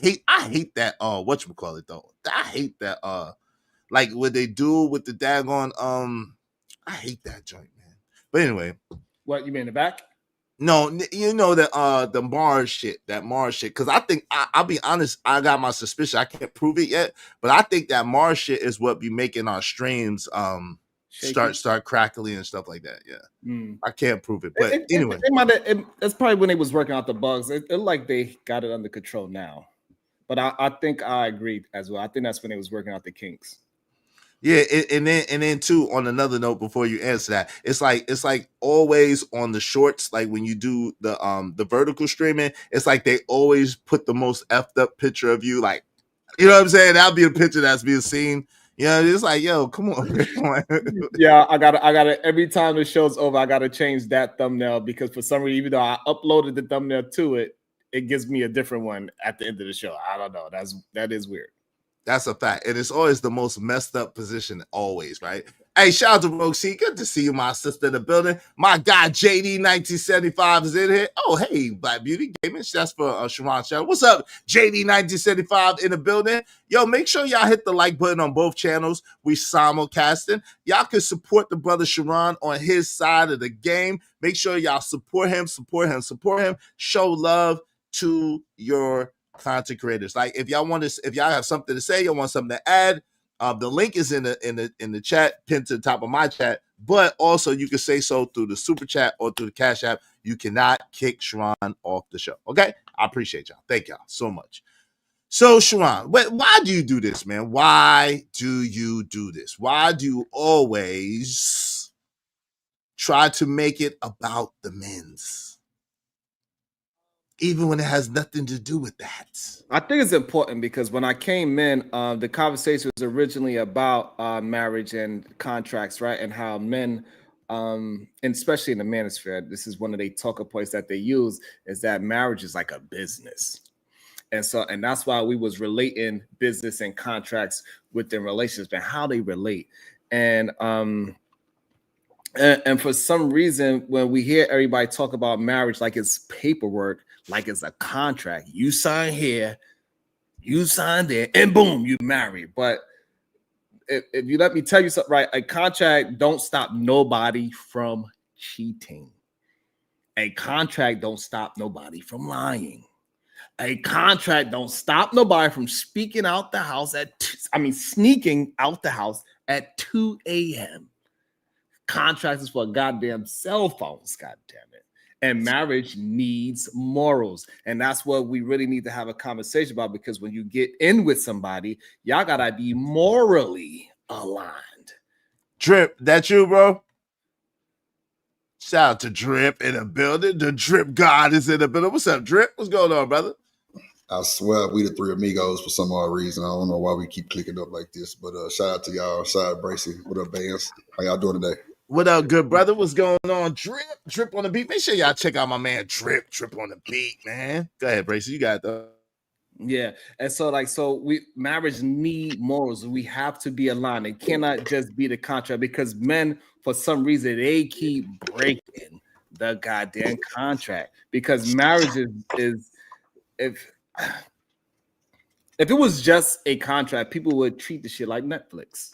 hate that whatchamacallit though. I hate that like what they do with the daggone I hate that joint, man. But anyway. What, you mean in the back? No, you know that the Mars shit, because I think I'll be honest, I got my suspicion. I can't prove it yet, but I think that Mars shit is what be making our streams start crackling and stuff like that. Yeah, I can't prove it, but anyway, that's probably when they was working out the bugs. It like they got it under control now, but I think I agree as well. I think that's when they was working out the kinks. Yeah, and then too, on another note, before you answer that, it's like always on the shorts, like when you do the vertical streaming, it's like they always put the most effed up picture of you, like, you know what I'm saying? That'll be a picture that's being seen. You know, it's like, yo, come on. Yeah, I gotta every time the show's over, I gotta change that thumbnail because for some reason, even though I uploaded the thumbnail to it, it gives me a different one at the end of the show. I don't know. That is weird. That's a fact. And it's always the most messed up position, always, right? Hey, shout out to Rogue C. Good to see you, my sister in the building. My guy, JD1975 is in here. Oh, hey, Black Beauty Gaming. That's for Sharon. What's up, JD1975 in the building? Yo, make sure y'all hit the like button on both channels. We simulcasting. Y'all can support the brother Sharon on his side of the game. Make sure y'all support him. Show love to your content creators. Like if y'all have something to say, y'all want something to add, the link is in the chat, pinned to the top of my chat, but also you can say so through the super chat or through the Cash App. You cannot kick Sharon off the show. Okay, I appreciate y'all. Thank y'all so much. So Sharon, why do you do this, man? Why do you do this? Why do you always try to make it about the men's, even when it has nothing to do with that? I think it's important because when I came in, the conversation was originally about marriage and contracts, right? And how men, and especially in the manosphere, this is one of the talking points that they use, is that marriage is like a business. And that's why we was relating business and contracts within relationships and how they relate. And for some reason, when we hear everybody talk about marriage like it's paperwork, like it's a contract, you sign here, you sign there, and boom, you marry. But if you let me tell you something, right? A contract don't stop nobody from cheating. A contract don't stop nobody from lying. A contract don't stop nobody from sneaking out the house at 2 a.m. Contracts is for goddamn cell phones, goddamn it. And marriage needs morals. And that's what we really need to have a conversation about, because when you get in with somebody, y'all gotta be morally aligned. Drip, that you, bro? Shout out to Drip in the building. The Drip God is in the building. What's up, Drip? What's going on, brother? I swear we the three amigos for some odd reason. I don't know why we keep clicking up like this, but shout out to y'all. Shout out Bracy. What up, bands? How y'all doing today? What up, good brother? What's going on? Drip on the beat. Make sure y'all check out my man Drip on the beat, man. Go ahead, Bracy. You got it. Yeah, and so marriage need morals. We have to be aligned. It cannot just be the contract, because men, for some reason, they keep breaking the goddamn contract. Because marriage is if it was just a contract, people would treat the shit like Netflix.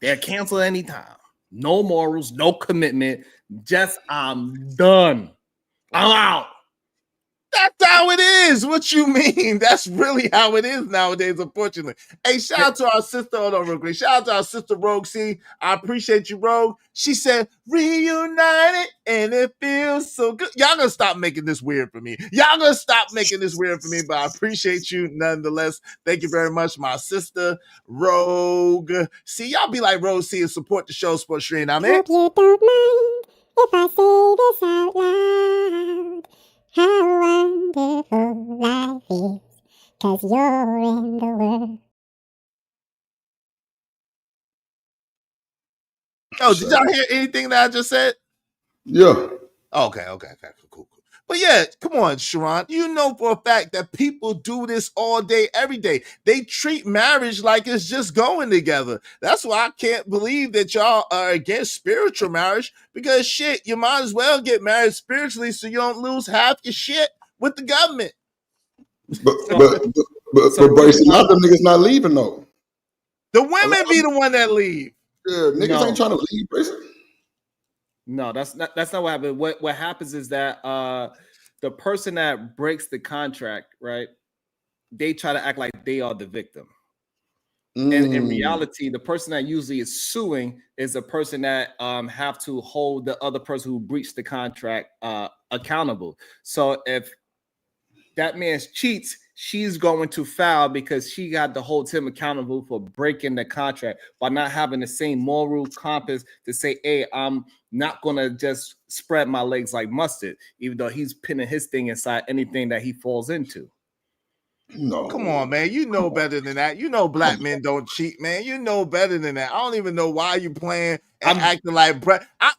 They'll cancel anytime. No morals, no commitment. Just I'm done. I'm out. That's how it is. What you mean? That's really how it is nowadays, unfortunately. Hey, shout out to our sister. Hold on real quick. Shout out to our sister, Rogue C. I appreciate you, Rogue. She said, reunited, and it feels so good. Y'all gonna stop making this weird for me. But I appreciate you nonetheless. Thank you very much, my sister, Rogue. See, y'all be like Rogue C and support the show, Sports Stream. I mean, hope you don't mind if I say this out loud. How wonderful life is, 'cause you're in the world. Oh, did y'all hear anything that I just said? Yeah. Okay, cool. But yeah, come on, Sharon. You know for a fact that people do this all day, every day. They treat marriage like it's just going together. That's why I can't believe that y'all are against spiritual marriage, because shit, you might as well get married spiritually so you don't lose half your shit with the government. But But Brace, a lot of them niggas not leaving though. The women be the one that leave. Yeah, niggas ain't trying to leave, Brace. No, that's not what happens. What happens is that the person that breaks the contract, right? They try to act like they are the victim. And in reality, the person that usually is suing is the person that have to hold the other person who breached the contract accountable. So if that man cheats, she's going to foul because she got to hold him accountable for breaking the contract by not having the same moral compass to say, hey, I'm not going to just spread my legs like mustard, even though he's pinning his thing inside anything that he falls into. No. Come on, man. You know better than that. You know black men don't cheat, man. You know better than that. I don't even know why you playing and acting like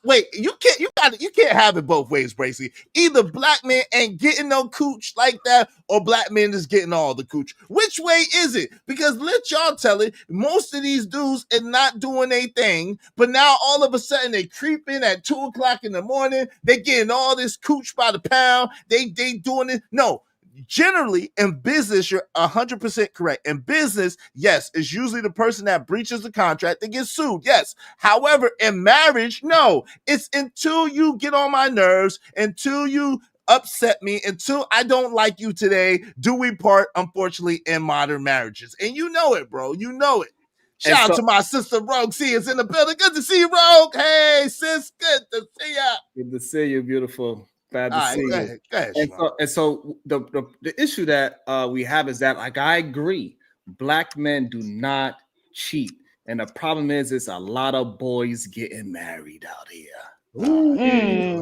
wait, you can't have it both ways, Bracy. Either black men ain't getting no cooch like that, or black men is getting all the cooch. Which way is it? Because let y'all tell it, most of these dudes are not doing a thing, but now all of a sudden they creeping at 2:00 in the morning. They getting all this cooch by the pound. They doing it. No. Generally, in business, you're 100% correct. In business, yes, it's usually the person that breaches the contract that gets sued. Yes. However, in marriage, no. It's until you get on my nerves, until you upset me, until I don't like you today, do we part, unfortunately, in modern marriages. And you know it, bro. You know it. Shout out to my sister Rogue C is in the building. Good to see you, Rogue. Hey, sis, good to see ya. Good to see you, beautiful. Glad to see you. Go ahead, and so the issue that we have is that, like, I agree, black men do not cheat, and the problem is it's a lot of boys getting married out here.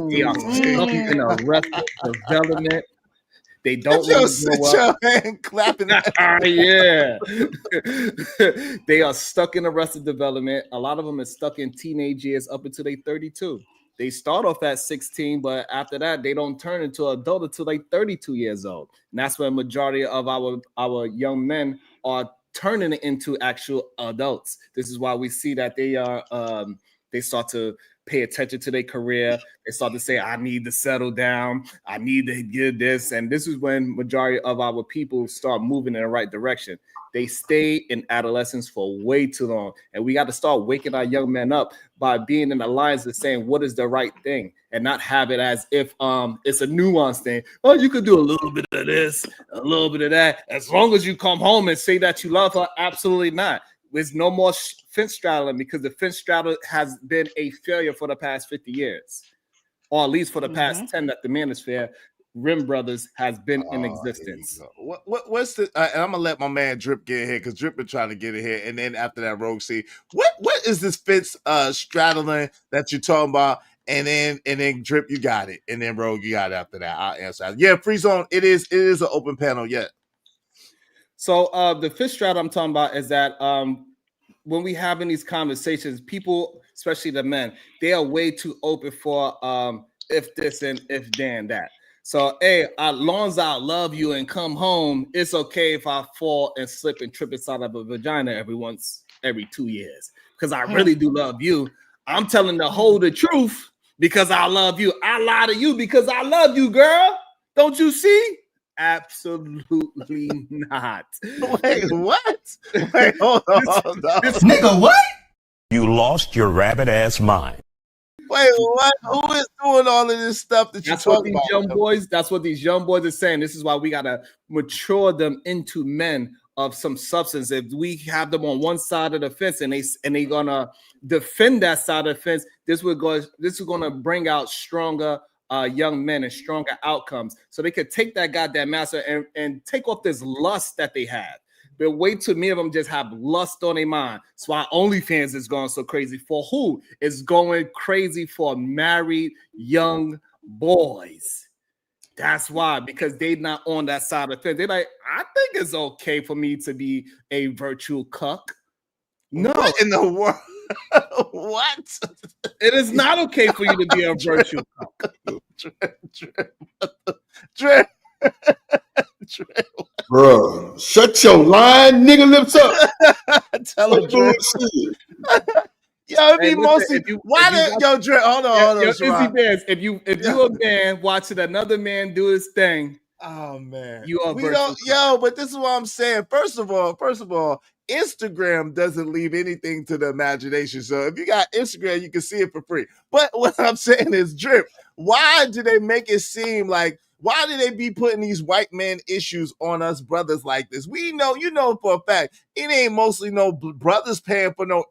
They are stuck in Arrested Development. They don't want to grow up. And clapping. Yeah. They are stuck in Arrested Development. A lot of them are stuck in teenage years up until they 32. They start off at 16, but after that, they don't turn into an adult until like 32 years old. And that's when a majority of our young men are turning into actual adults. This is why we see that they start to pay attention to their career. They start to say, I need to settle down. I need to get this. And this is when majority of our people start moving in the right direction. They stay in adolescence for way too long. And we got to start waking our young men up by being in alliance and saying what is the right thing, and not have it as if it's a nuanced thing. Oh, you could do a little bit of this, a little bit of that. As long as you come home and say that you love her, absolutely not. There's no more fence straddling, because the fence straddle has been a failure for the past 50 years, or at least for the past 10 that the Manosphere Rim Brothers has been in existence. What's the? And I'm gonna let my man Drip get in here, because Drip been trying to get in here, and then after that, Rogue C. What is this fence straddling that you're talking about? And then Drip, you got it, and then Rogue, you got it after that. I'll answer. Yeah, Free Zone. It is an open panel yet. So the fence straddle I'm talking about is that when we having these conversations, people, especially the men, they are way too open for if this and if then that. So, hey, as long as I love you and come home, it's okay if I fall and slip and trip inside of a vagina every 2 years, because I really do love you. I'm telling the whole truth because I love you. I lie to you because I love you, girl. Don't you see? Absolutely not. Wait, what? Wait, hold on. Nigga, what? You lost your rabbit ass mind. Wait, what? Who is doing all of this stuff that you're talking about? That's what these young boys are saying. This is why we gotta mature them into men of some substance. If we have them on one side of the fence and they gonna defend that side of the fence, this is gonna bring out stronger young men and stronger outcomes, so they could take that goddamn master and take off this lust that they have. But way too many of them just have lust on their mind. That's why OnlyFans is going so crazy. For who? It's going crazy for married young boys. That's why, because they're not on that side of the fence. They're like, I think it's okay for me to be a virtual cuck. No. What in the world? What? It is not okay for you to be a virtual cuck. Drip. Bro, shut your lying nigga lips up. Tell him, Drip. Yo, it be mostly. Drip? Hold on. If you a man watching another man do his thing, Oh man, You are we virtual. don't, but this is what I'm saying. First of all, Instagram doesn't leave anything to the imagination. So if you got Instagram, you can see it for free. But what I'm saying is, Drip, why do they make it seem like? Why do they be putting these white man issues on us brothers like this? We know, for a fact, it ain't mostly no brothers paying for no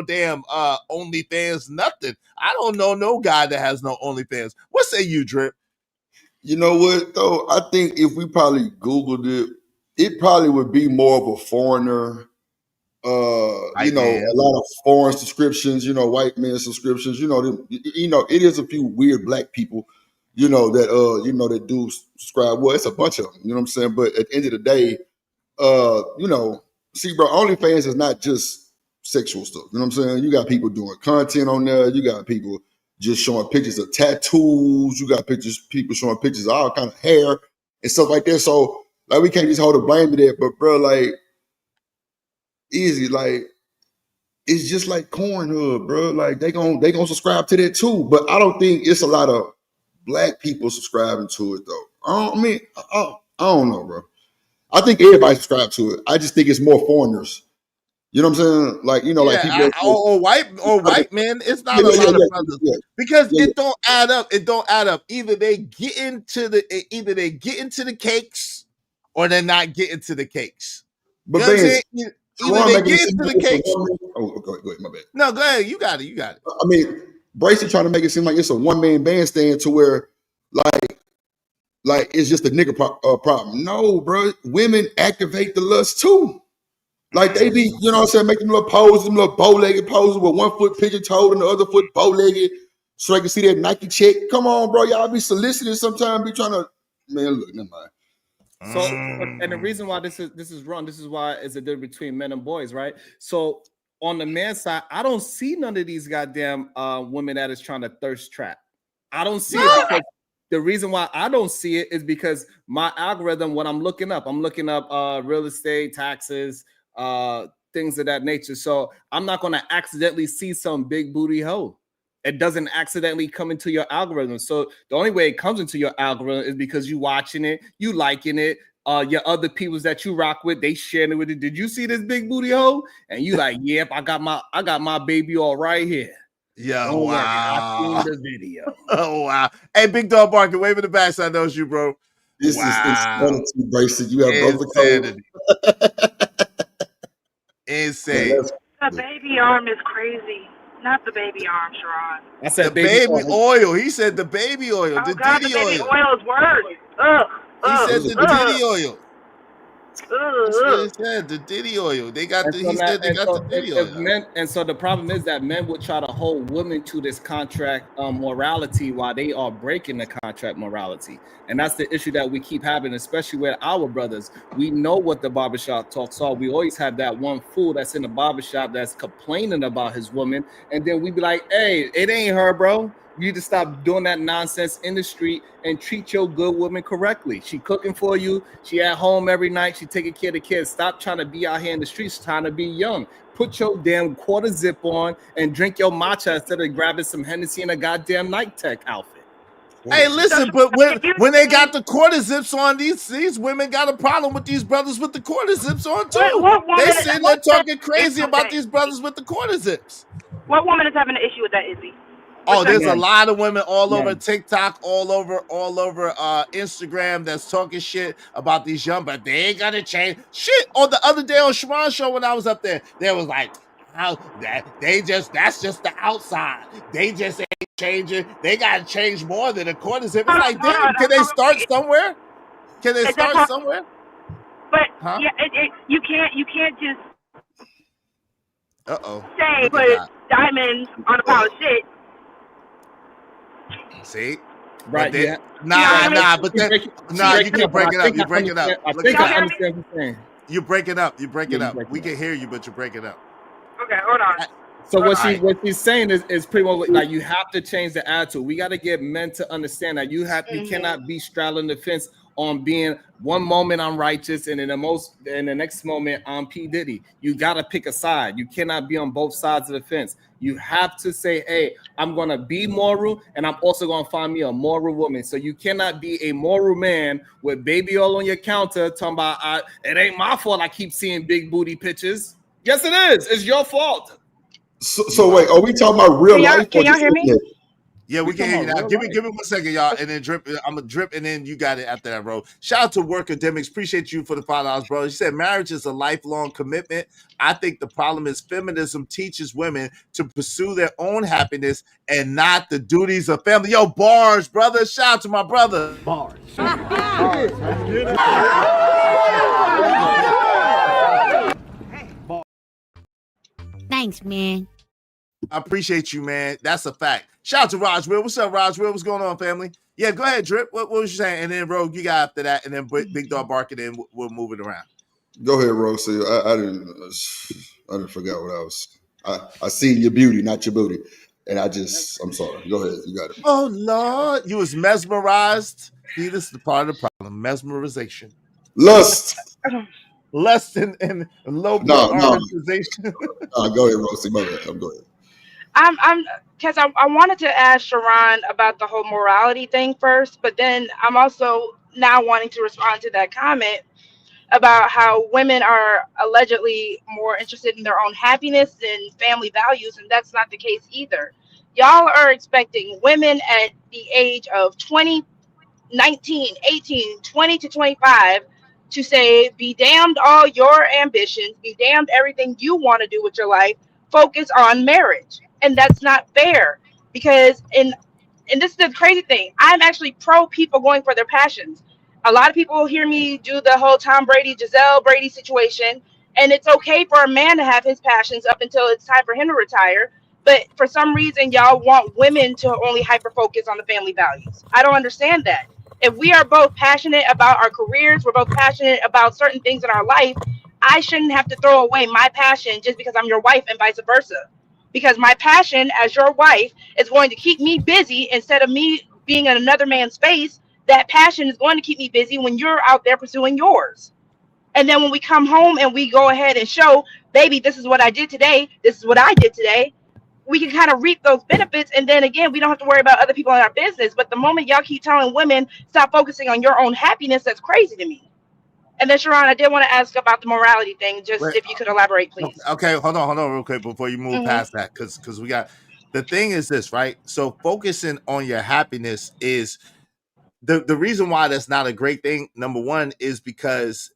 damn OnlyFans, nothing. I don't know no guy that has no OnlyFans. What say you, Drip? You know what though? I think if we probably Googled it, it probably would be more of a foreigner. White A man. lot of foreign subscriptions. White men subscriptions. It is a few weird black people. That do subscribe. Well, it's a bunch of them. You know what I'm saying? But at the end of the day, see, bro, OnlyFans is not just sexual stuff. You know what I'm saying? You got people doing content on there. You got people just showing pictures of tattoos. You got people showing pictures of all kind of hair and stuff like that. So, like, we can't just hold the blame to that. But, bro, like, easy, like, it's just like Cornhub, bro. Like, they gonna subscribe to that too. But I don't think it's a lot of black people subscribing to it, though. I don't know, bro. I think everybody subscribe to it. I just think it's more foreigners. You know what I'm saying? Like, like people white men. It's not a lot of brothers because it don't add up. It don't add up. Either they get into the cakes, or they're not getting to the cakes. But you know what I'm saying? Either they get into the cakes. Go ahead, my bad. No, go ahead. You got it. I mean, Bracy trying to make it seem like it's a one-man bandstand to where, like it's just a nigga problem. No, bro. Women activate the lust too. Like they be, you know what I'm saying, making little poses, little bow-legged poses with one foot pigeon-toed and the other foot bow-legged so they can see that Nike check. Come on, bro. Y'all be soliciting sometimes, be trying to, man, look, never mind. So, and the reason why this is wrong, this is why it's a difference between men and boys, right? So on the man side, I don't see none of these goddamn women that is trying to thirst trap. I don't see it because the reason why I don't see it is because my algorithm, when I'm looking up real estate, taxes, things of that nature. So I'm not going to accidentally see some big booty hoe. It doesn't accidentally come into your algorithm. So the only way it comes into your algorithm is because you watching it, you liking it. Your other peoples that you rock with, they sharing it with you. Did you see this big booty hoe? And you like, yep, I got my baby all right here. Yeah, don't wow. worry, I seen the video. Oh wow. Hey, Big Dog Barker, wave in the back so I know it's you, bro. This is insanity, Bracy. You have broke the code. Insane. The baby arm is crazy. Not the baby arm, Sharon. I said the baby oil. He said the baby oil. Oh, the God, Diddy the baby oil. oil is worse. He said the Diddy oil. He said the Diddy oil. They got the. He said they got the Diddy oil. And so the problem is that men would try to hold women to this contract morality while they are breaking the contract morality, and that's the issue that we keep having, especially with our brothers. We know what the barbershop talks are. We always have that one fool that's in the barbershop that's complaining about his woman, and then we be like, "Hey, it ain't her, bro. You need to stop doing that nonsense in the street and treat your good woman correctly. She cooking for you. She at home every night. She taking care of the kids. Stop trying to be out here in the streets trying to be young. Put your damn quarter zip on and drink your matcha instead of grabbing some Hennessy in a goddamn Night Tech outfit." Hey, listen, but when they got the quarter zips on, these women got a problem with these brothers with the quarter zips on too. They sitting there talking crazy about these brothers with the quarter zips. What woman is having an issue with that, Izzy? Oh, there's a lot of women all over TikTok, all over Instagram that's talking shit about these young, but they ain't gonna change shit. On the other day on Sharon's show when I was up there was like, how that's just the outside. They just ain't changing. They gotta change more than a quarter zip. It's like, damn, can they start somewhere? Can they start somewhere? But yeah, you can't just say put diamonds on a pile of shit. See, right? But you keep breaking up. You're breaking up. I think I understand what you're saying. You're breaking up. You're breaking up. We can hear you, but you're breaking up. Okay, hold on. So what she's saying is pretty much like you have to change the attitude. We got to get men to understand that you cannot be straddling the fence on being one moment I'm righteous and in the next moment I'm P. Diddy. You gotta pick a side. You cannot be on both sides of the fence. You have to say, hey, I'm gonna be moral and I'm also gonna find me a moral woman. So you cannot be a moral man with baby all on your counter talking about it ain't my fault I keep seeing big booty pictures. Yes, it is. It's your fault. So wait, are we talking about real life? Can y'all hear me? Yeah, we can hear you now. Give me 1 second, y'all, and then drip. I'm gonna drip, and then you got it after that, bro. Shout out to Work Academics. Appreciate you for the $5, bro. She said marriage is a lifelong commitment. I think the problem is feminism teaches women to pursue their own happiness and not the duties of family. Yo, bars, brother. Shout out to my brother. Bars. Thanks, man. I appreciate you, man. That's a fact. Shout out to Raj Will. What's up, Raj Will? What's going on, family? Yeah, go ahead, Drip. What was you saying? And then Rogue, you got after that, and then Big Dog Bark, and then we'll move it around. Go ahead, Rose. I didn't forget what I was. I seen your beauty, not your booty, and I'm sorry. Go ahead, you got it. Oh Lord, you was mesmerized. See, this is the part of the problem: mesmerization, Lust. lust, and low No. prioritization. Go ahead, Rose. Go ahead. I'm because I wanted to ask Sharon about the whole morality thing first, but then I'm also now wanting to respond to that comment about how women are allegedly more interested in their own happiness than family values, and that's not the case either. Y'all are expecting women at the age of 20, 19, 18, 20 to 25 to say, be damned all your ambitions, be damned everything you want to do with your life, focus on marriage. And that's not fair because and this is the crazy thing. I'm actually pro people going for their passions. A lot of people hear me do the whole Tom Brady, Giselle Brady situation, and it's okay for a man to have his passions up until it's time for him to retire. But for some reason, y'all want women to only hyper focus on the family values. I don't understand that. If we are both passionate about our careers, we're both passionate about certain things in our life, I shouldn't have to throw away my passion just because I'm your wife and vice versa. Because my passion as your wife is going to keep me busy instead of me being in another man's space. That passion is going to keep me busy when you're out there pursuing yours. And then when we come home and we go ahead and show, baby, this is what I did today, this is what I did today, we can kind of reap those benefits. And then again, we don't have to worry about other people in our business. But the moment y'all keep telling women, stop focusing on your own happiness, that's crazy to me. And then, Sharon, I did want to ask about the morality thing, just Wait, if you could elaborate, please. Okay, hold on real quick before you move past that, because we got the thing is this, right? So focusing on your happiness is the reason why that's not a great thing. Number one is because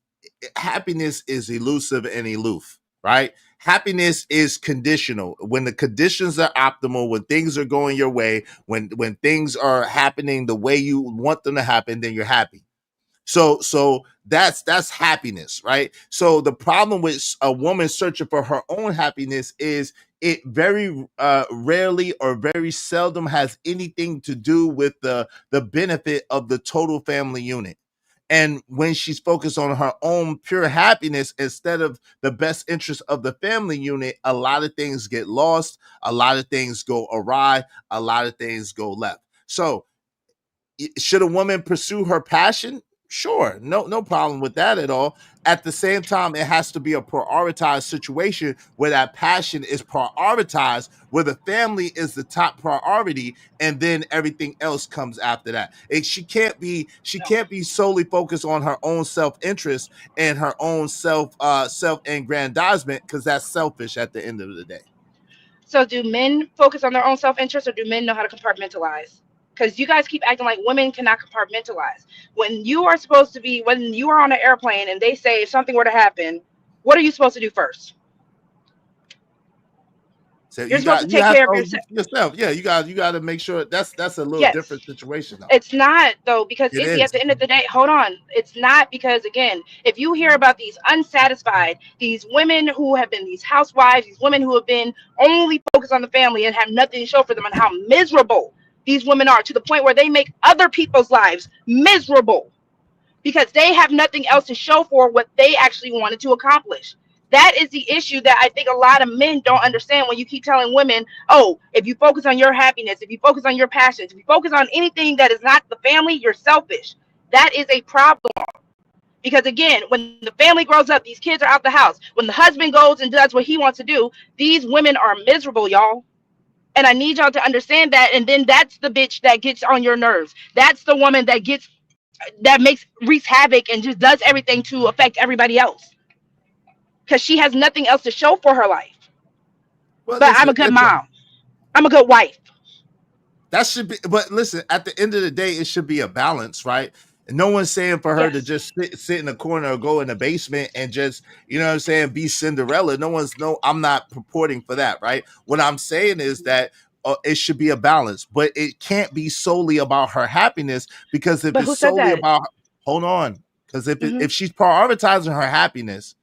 happiness is elusive and aloof, right? Happiness is conditional. When the conditions are optimal, when things are going your way, when things are happening the way you want them to happen, then you're happy. So that's happiness, right? So the problem with a woman searching for her own happiness is it very rarely or very seldom has anything to do with the benefit of the total family unit. And when she's focused on her own pure happiness instead of the best interest of the family unit, a lot of things get lost, a lot of things go awry, a lot of things go left. So should a woman pursue her passion? Sure, no problem with that at all. At the same time, it has to be a prioritized situation where that passion is prioritized, where the family is the top priority, and then everything else comes after that. She can't be solely focused on her own self-interest and her own self-aggrandizement, because that's selfish at the end of the day. So do men focus on their own self-interest, or do men know how to compartmentalize? Because you guys keep acting like women cannot compartmentalize. When you are on an airplane and they say if something were to happen, what are you supposed to do first? So you're supposed to take care of yourself. Yeah, you got to make sure that's a little different situation though. It's not though, because Izzy, at the end of the day, hold on. It's not, because again, if you hear about these unsatisfied, these women who have been these housewives, these women who have been only focused on the family and have nothing to show for them, and how miserable these women are, to the point where they make other people's lives miserable because they have nothing else to show for what they actually wanted to accomplish. That is the issue that I think a lot of men don't understand when you keep telling women, oh, if you focus on your happiness, if you focus on your passions, if you focus on anything that is not the family, you're selfish. That is a problem. Because again, when the family grows up, these kids are out the house. When the husband goes and does what he wants to do, these women are miserable, y'all. And I need y'all to understand that. And then that's the bitch that gets on your nerves. That's the woman that wreaks havoc and just does everything to affect everybody else. Because she has nothing else to show for her life. Well, But I'm a good mom. I'm a good wife. That should be, but listen, at the end of the day, it should be a balance, right? And no one's saying for her to just sit in the corner or go in the basement and just, you know what I'm saying, be Cinderella. I'm not purporting for that, right? What I'm saying is that it should be a balance, but it can't be solely about her happiness, because if But it's who said solely that? about, hold on, because if she's prioritizing her happiness,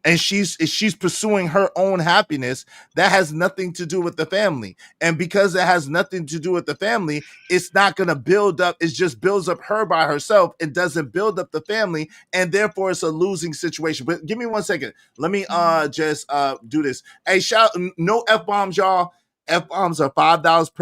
and she's pursuing her own happiness, that has nothing to do with the family. And because it has nothing to do with the family, it's not going to build up. It just builds up her by herself. It doesn't build up the family, and therefore it's a losing situation. But give me 1 second. Let me just do this. Hey, no F-bombs, y'all. F-bombs are $5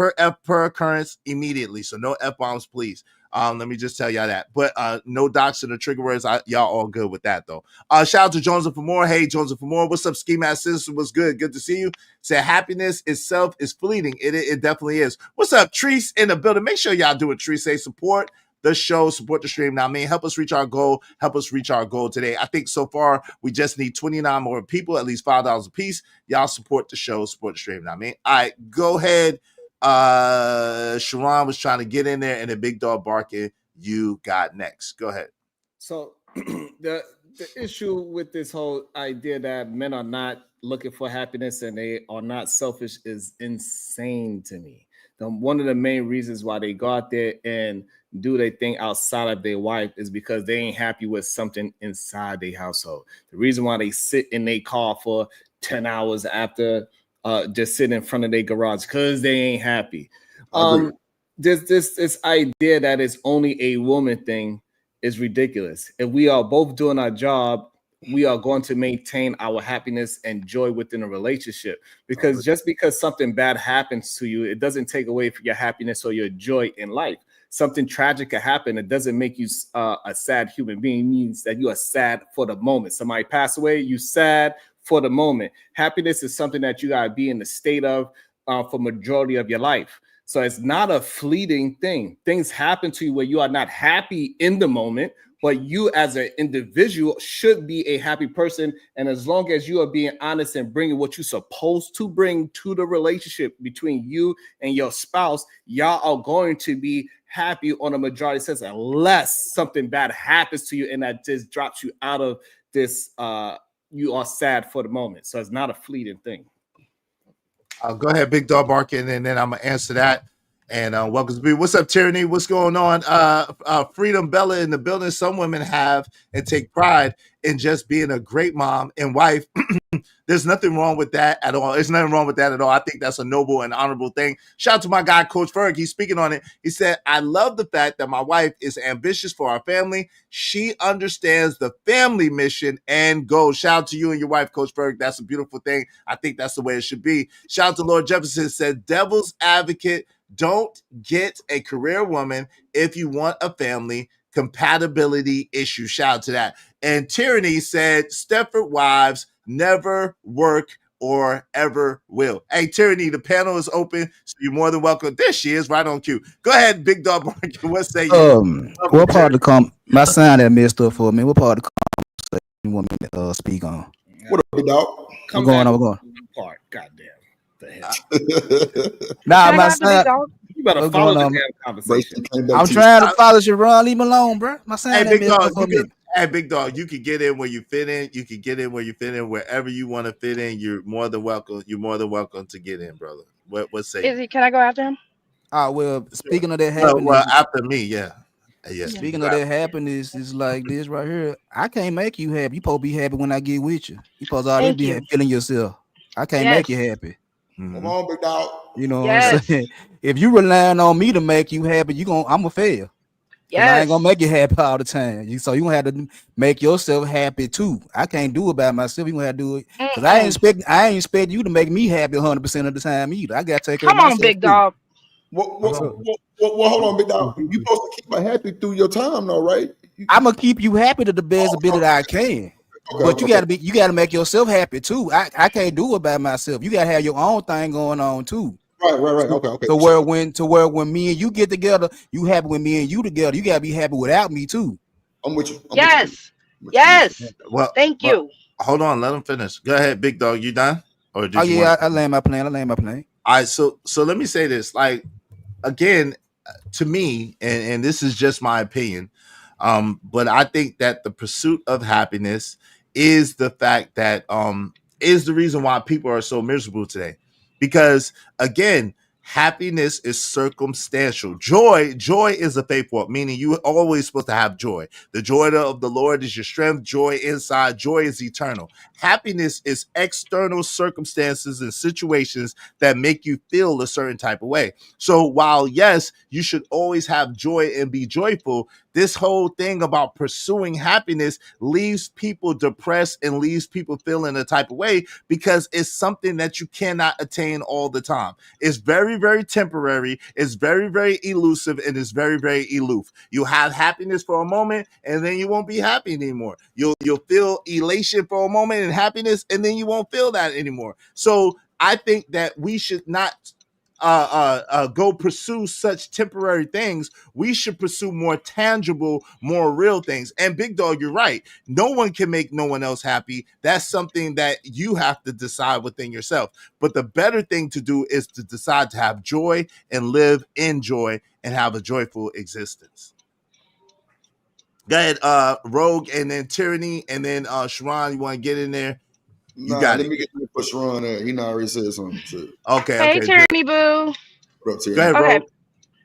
per occurrence immediately. So no F-bombs, please. Let me just tell y'all that. But no docs and the trigger words. Y'all all good with that, though. Shout out to Jones for more. Hey, Jones for more. What's up, Ski Mask Sister? What's good? Good to see you. Said happiness itself is fleeting. It definitely is. What's up, Treese in the building? Make sure y'all do it, Treese. Say support the show, support the stream. Now, man, help us reach our goal. Help us reach our goal today. I think so far we just need 29 more people, at least $5 a piece. Y'all support the show, support the stream. Now, man. All right, go ahead. Sharon was trying to get in there, and the big dog barking. You got next. Go ahead. So the issue with this whole idea that men are not looking for happiness and they are not selfish is insane to me. One of the main reasons why they go out there and do their thing outside of their wife is because they ain't happy with something inside their household. The reason why they sit in their car for 10 hours after just sitting in front of their garage, because they ain't happy. This idea that it's only a woman thing is ridiculous. If we are both doing our job, we are going to maintain our happiness and joy within a relationship. Because just because something bad happens to you, it doesn't take away from your happiness or your joy in life. Something tragic can happen. It doesn't make you a sad human being. It means that you are sad for the moment. Somebody passed away, you sad for the moment. Happiness is something that you gotta be in the state of for majority of your life. So it's not a fleeting thing. Things happen to you where you are not happy in the moment, but you as an individual should be a happy person. And as long as you are being honest and bringing what you're supposed to bring to the relationship between you and your spouse, y'all are going to be happy on a majority sense, unless something bad happens to you and that just drops you out of this, you are sad for the moment. So it's not a fleeting thing. Go ahead, Big Dog Barking, and then I'm gonna answer that. And welcome to be. What's up, Tyranny? What's going on? Freedom Bella in the building. Some women have and take pride in just being a great mom and wife. There's nothing wrong with that at all. There's nothing wrong with that at all. I think that's a noble and honorable thing. Shout out to my guy, Coach Ferg. He's speaking on it. He said, I love the fact that my wife is ambitious for our family. She understands the family mission and goals. Shout out to you and your wife, Coach Ferg. That's a beautiful thing. I think that's the way it should be. Shout out to Lord Jefferson. Said, devil's advocate, don't get a career woman if you want a family compatibility issue. Shout out to that. And Tyranny said, Stepford wives never work or ever will. Hey, Tyranny, the panel is open, so you're more than welcome. There she is, right on cue. Go ahead, Big Dog Market. What say you? What part of the my sign that messed up for me? What part of the conversation you want me to speak on? What up, Big Dog? I'm going. Part. Goddamn. The hell. Nah, my sign. You better follow the damn conversation. I'm trying to follow Sharon. Leave me alone, bro. My sign. Hey, Big Dog. Hey, Big Dog, you can get in where you fit in. You can get in where you fit in. Wherever you want to fit in, you're more than welcome. You're more than welcome to get in, brother. What say? Izzy, can I go after him? Well, speaking of that happiness. Well, after me, yeah. Speaking of that happiness, is like this right here. I can't make you happy. You supposed to be happy when I get with you. You supposed to already be feeling yourself. I can't make you happy. Come on, Big Dog. You know what I'm saying? If you relying on me to make you happy, I'm gonna fail. I ain't gonna make you happy all the time. So you gonna have to make yourself happy too. I can't do it by myself. You gonna have to do it because I ain't expect you to make me happy 100% of the time either. I gotta take care of myself. Come on, Big Dog. Well, hold on, big dog. You supposed to keep her happy through your time, though, right? I'm gonna keep you happy to the best ability I can. But you gotta make yourself happy too. I can't do it by myself. You gotta have your own thing going on too. Right. Okay. To where when me and you get together, you happy with me and you together. You gotta be happy without me too. I'm with you. Yes. Well, thank you. Hold on, let him finish. Go ahead, big dog. You done? Or did you? I land my plane. All right, so let me say this. Like, again, to me, and this is just my opinion, but I think that the pursuit of happiness is the fact that is the reason why people are so miserable today. Because again, happiness is circumstantial. Joy is a faith walk, meaning you always supposed to have joy. The joy of the Lord is your strength. Joy inside, joy is eternal. Happiness is external circumstances and situations that make you feel a certain type of way. So while yes, you should always have joy and be joyful, this whole thing about pursuing happiness leaves people depressed and leaves people feeling a type of way because it's something that you cannot attain all the time. It's very, very temporary. It's very, very elusive, and it's very, very aloof. You'll have happiness for a moment, and then you won't be happy anymore. You'll feel elation for a moment and happiness, and then you won't feel that anymore. So I think that we should not go pursue such temporary things. We should pursue more tangible, more real things. And big dog, you're right. No one can make no one else happy. That's something that you have to decide within yourself. But the better thing to do is to decide to have joy and live in joy and have a joyful existence. Go ahead, Rogue, and then Tyranny, and then Sharon, you want to get in there? Let me get for Sharon there. He already said something. Shit. Okay. Hey, Tyranny Boo. What up, Tyranny? Go ahead, Okay. Rogue.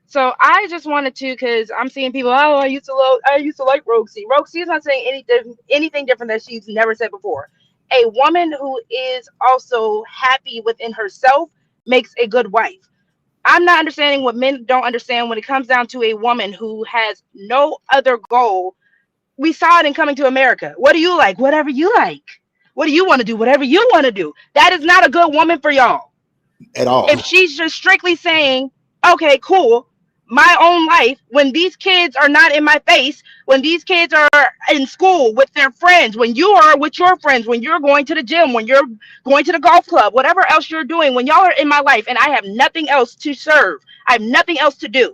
So I just wanted to, because I'm seeing people. Oh, I used to like Rogue C. Rogue C is not saying anything different that she's never said before. A woman who is also happy within herself makes a good wife. I'm not understanding what men don't understand when it comes down to a woman who has no other goal. We saw it in Coming to America. What do you like? Whatever you like. What do you want to do? Whatever you want to do. That is not a good woman for y'all. At all. If she's just strictly saying, okay, cool, my own life, when these kids are not in my face, when these kids are in school with their friends, when you are with your friends, when you're going to the gym, when you're going to the golf club, whatever else you're doing, when y'all are in my life and I have nothing else to serve, I have nothing else to do.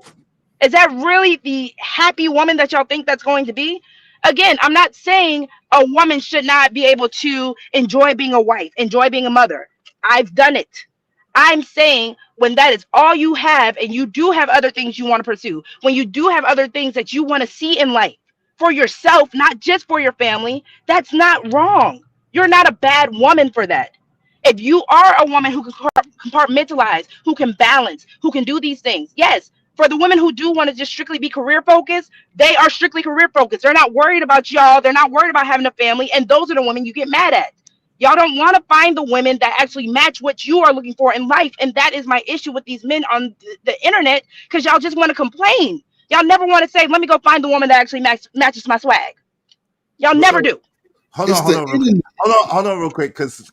Is that really the happy woman that y'all think that's going to be? Again, I'm not saying a woman should not be able to enjoy being a wife, enjoy being a mother. I've done it. I'm saying when that is all you have and you do have other things you want to pursue, when you do have other things that you want to see in life for yourself, not just for your family, that's not wrong. You're not a bad woman for that. If you are a woman who can compartmentalize, who can balance, who can do these things, yes, for the women who do want to just strictly be career focused, they are strictly career focused. They're not worried about y'all. They're not worried about having a family. And those are the women you get mad at. Y'all don't want to find the women that actually match what you are looking for in life. And that is my issue with these men on the internet, because y'all just want to complain. Y'all never want to say, let me go find the woman that actually matches my swag. Y'all never do. Hold on real quick, because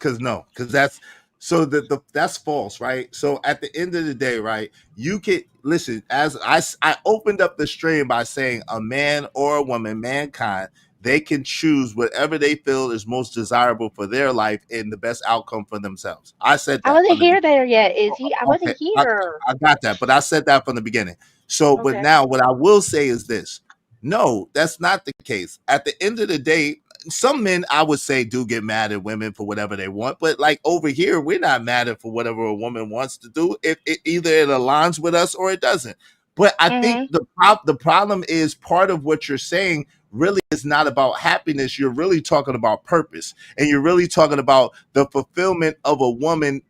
that's so that's false, right? So at the end of the day, right, you can listen. As I opened up the stream by saying a man or a woman, mankind, they can choose whatever they feel is most desirable for their life and the best outcome for themselves. I said that. I wasn't here there yet, is he? I wasn't here. I got that, but I said that from the beginning. So, but now what I will say is this. No, that's not the case. At the end of the day, some men, I would say, do get mad at women for whatever they want. But like over here, we're not mad at for whatever a woman wants to do. If either it aligns with us or it doesn't. But I think the problem is part of what you're saying really is not about happiness. You're really talking about purpose. And you're really talking about the fulfillment of a woman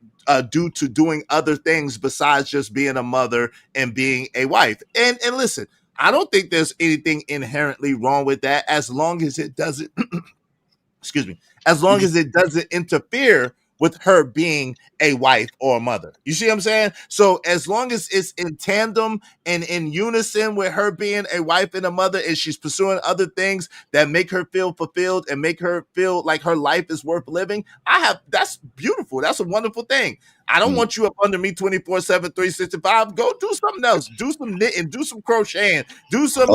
due to doing other things besides just being a mother and being a wife. And listen, I don't think there's anything inherently wrong with that as long as it doesn't excuse me, as long as it doesn't interfere with her being a wife or a mother. You see what I'm saying? So as long as it's in tandem and in unison with her being a wife and a mother, and she's pursuing other things that make her feel fulfilled and make her feel like her life is worth living, that's beautiful. That's a wonderful thing. I don't want you up under me 24/7, 365. Go do something else. Do some knitting, do some crocheting, do some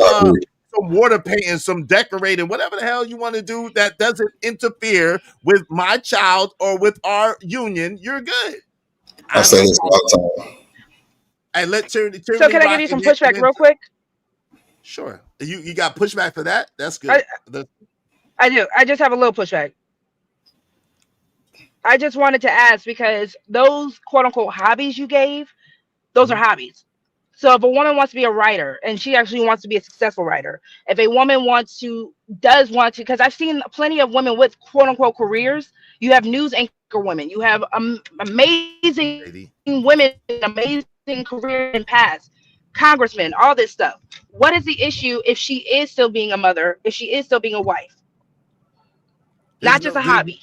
water painting, some decorating, whatever the hell you want to do that doesn't interfere with my child or with our union. You're good. I say this all the time. And let Tyranny So can I give you some pushback real quick? Sure. You got pushback for that? That's good. I do. I just have a little pushback. I just wanted to ask, because those quote unquote hobbies you gave, those are hobbies. So if a woman wants to be a writer and she actually wants to be a successful writer, if a woman does want to, because I've seen plenty of women with quote unquote careers. You have news anchor women, you have amazing women, amazing career in past, congressmen, all this stuff. What is the issue if she is still being a mother, if she is still being a wife? Not just a hobby.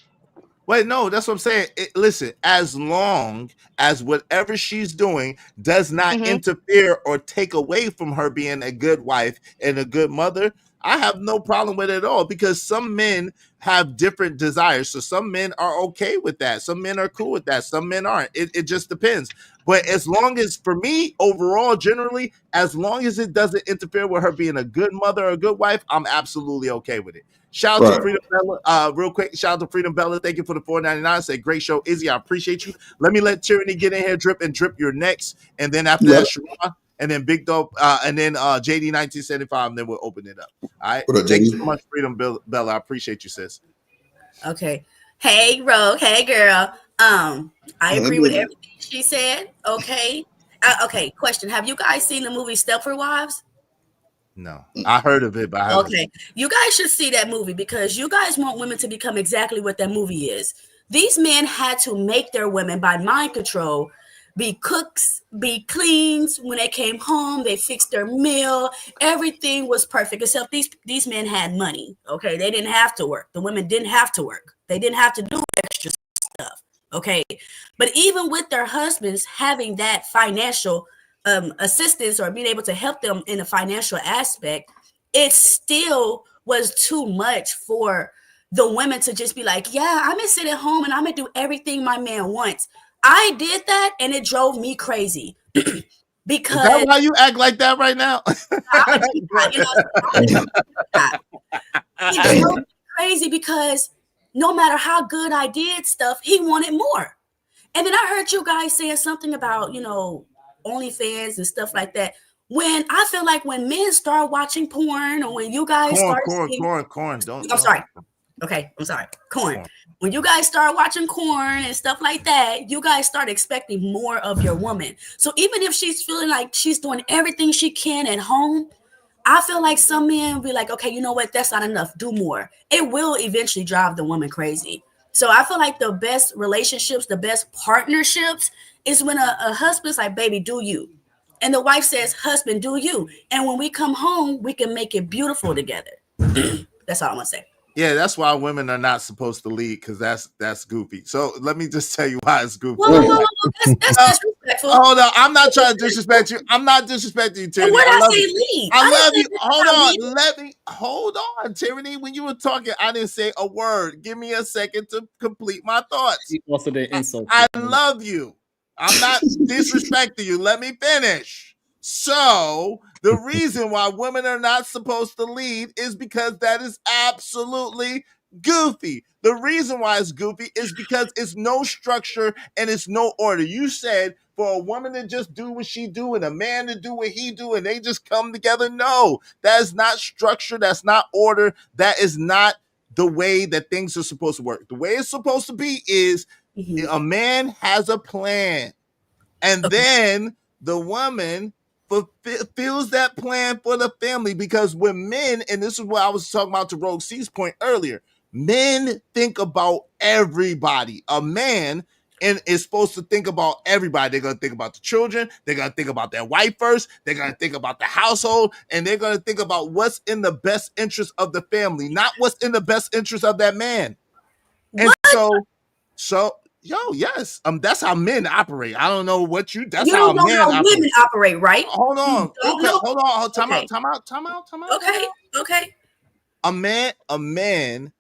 Wait, no, that's what I'm saying. Listen, as long as whatever she's doing does not interfere or take away from her being a good wife and a good mother, I have no problem with it at all, because some men have different desires. So some men are okay with that. Some men are cool with that. Some men aren't. It just depends. But as long as, for me, overall, generally, as long as it doesn't interfere with her being a good mother or a good wife, I'm absolutely okay with it. Shout out to Freedom Bella, real quick. Shout out to Freedom Bella. Thank you for the $4.99. Say great show, Izzy. I appreciate you. Let me let Tyranny get in here, drip, you're next, and then after that, Sharon, and then Big Dog, and then JD 1975, and then we'll open it up. All right. Thank you so much, Freedom Bella. I appreciate you, sis. Okay. Hey, Rogue. Hey, girl. I agree with everything she said. Okay. Okay. Question: have you guys seen the movie Stepford Wives? No, I heard of it, but I haven't. Okay, you guys should see that movie, because you guys want women to become exactly what that movie is. These men had to make their women by mind control be cooks, be cleans. When they came home, they fixed their meal. Everything was perfect, except these men had money. Okay, they didn't have to work. The women didn't have to work. They didn't have to do extra stuff. Okay, but even with their husbands having that financial assistance or being able to help them in a financial aspect, it still was too much for the women to just be like, yeah, I'm gonna sit at home and I'm gonna do everything my man wants. I did that and it drove me crazy. Because is that why you act like that right now? It drove me crazy because no matter how good I did stuff, he wanted more. And then I heard you guys saying something about, OnlyFans and stuff like that. When I feel like when men start watching porn, or when you guys corn. I'm sorry. Okay, I'm sorry. Corn. When you guys start watching corn and stuff like that, you guys start expecting more of your woman. So even if she's feeling like she's doing everything she can at home, I feel like some men will be like, okay, you know what? That's not enough. Do more. It will eventually drive the woman crazy. So I feel like the best relationships, the best partnerships is when a husband's like, baby, do you. And the wife says, husband, do you. And when we come home, we can make it beautiful together. That's all I'm going to say. Yeah, that's why women are not supposed to lead, because that's goofy. So let me just tell you why it's goofy. Whoa. That's disrespectful. Hold on, I'm not trying to disrespect you. I'm not disrespecting you, Tyranny. I love you. I love you. Hold on, Tyranny. When you were talking, I didn't say a word. Give me a second to complete my thoughts. He also didn't insult. I love you. I'm not disrespecting you. Let me finish. So the reason why women are not supposed to lead is because that is absolutely goofy. The reason why it's goofy is because it's no structure and it's no order. You said for a woman to just do what she do and a man to do what he do and they just come together. No, that is not structure. That's not order. That is not the way that things are supposed to work. The way it's supposed to be is a man has a plan, and then the woman fulfills that plan for the family. Because when men, and this is what I was talking about to Rogue C's point earlier, men think about everybody. A man is supposed to think about everybody. They're going to think about the children. They're going to think about their wife first. They're going to think about the household, and they're going to think about what's in the best interest of the family, not what's in the best interest of that man. And so Yes. That's how men operate. I don't know what you. That's You how don't know men how operate. women operate, right? Hold on. You don't Okay. know. Hold on. Time Okay. out. Okay. Okay. A man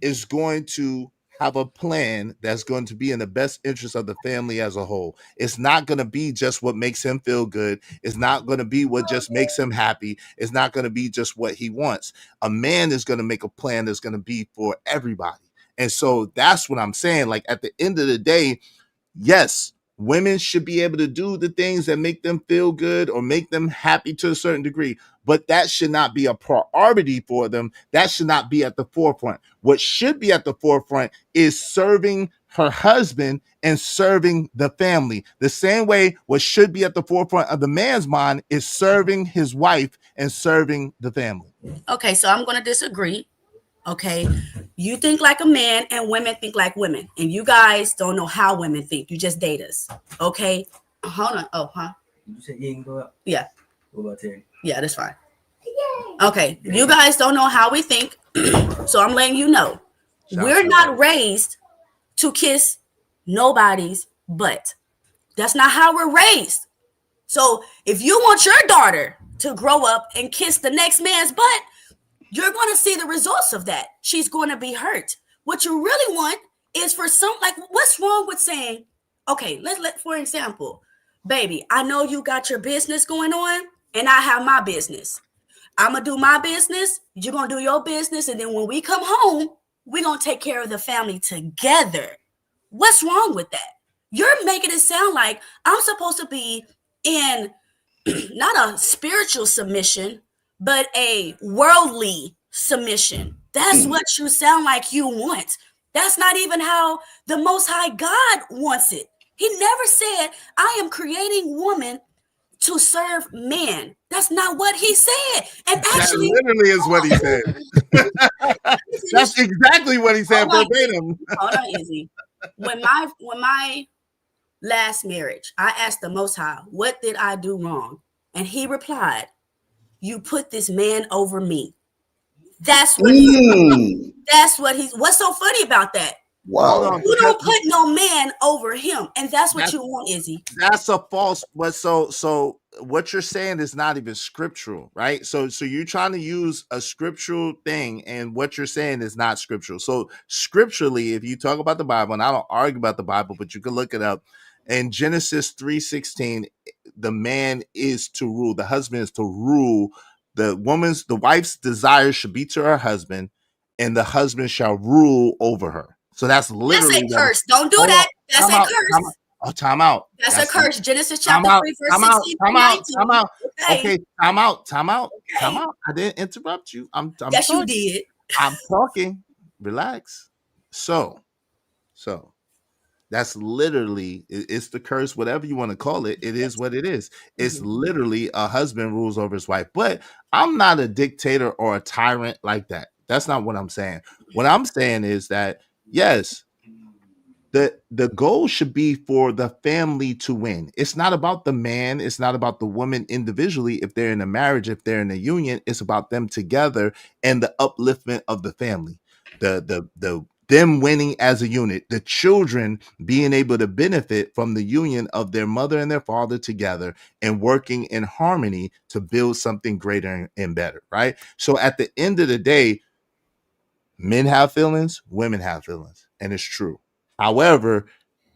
is going to have a plan that's going to be in the best interest of the family as a whole. It's not going to be just what makes him feel good. It's not going to be what just makes him happy. It's not going to be just what he wants. A man is going to make a plan that's going to be for everybody. And so that's what I'm saying. Like at the end of the day, yes, women should be able to do the things that make them feel good or make them happy to a certain degree, but that should not be a priority for them. That should not be at the forefront. What should be at the forefront is serving her husband and serving the family. The same way what should be at the forefront of the man's mind is serving his wife and serving the family. Okay, so I'm going to disagree. Okay, you think like a man and women think like women, and you guys don't know how women think. You just date us. Okay, hold on. Oh, huh? You said you can go out? Yeah. What about Terry? Yeah, that's fine. Okay, you guys don't know how we think, so I'm letting you know. We're not raised to kiss nobody's butt. That's not how we're raised. So if you want your daughter to grow up and kiss the next man's butt, you're going to see the results of that. She's going to be hurt. What you really want is for what's wrong with saying, okay, let for example, baby, I know you got your business going on and I have my business. I'm going to do my business. You're going to do your business. And then when we come home, we're going to take care of the family together. What's wrong with that? You're making it sound like I'm supposed to be in not a spiritual submission, but a worldly submission. That's what you sound like you want. That's not even how the Most High God wants it. He never said, I am creating woman to serve man. That's not what he said. And actually, that literally is what he said. That's exactly what he said verbatim. Hold on, Izzy. When my last marriage, I asked the Most High, what did I do wrong? And he replied, you put this man over me. That's what what's so funny about that? Wow. You don't put no man over him. And that's what you want, Izzy. That's a false, but so what you're saying is not even scriptural, right? So you're trying to use a scriptural thing, and what you're saying is not scriptural. So scripturally, if you talk about the Bible, and I don't argue about the Bible, but you can look it up. In Genesis 3:16, the man is to rule, the husband is to rule. The wife's desire should be to her husband, and the husband shall rule over her. So that's literally a curse. Don't do that. That's a curse. Time out. That's a curse. Genesis chapter 3, verse 16 through 19. Time out. Okay, time out. I didn't interrupt you. I'm yes, talking. You did. I'm talking. Relax. So that's literally, it's the curse, whatever you want to call it. It is what it is. It's literally a husband rules over his wife. But I'm not a dictator or a tyrant like that. That's not what I'm saying. What I'm saying is that, yes, the goal should be for the family to win. It's not about the man. It's not about the woman individually. If they're in a marriage, if they're in a union, it's about them together and the upliftment of the family. Them winning as a unit, the children being able to benefit from the union of their mother and their father together and working in harmony to build something greater and better, right? So at the end of the day, men have feelings, women have feelings, and it's true. However,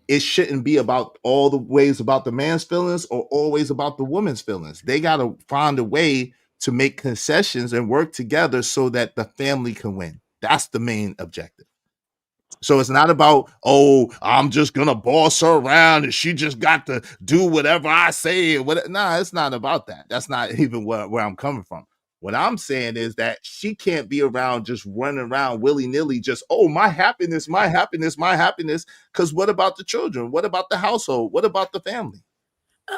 it shouldn't be about all the ways about the man's feelings or always about the woman's feelings. They got to find a way to make concessions and work together so that the family can win. That's the main objective. So it's not about, oh, I'm just gonna boss her around and she just got to do whatever I say. Nah, it's not about that. That's not even where I'm coming from. What I'm saying is that she can't be around just running around willy-nilly, just, oh, my happiness. Because what about the children? What about the household? What about the family?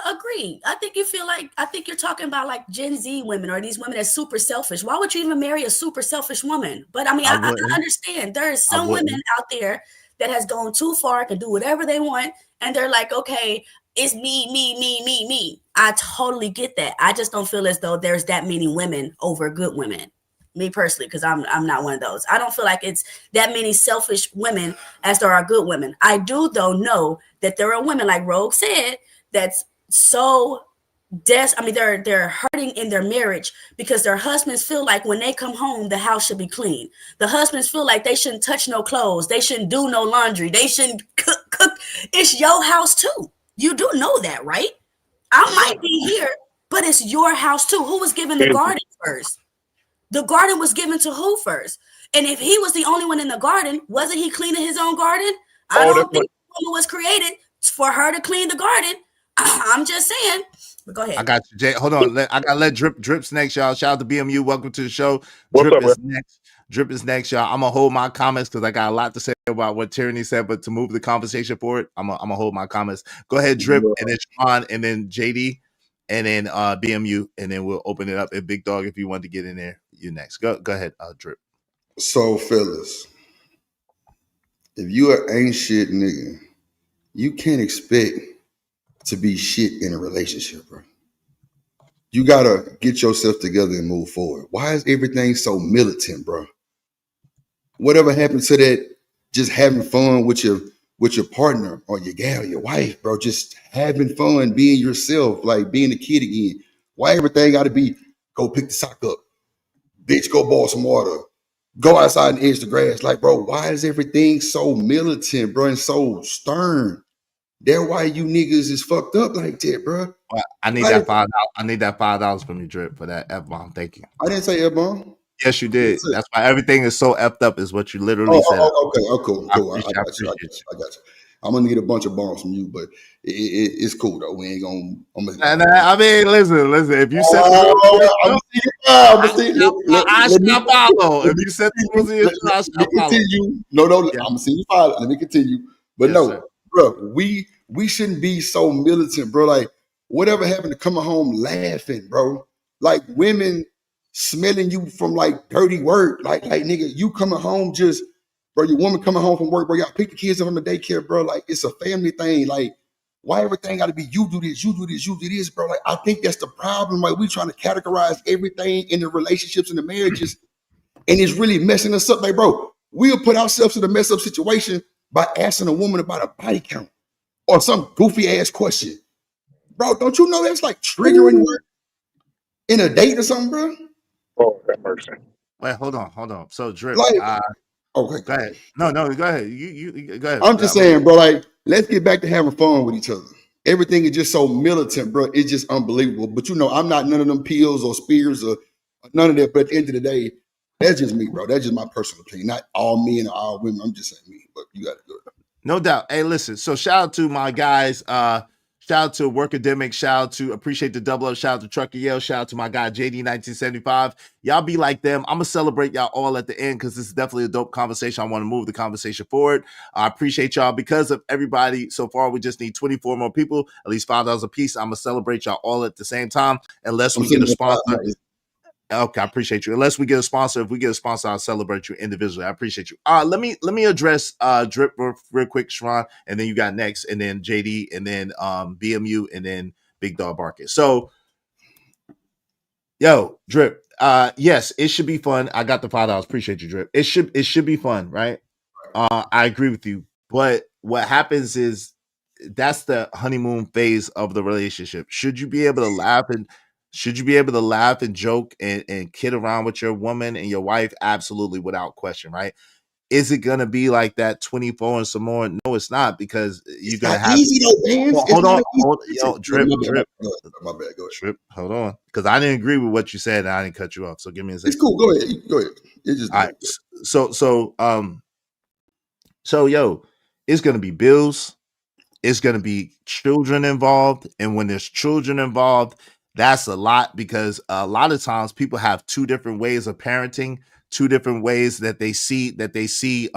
Agreed. I think you're talking about like Gen Z women or these women that's super selfish. Why would you even marry a super selfish woman? But I mean, I understand there is some women out there that has gone too far, can do whatever they want, and they're like, okay, it's me. I totally get that. I just don't feel as though there's that many women over good women. Me personally, because I'm not one of those. I don't feel like it's that many selfish women as there are good women. I do though know that there are women, like Rogue said, that's so they're hurting in their marriage because their husbands feel like when they come home the house should be clean. The husbands feel like they shouldn't touch no clothes, they shouldn't do no laundry, they shouldn't cook. It's your house too. You do know that, right? I might be here, but it's your house too. Who was given the garden first? The garden was given to who first? And if he was the only one in the garden, wasn't he cleaning his own garden? I don't think the woman was created for her to clean the garden. I'm just saying. But go ahead. I got you, Jay. Hold on. I gotta let Drip's next, y'all. Shout out to BMU. Welcome to the show. What's Drip up, is next. Drip is next, y'all. I'm gonna hold my comments because I got a lot to say about what Tyranny said, but to move the conversation forward, I'm gonna hold my comments. Go ahead, Drip, and then Sharon, and then JD, and then BMU, and then we'll open it up. And Big Dog, if you want to get in there, you next. Go ahead, Drip. So, fellas, if you ain't shit nigga, you can't expect to be shit in a relationship, bro. You gotta get yourself together and move forward. Why is everything so militant, bro? Whatever happened to that just having fun with your partner or your gal, your wife, bro? Just having fun, being yourself, like being a kid again. Why everything gotta be go pick the sock up, bitch, go boil some water, go outside and edge the grass? Like, bro, why is everything so militant, bro, and so stern? That's why you niggas is fucked up like that, bro. Well, I need that $5. I need that $5 from you, Drip, for that F-bomb. Thank you. I didn't say F-bomb. Yes, you did. That's why everything is so effed up, is what you literally said. Okay. Oh, cool. I I got you. I'm gonna get a bunch of bombs from you, but it's cool though. We ain't gonna. I mean, listen. If you said I shall follow. If you said I shall follow. No. Yeah. I'm gonna see you follow. Let me continue. But yes, no, bro, we shouldn't be so militant, bro. Like, whatever happened to coming home laughing, bro? Like, women smelling you from like dirty work, like nigga, you coming home just, bro, your woman coming home from work, bro, y'all pick the kids up from the daycare, bro. Like, it's a family thing. Like, why everything got to be you do this, bro? Like, I think that's the problem. Like, we trying to categorize everything in the relationships and the marriages, and it's really messing us up. Like, bro, we'll put ourselves in a mess up situation by asking a woman about a body count or some goofy ass question. Bro, don't you know that's like triggering work in a date or something, bro? Oh, that mercy. Wait, hold on. So, Drip, okay, go ahead. No, go ahead. You go ahead. I'm just saying, bro, like, let's get back to having fun with each other. Everything is just so militant, bro. It's just unbelievable. But you know, I'm not none of them pills or spears or none of that. But at the end of the day, that's just me, bro. That's just my personal opinion. Not all men or all women. I'm just saying me, but you got to do it. No doubt. Hey, listen. So shout out to my guys. Shout out to Workademic. Shout out to Appreciate the Double Up. Shout out to Trucker Yale. Shout out to my guy JD 1975. Y'all be like them. I'm gonna celebrate y'all all at the end because this is definitely a dope conversation. I want to move the conversation forward. I appreciate y'all because of everybody so far. We just need 24 more people, at least $5 a piece. I'm gonna celebrate y'all all at the same time, unless we get a sponsor. Okay, I appreciate you. Unless we get a sponsor, if we get a sponsor, I'll celebrate you individually. I appreciate you. Let me address Drip real quick, Sharon, and then you got next, and then JD, and then BMU, and then Big Dog Barkett. So, yo, Drip. Yes, it should be fun. I got the $5. Appreciate you, Drip. It should be fun, right? I agree with you. But what happens is that's the honeymoon phase of the relationship. Should you be able to laugh and joke and kid around with your woman and your wife? Absolutely, without question, right? Is it gonna be like that 24 and some more? No, it's not, because you're gonna have easy though, man. Hold on. Drip. My bad. Go ahead. Drip. Hold on, because I didn't agree with what you said and I didn't cut you off. So give me a second. It's cool. Go ahead. It's just all right. So yo, it's gonna be bills. It's going to be children involved. And when there's children involved, that's a lot, because a lot of times people have two different ways of parenting, two different ways that they see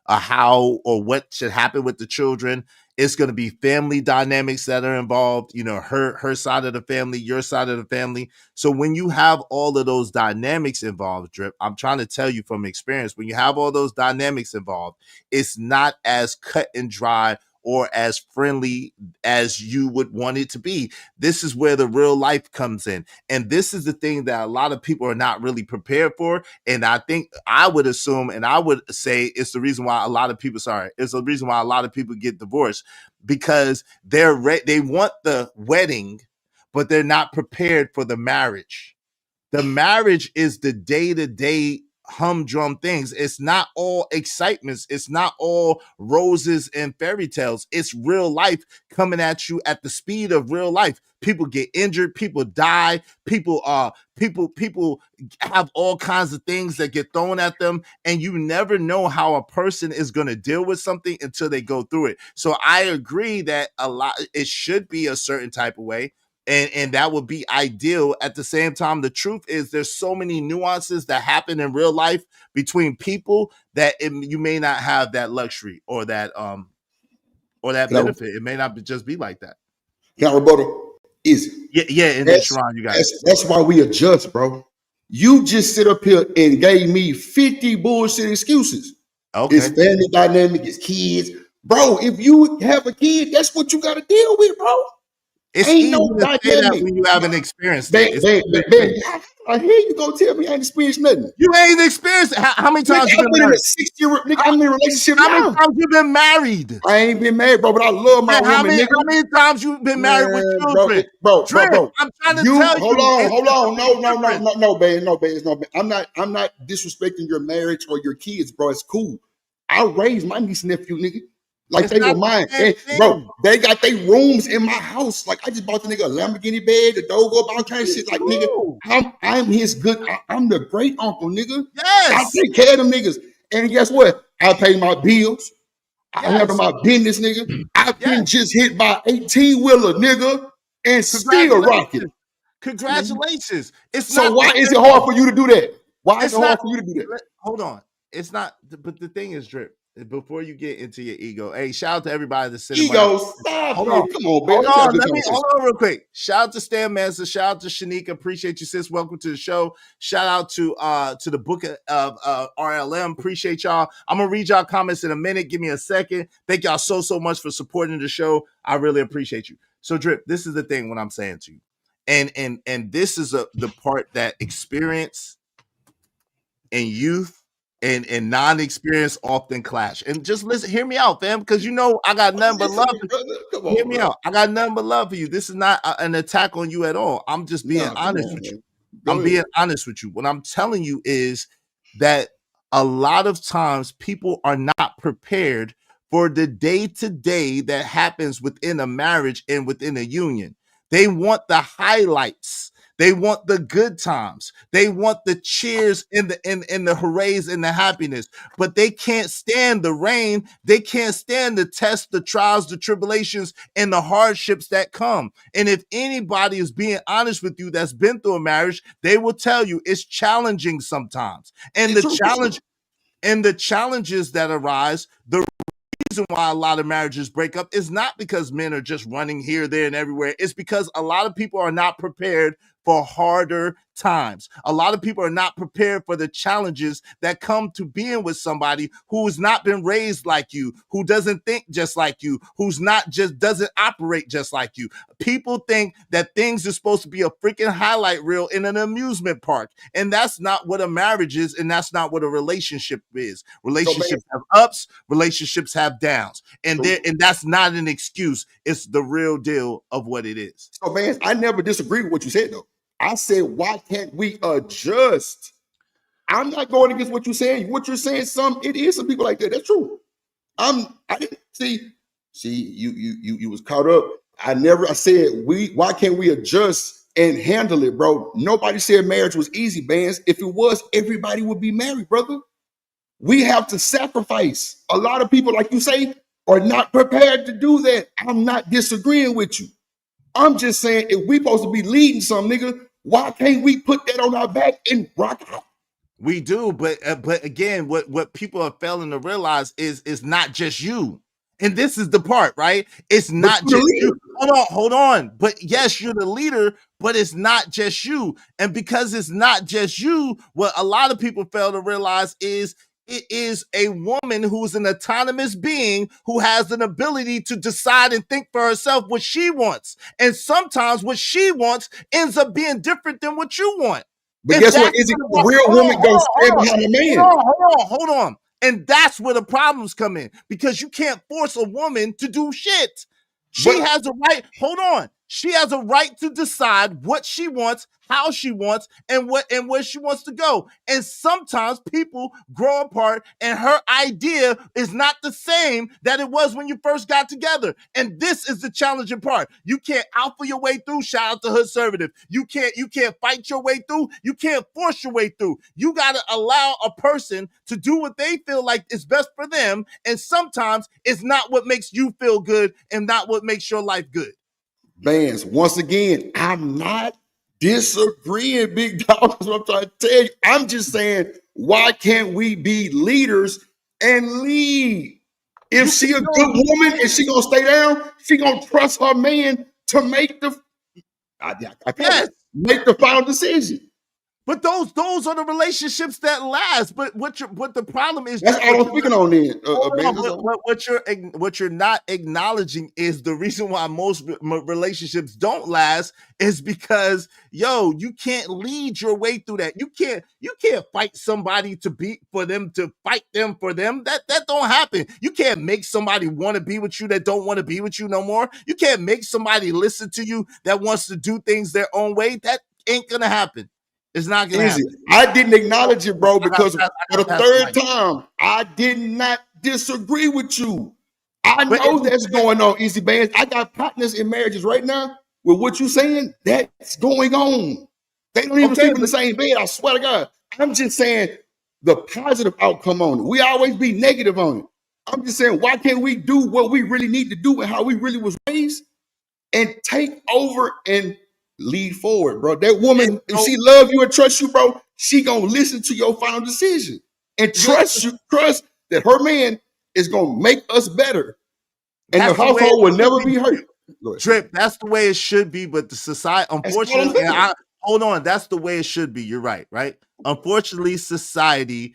how or what should happen with the children. It's going to be family dynamics that are involved, you know, her side of the family, your side of the family. So when you have all of those dynamics involved, Drip, I'm trying to tell you from experience, when you have all those dynamics involved, it's not as cut and dry or as friendly as you would want it to be. This is where the real life comes in. And this is the thing that a lot of people are not really prepared for. And I think I would assume, and I would say it's the reason why a lot of people, it's the reason why a lot of people get divorced, because they want the wedding, but they're not prepared for the marriage. The marriage is the day-to-day humdrum things. It's not all excitements. It's not all roses and fairy tales. It's real life coming at you at the speed of real life. People get injured, people die, people have all kinds of things that get thrown at them, and you never know how a person is going to deal with something until they go through it. So I agree that it should be a certain type of way. And that would be ideal. At the same time, the truth is there's so many nuances that happen in real life between people that you may not have that luxury or that benefit. It may not just be like that. Can I rebuttal? Easy. Yeah. And then Sharon, you got it. That's why we adjust, bro. You just sit up here and gave me 50 bullshit excuses. Okay. It's family dynamic, it's kids. Bro, if you have a kid, that's what you got to deal with, bro. It's ain't easy no to say that when you haven't experienced it. I hear you go tell me I ain't experienced nothing. You ain't experienced it. How many times you been married? I'm in a relationship now. How many times you been married? I ain't been married, bro, but I love my woman, nigga. How many times you been married with children? Bro. I'm trying to tell you. Hold on. No, babe. I'm not disrespecting your marriage or your kids, bro. It's cool. I raised my niece and nephew, nigga. Like they were mine. And, bro, they got their rooms in my house. Like I just bought the nigga a Lamborghini bed, the dog up, all kind of shit. Like, nigga, I'm his good. I'm the great uncle, nigga. Yes. I take care of them niggas. And guess what? I pay my bills. I handle my business, nigga. I've been just hit by 18-wheeler, nigga, and still rocking. Congratulations. Why is it hard for you to do that? Why is it hard for you to do that? Hold on. It's not, but the thing is, Drip, before you get into your ego, hey, shout out to everybody that's sitting. Stop, hold on. Come on, man. Hold on real quick. Shout out to Stan Manson. Shout out to Shanika. Appreciate you, sis. Welcome to the show. Shout out to the book of RLM. Appreciate y'all. I'm gonna read y'all comments in a minute. Give me a second. Thank y'all so much for supporting the show. I really appreciate you. So, Drip, this is the thing what I'm saying to you. And this is the part that experience and youth and non-experience often clash. And just listen, hear me out, fam, because I got nothing but love for you. Hear me out. I got nothing but love for you. This is not an attack on you at all. I'm just being honest with you. Being honest with you. What I'm telling you is that a lot of times people are not prepared for the day-to-day that happens within a marriage and within a union. They want the highlights. They want the good times. They want the cheers and the hoorays and the happiness, but they can't stand the rain. They can't stand the tests, the trials, the tribulations, and the hardships that come. And if anybody is being honest with you that's been through a marriage, they will tell you it's challenging sometimes. And the challenges that arise, the reason why a lot of marriages break up is not because men are just running here, there, and everywhere. It's because a lot of people are not prepared for harder times. A lot of people are not prepared for the challenges that come to being with somebody who has not been raised like you, who doesn't think just like you, who's not just doesn't operate just like you. People think that things are supposed to be a freaking highlight reel in an amusement park. And that's not what a marriage is, and that's not what a relationship is. Relationships have ups, relationships have downs. And that's not an excuse. It's the real deal of what it is. So, man, I never disagreed with what you said, though. I said, why can't we adjust? I'm not going against what you're saying. What you're saying, it is some people like that. That's true. I didn't see you was caught up. I said why can't we adjust and handle it, bro? Nobody said marriage was easy, man. If it was, everybody would be married, brother. We have to sacrifice. A lot of people, like you say, are not prepared to do that. I'm not disagreeing with you. I'm just saying, if we supposed to be leading some nigga, why can't we put that on our back and rock out? We do, but again, what people are failing to realize is not just you. And this is the part, right? It's not just you. Hold on. But yes, you're the leader, but it's not just you. And because it's not just you, what a lot of people fail to realize is It is a woman who's an autonomous being who has an ability to decide and think for herself what she wants. And sometimes what she wants ends up being different than what you want. But And guess what? that's Is it where a real woman gonna stand behind a man? hold on. And that's where the problems come in, because you can't force a woman to do shit. She has a right. Hold on. She has a right to decide what she wants, how she wants, and where she wants to go. And sometimes people grow apart, and her idea is not the same that it was when you first got together. And this is the challenging part. You can't alpha your way through. Shout out to Hoodservative. You can't fight your way through. You can't force your way through. You gotta allow a person to do what they feel like is best for them. And sometimes it's not what makes you feel good and not what makes your life good. Vance, once again, I'm not disagreeing, big dog. That's what I'm trying to tell you. I'm just saying, why can't we be leaders and lead? If she a good woman and she gonna stay down, she gonna trust her man to make the make the final decision. But those are the relationships that last. But what the problem is, that's all I'm speaking on then. What you're not acknowledging is the reason why most relationships don't last is because you can't lead your way through that. You can't fight somebody to fight them for them. That don't happen. You can't make somebody want to be with you that don't want to be with you no more. You can't make somebody listen to you that wants to do things their own way. That ain't gonna happen. It's not gonna happen. I didn't acknowledge it, bro, because for the third time, I did not disagree with you. I know that's going on, Easy Bands. I got partners in marriages right now with what you're saying. That's going on. They don't even sleep in the same bed. I swear to God. I'm just saying the positive outcome on it. We always be negative on it. I'm just saying, why can't we do what we really need to do and how we really was raised and take over and lead forward, bro? That woman, if she love you and trust you, bro, she gonna listen to your final decision and trust that her man is gonna make us better, and the household will never be hurt. Drip, that's the way it should be, but the society, unfortunately, hold on, that's the way it should be. You're right? Unfortunately, society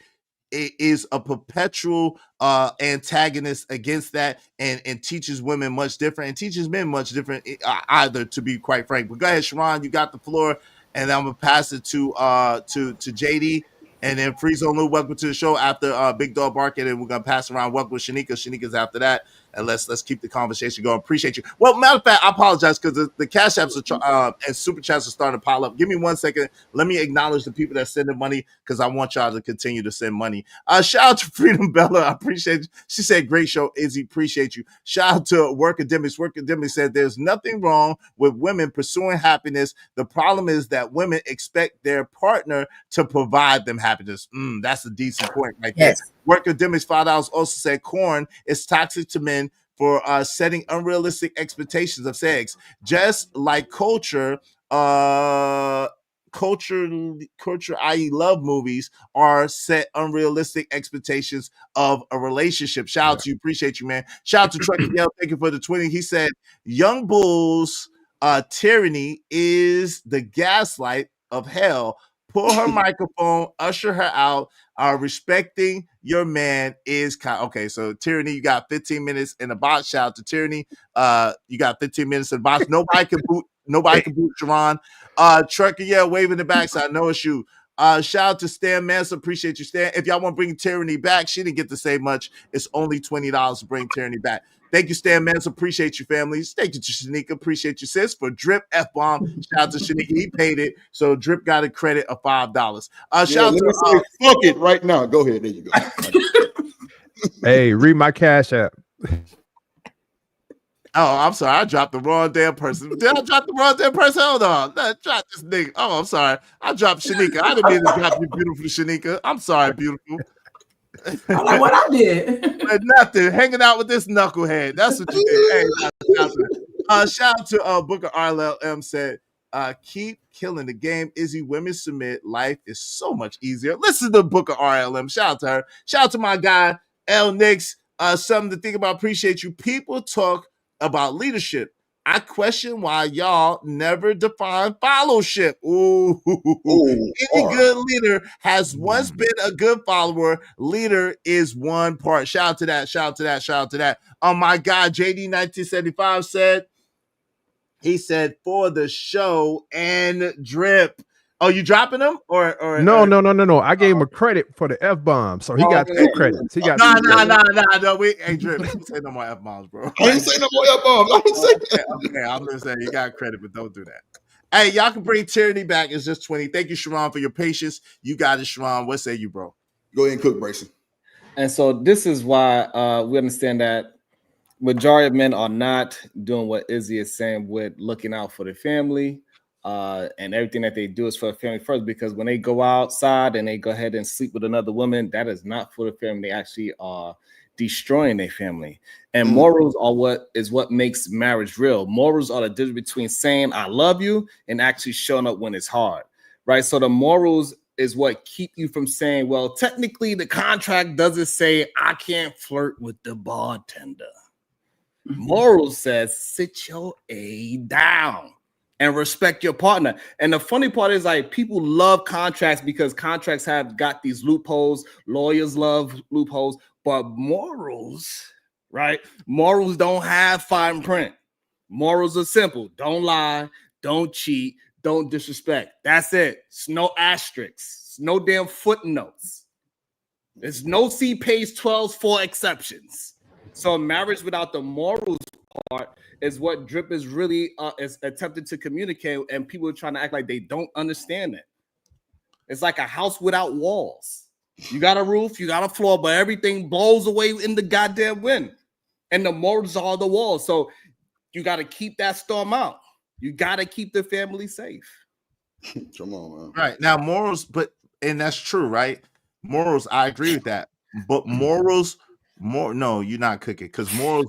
is a perpetual antagonist against that, and teaches women much different and teaches men much different either, to be quite frank. But go ahead, Sharon, you got the floor, and I'm gonna pass it to JD, and then Free Zone Lou, welcome to the show after Big Dog Barking, and we're gonna pass around. Welcome with Shanika. Shanika's after that, and let's keep the conversation going. Appreciate you. Well, matter of fact, I apologize because the cash apps are and super chats are starting to pile up. Give me 1 second. Let me acknowledge the people that send the money, because I want y'all to continue to send money. Shout out to Freedom Bella. I appreciate you. She said, great show, Izzy. Appreciate you. Shout out to Workademics. Workademics said, there's nothing wrong with women pursuing happiness. The problem is that women expect their partner to provide them happiness. That's a decent point right there. Workademics $5 also said, corn is toxic to men for setting unrealistic expectations of sex, just like culture, i.e. love movies, are set unrealistic expectations of a relationship. Shout out to you. Appreciate you, man. Shout out to Trucker Yell. Thank you for the 20. He said, Young Bull's tyranny is the gaslight of hell. Pull her microphone, usher her out. Respecting your man is okay. So Tyranny, you got 15 minutes in the box. Shout out to Tyranny. You got 15 minutes in the box. Nobody can boot Sharon. Trucker, waving the backside. No issue. Shout out to Stan Manson. Appreciate you, Stan. If y'all want to bring Tyranny back, she didn't get to say much. It's only $20 to bring Tyranny back. Thank you, Stan Manson. Appreciate you, families. Thank you to Shanika. Appreciate you, sis. For Drip F-bomb. Shout out to Shanika. He paid it. So Drip got a credit of $5. Shout out to say, fuck it right now. Go ahead. There you go. Hey, read my Cash App. Oh, I'm sorry. I dropped the wrong damn person. Did I drop the wrong damn person? Hold on. No, drop this nigga. Oh, I'm sorry. I dropped Shanika. I didn't mean to drop you, beautiful Shanika. I'm sorry, beautiful. I'm like, what I did? Nothing. Hanging out with this knucklehead. That's what you did. Hey, shout out to Booker RLM said, keep killing the game. Izzy, women submit. Life is so much easier. Listen to Booker RLM. Shout out to her. Shout out to my guy, L Nix. Something to think about. Appreciate you. People talk about leadership. I question why y'all never define fellowship. Ooh. Any good leader has once been a good follower. Leader is one part. Shout out to that. Shout out to that. Shout out to that. My guy, JD 1975 said, he said, for the show and drip. Oh, you dropping them? Or No. I gave him a credit for the F-bomb. So he got 2 credits. He got No. Hey, drip, don't say no more F-bombs, bro. I ain't say no more F-bombs. Okay, I'm gonna say you got credit, but don't do that. Hey, y'all can bring tyranny back. It's just 20. Thank you, Sharon, for your patience. You got it, Sharon. What say you, bro? Go ahead and cook, Bryson. And so this is why we understand that majority of men are not doing what Izzy is saying with looking out for the family, and everything that they do is for the family first. Because when they go outside and they go ahead and sleep with another woman, that is not for the family. They actually are destroying their family. And morals are what makes marriage real. Morals are the difference between saying I love you and actually showing up when it's hard, right? So the morals is what keep you from saying, well, technically the contract doesn't say I can't flirt with the bartender. Morals says sit your A down and respect your partner. And the funny part is, like, people love contracts because contracts have got these loopholes. Lawyers love loopholes, but morals, right? Morals don't have fine print. Morals are simple. Don't lie, don't cheat, don't disrespect. That's it. It's no asterisks, it's no damn footnotes. There's no see page 12 for exceptions. So marriage without the morals part is what Drip is really is attempting to communicate, and people are trying to act like they don't understand it. It's like a house without walls. You got a roof, you got a floor, but everything blows away in the goddamn wind. And the morals are the walls. So you got to keep that storm out. You got to keep the family safe. Come on, man. Right. Now, morals, and that's true, right? Morals, I agree with that. But morals, no, you're not cooking, because morals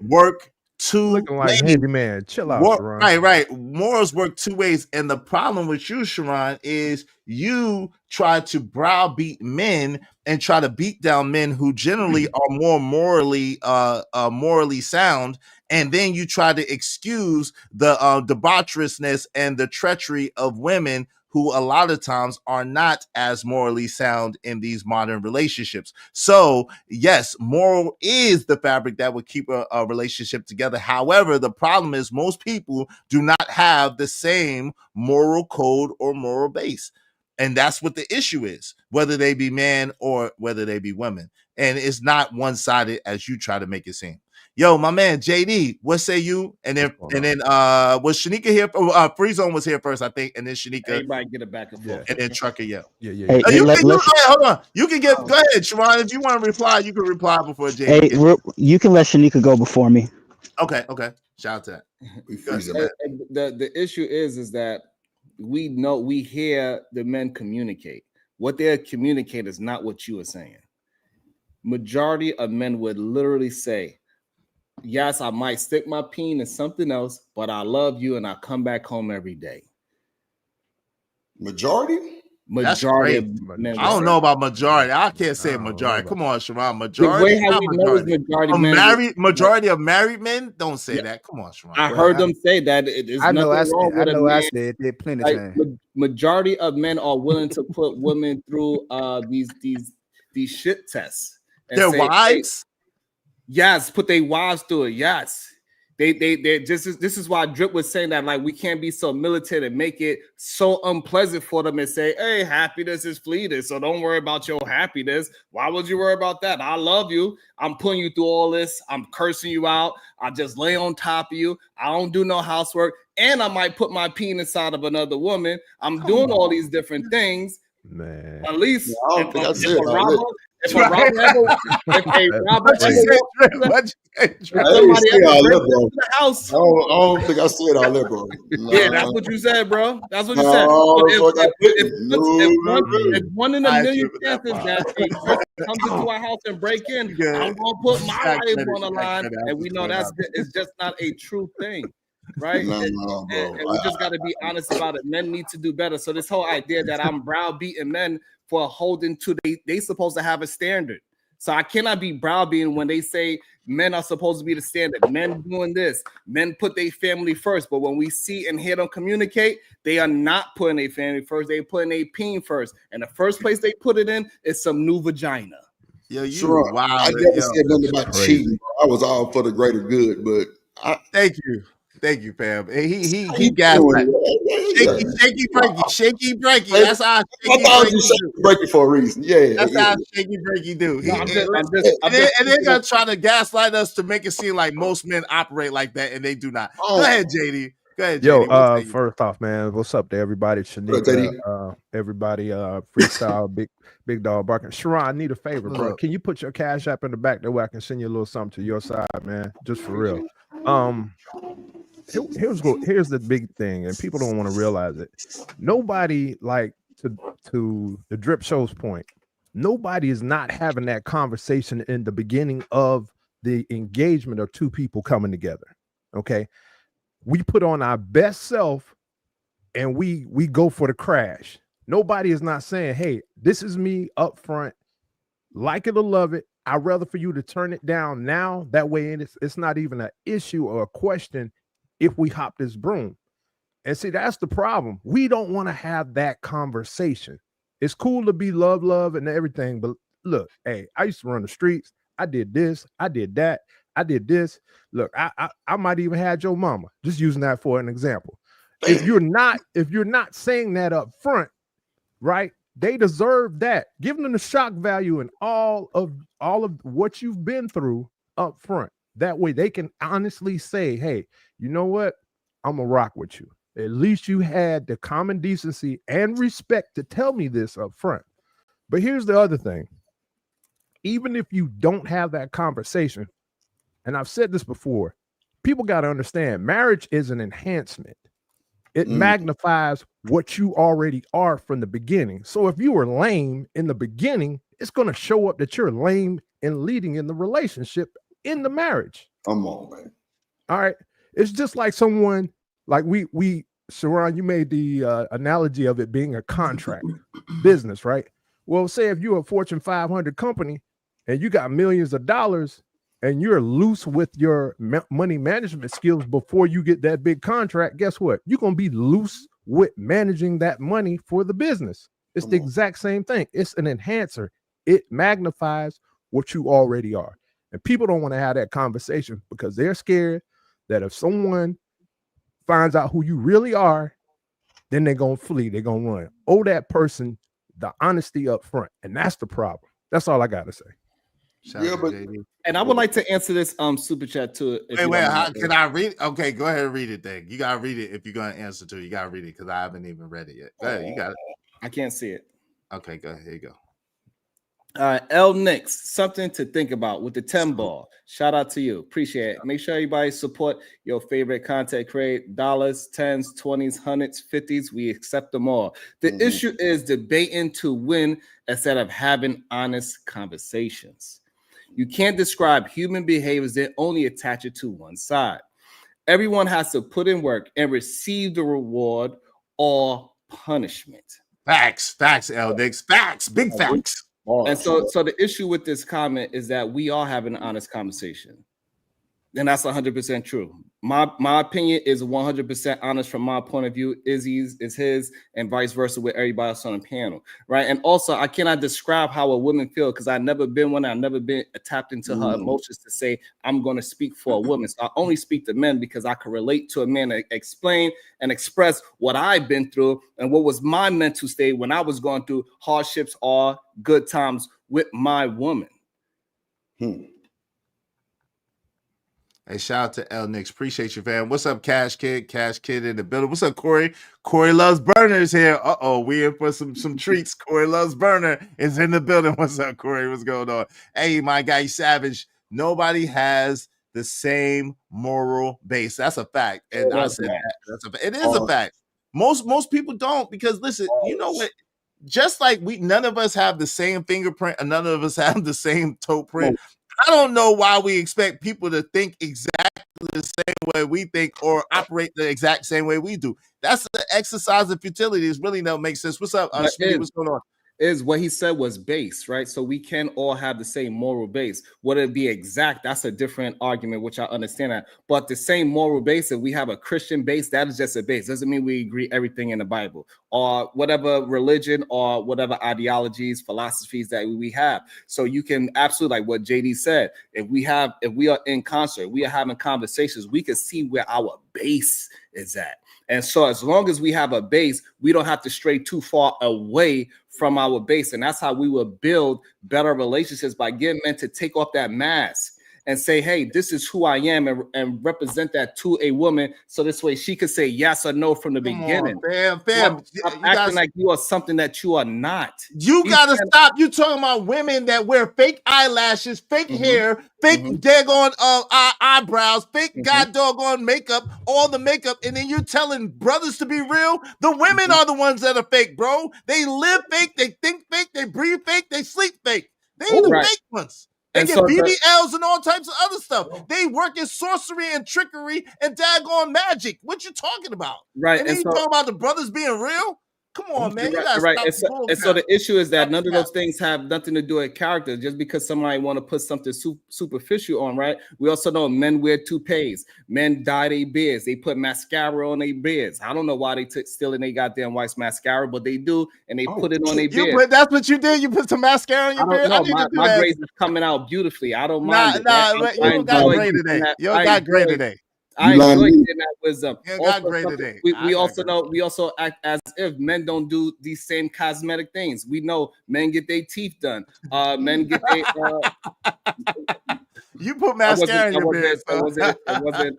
work two looking like ways. handyman. Chill out, Sharon. Right. Morals work 2 ways. And the problem with you, Sharon, is you try to browbeat men and try to beat down men who generally are more morally sound. And then you try to excuse the debaucherousness and the treachery of women who a lot of times are not as morally sound in these modern relationships. So yes, moral is the fabric that would keep a relationship together. However, the problem is most people do not have the same moral code or moral base. And that's what the issue is, whether they be men or whether they be women. And it's not one-sided as you try to make it seem. Yo, my man JD, what say you? And then was Shanika here? Free Zone was here first, I think, and then Shanika. Everybody get it back and forth. And then Trucker, Yeah. Hold on. You can get. Go ahead, Sharon. If you want to reply, you can reply before JD. Hey, you can let Shanika go before me. Okay. Shout out to that. The issue is that we hear the men communicate. What they communicate is not what you are saying. Majority of men would literally say, yes, I might stick my peen in something else, but I love you and I come back home every day. Majority of men. I don't know about majority. I can't say majority. Come on, Sharon. Majority. Majority of married men don't say that. Come on, Sharon. I heard them say that. I know I said it plenty of times. Majority of men are willing to put women through these shit tests. Their wives? Yes, put their wives through it. Yes. They this is why Drip was saying that, like, we can't be so militant and make it so unpleasant for them and say, hey, happiness is fleeting, so don't worry about your happiness. Why would you worry about that? I love you. I'm putting you through all this. I'm cursing you out. I just lay on top of you. I don't do no housework, and I might put my penis inside of another woman. I'm doing all these different things. Man, at least If a robber ever walks into the house, I don't think I said all that, bro. Yeah, that's what you said, bro. That's what you said. If one in a million chances that a person comes into our house and break in, I'm gonna put my life on the line, and we know it's just not a true thing. Right? And we just got to be honest about it. Men need to do better. So this whole idea that I'm browbeating men for holding to they supposed to have a standard. So I cannot be browbeating when they say men are supposed to be the standard. Men doing this. Men put their family first. But when we see and hear them communicate, they are not putting their family first. They're putting their peen first. And the first place they put it in is some new vagina. Yo, you Sure. wow. I never said nothing about cheating. I was all for the greater good, but thank you, fam. He gaslight. Shaky breaky. That's how shaky breaky for a reason. Yeah, that's how shaky breaky do. And they're gonna try to gaslight us to make it seem like most men operate like that, and they do not. Go ahead, JD. Go ahead, JD. Yo, first off, man, what's up to everybody? Shanika, everybody, freestyle, big dog barking. Sharon, I need a favor, bro. Can you put your cash app in the back that way I can send you a little something to your side, man? Just for real. Here's the big thing, and people don't want to realize it. Nobody, like to the drip show's point, nobody is not having that conversation in the beginning of the engagement of two people coming together. Okay. We put on our best self and we go for the crash. Nobody is not saying, hey, this is me up front. Like it or love it. I'd rather for you to turn it down now. That way it's not even an issue or a question if we hop this broom. And see, that's the problem. We don't want to have that conversation. It's cool to be love and everything. But look, hey, I used to run the streets. I did this. I did that. I did this. Look, I might even had your mama, just using that for an example. If you're not saying that up front, right? They deserve that. Give them the shock value and all of what you've been through up front. That way they can honestly say, hey, you know what? I'm gonna rock with you. At least you had the common decency and respect to tell me this up front. But here's the other thing. Even if you don't have that conversation, and I've said this before, people got to understand marriage is an enhancement. It magnifies what you already are from the beginning. So if you were lame in the beginning, it's going to show up that you're lame in leading in the relationship in the marriage. Come on, man. All right. It's just like someone like we Sharon, you made the analogy of it being a contract business, right? Well, say if you're a Fortune 500 company and you got millions of dollars, and you're loose with your money management skills before you get that big contract, guess what? You're going to be loose with managing that money for the business. It's the exact same thing. It's an enhancer. It magnifies what you already are. And people don't want to have that conversation because they're scared that if someone finds out who you really are, then they're going to flee. They're going to run. Owe that person the honesty up front. And that's the problem. That's all I got to say. And I would like to answer this super chat too. Can I read? Okay, go ahead and read it then. You gotta read it if you're gonna answer to it. You gotta read it because I haven't even read it yet. Go ahead, you got it. I can't see it. Okay, go ahead. Here you go. L Nix, something to think about with the 10 ball. Shout out to you. Appreciate it. Make sure everybody support your favorite content create. Dollars, 10s, 20s, 100s, 50s. We accept them all. The issue is debating to win instead of having honest conversations. You can't describe human behaviors that only attach it to one side. Everyone has to put in work and receive the reward or punishment. Facts, L Nix. Facts, big facts. And so the issue with this comment is that we are having an honest conversation. And that's 100% true. My opinion is 100% honest from my point of view. Izzy's is his, and vice versa with everybody else on the panel, right? And also, I cannot describe how a woman feels because I've never been one. I've never been tapped into her emotions to say I'm going to speak for a woman. So I only speak to men because I can relate to a man and explain and express what I've been through and what was my mental state when I was going through hardships or good times with my woman. Hey, shout out to L Nix. Appreciate you, fam. What's up, Cash Kid? Cash Kid in the building. What's up, Corey? Corey Loves Burners here. We in for some treats. Corey Loves Burner is in the building. What's up, Corey? What's going on? Hey, my guy, Savage. Nobody has the same moral base. That's a fact. And I said that. It is a fact. Most people don't because, listen, you know what? Just like none of us have the same fingerprint and none of us have the same toe print. I don't know why we expect people to think exactly the same way we think or operate the exact same way we do. That's the exercise of futility. It really don't make sense. What's up, Smitty? What's going on? is what he said was base, right? So we can all have the same moral base. Would it be exact? That's a different argument, which I understand that. But the same moral base, if we have a Christian base, that is just a base. Doesn't mean we agree everything in the Bible or whatever religion or whatever ideologies, philosophies that we have. So you can absolutely, like what JD said, if we are in concert, we are having conversations, we can see where our base is at. And so as long as we have a base, we don't have to stray too far away from our base. And that's how we will build better relationships, by getting men to take off that mask and say, hey, this is who I am, and represent that to a woman. So this way she could say yes or no from the beginning. Fam. Stop acting like you are something that you are not. You gotta stop. You talking about women that wear fake eyelashes, fake hair, fake daggone eyebrows, fake god doggone makeup, all the makeup, and then you're telling brothers to be real. The women are the ones that are fake, bro. They live fake, they think fake, they breathe fake, they sleep fake. They ain't the fake ones. They And get so BBLs and all types of other stuff. They work in sorcery and trickery and daggone magic. What you talking about? Right. And then you talking about the brothers being real? Come on, man. You gotta stop And so the issue is that none of those things have nothing to do with character. Just because somebody want to put something superficial on, right? We also know men wear toupees. Men dye their beards. They put mascara on their beards. I don't know why they took stealing their goddamn wife's mascara, but they do, and they put it on their beard. That's what you did? You put some mascara on your beard? I don't know. My grades is coming out beautifully. I don't mind it. You don't got gray today. You don't got gray today. I enjoy getting that wisdom. We also act as if men don't do these same cosmetic things. We know men get their teeth done. Men get their you put mascara in your beard. It wasn't.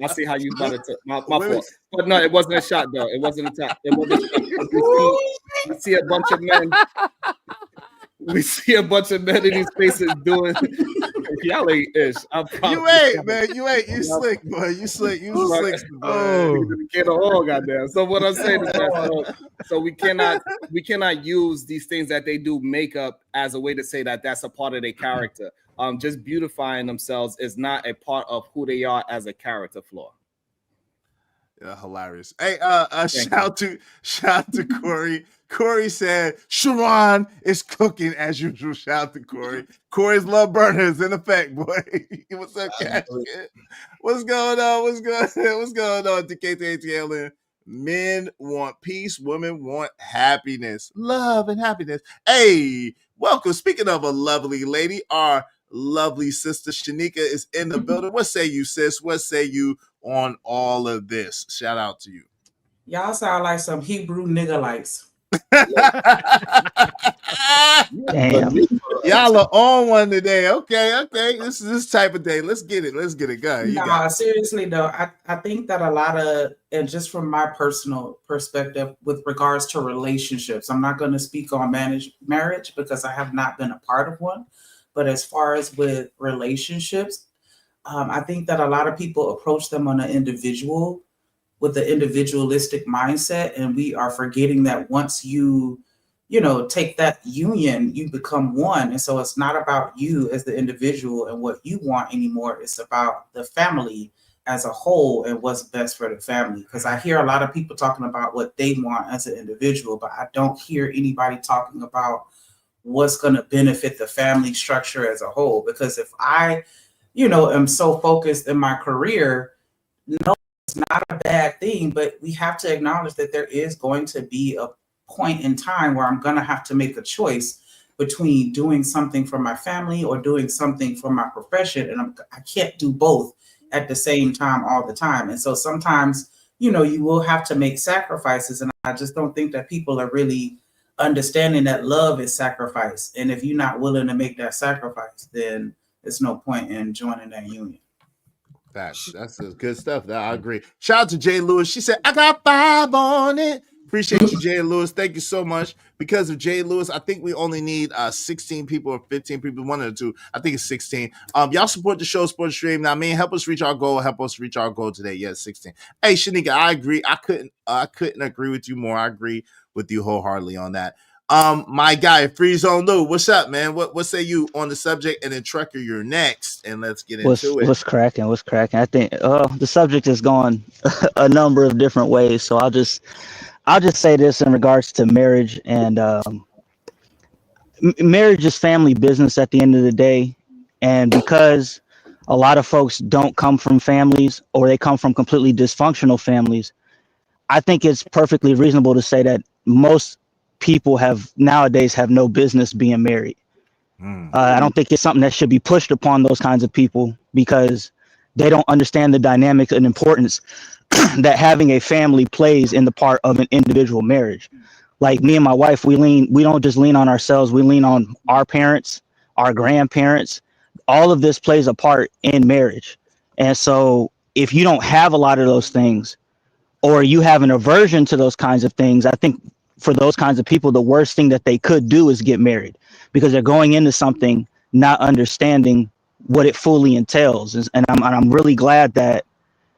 I see how you about it. My fault. But no, it wasn't a shot though. It wasn't a shot. It wasn't a shot. We see a bunch of men. We see a bunch of men in these spaces doing. Y'all ain't ish. You ain't, man. You ain't. You slick, boy. You slick. You slick, boy. Get a hole, goddamn. So what I'm saying is that so we cannot use these things that they do makeup as a way to say that that's a part of their character. Just beautifying themselves is not a part of who they are as a character flaw. Yeah, hilarious. Hey, shout out to Corey. Corey said Sharon is cooking as usual. Shout out to Corey. Corey's love burner is in effect, boy. What's up, Cash? What's going on? What's going on? DKTATL. Men want peace, women want happiness, love, and happiness. Hey, welcome. Speaking of a lovely lady, our lovely sister Shanika is in the building. What say you, sis? What say you on all of this? Shout out to you. Y'all sound like some Hebrew nigga-lights. Damn. Y'all are on one today. Okay. This is this type of day. Let's get it. Go ahead. Seriously though, I think that a lot of, and just from my personal perspective with regards to relationships, I'm not going to speak on marriage because I have not been a part of one. But as far as with relationships, I think that a lot of people approach them on an individual with the individualistic mindset, and we are forgetting that once you take that union, you become one. And so it's not about you as the individual and what you want anymore. It's about the family as a whole and what's best for the family. Because I hear a lot of people talking about what they want as an individual, but I don't hear anybody talking about what's going to benefit the family structure as a whole. Because if I, am so focused in my career, no, it's not a bad thing, but we have to acknowledge that there is going to be a point in time where I'm going to have to make a choice between doing something for my family or doing something for my profession. And I can't do both at the same time all the time. And so sometimes, you will have to make sacrifices. And I just don't think that people are really understanding that love is sacrifice. And if you're not willing to make that sacrifice, then there's no point in joining that union. That's good stuff. I agree. Shout out to Jay Lewis. She said, I got 5 on it. Appreciate you, Jay Lewis. Thank you so much. Because of Jay Lewis, I think we only need 16 people or 15 people, one of the two. I think it's 16. Y'all support the show, support the stream. Now, help us reach our goal. Help us reach our goal today. Yes, 16. Hey, Shanika, I agree. I couldn't agree with you more. I agree with you wholeheartedly on that. My guy, Free Zone Lou, what's up, man? What say you on the subject? And then Trucker, you're next, and let's get into it. What's cracking? I think the subject is going a number of different ways, so I'll just say this in regards to marriage and marriage is family business at the end of the day. And because a lot of folks don't come from families, or they come from completely dysfunctional families, I think it's perfectly reasonable to say that most people nowadays have no business being married. I don't think it's something that should be pushed upon those kinds of people, because they don't understand the dynamics and importance that having a family plays in the part of an individual marriage. Like me and my wife, we don't just lean on ourselves, we lean on our parents, our grandparents. All of this plays a part in marriage. And so if you don't have a lot of those things, or you have an aversion to those kinds of things, I think for those kinds of people, the worst thing that they could do is get married, because they're going into something not understanding what it fully entails. And I'm really glad that,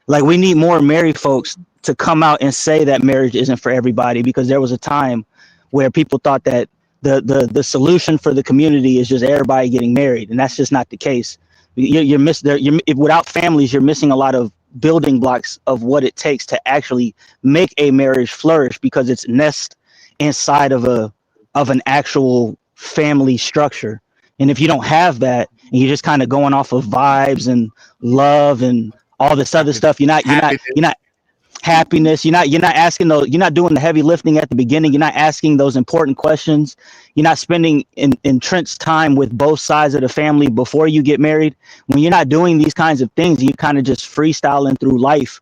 like, we need more married folks to come out and say that marriage isn't for everybody, because there was a time where people thought that the solution for the community is just everybody getting married, and that's just not the case. Without families, you're missing a lot of building blocks of what it takes to actually make a marriage flourish, because it's nest inside of an actual family structure. And if you don't have that, and you're just kind of going off of vibes and love and all this other stuff, you're not happiness. You're not asking those. You're not doing the heavy lifting at the beginning. You're not asking those important questions. You're not spending entrenched time with both sides of the family before you get married. When you're not doing these kinds of things, you're kind of just freestyling through life.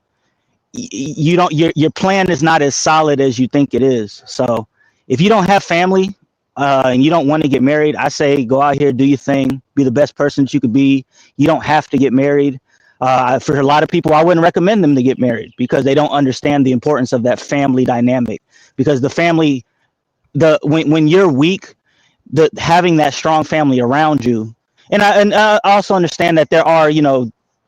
Your plan is not as solid as you think it is. So if you don't have family and you don't want to get married, I say go out here, do your thing, be the best person that you could be. You don't have to get married. For a lot of people, I wouldn't recommend them to get married, because they don't understand the importance of that family dynamic. Because the family, when you're weak, having that strong family around you, and I also understand that there are,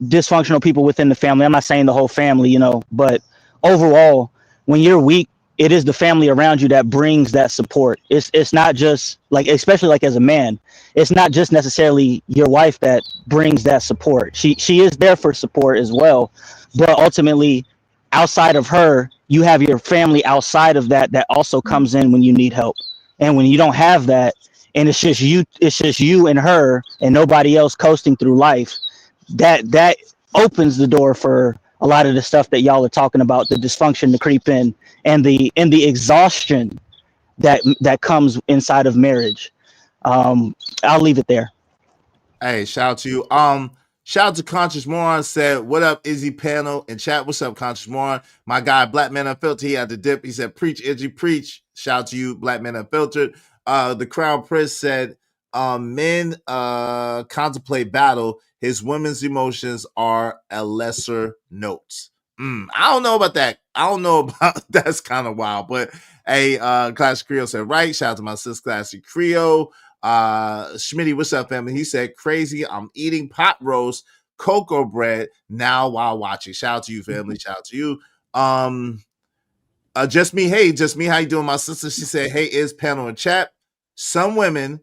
dysfunctional people within the family. I'm not saying the whole family, but overall, when you're weak, it is the family around you that brings that support. It's not just like, especially like as a man, it's not just necessarily your wife that brings that support. She is there for support as well, but ultimately, outside of her, you have your family outside of that also comes in when you need help. And when you don't have that, and it's just you and her and nobody else coasting through life, that opens the door for a lot of the stuff that y'all are talking about, the dysfunction to creep in, and the exhaustion that comes inside of marriage. I'll leave it there. Hey, shout out to you. Shout out to Conscious Moron, said, "What up, Izzy panel in chat? What's up, Conscious Moron? My guy, Black Man Unfiltered, he had the dip. He said, preach, Izzy, preach. Shout out to you, Black Man Unfiltered. The Crown Prince said, men contemplate battle. His women's emotions are a lesser note. I don't know about that. That's kind of wild. But hey, Classic Creole said, right. Shout out to my sister, Classic Creole. Schmitty, what's up, family? He said, crazy. I'm eating pot roast cocoa bread now while watching. Shout out to you, family. Shout out to you. Just me. Hey, just me. How you doing, my sister? She said, hey, is panel in chat. Some women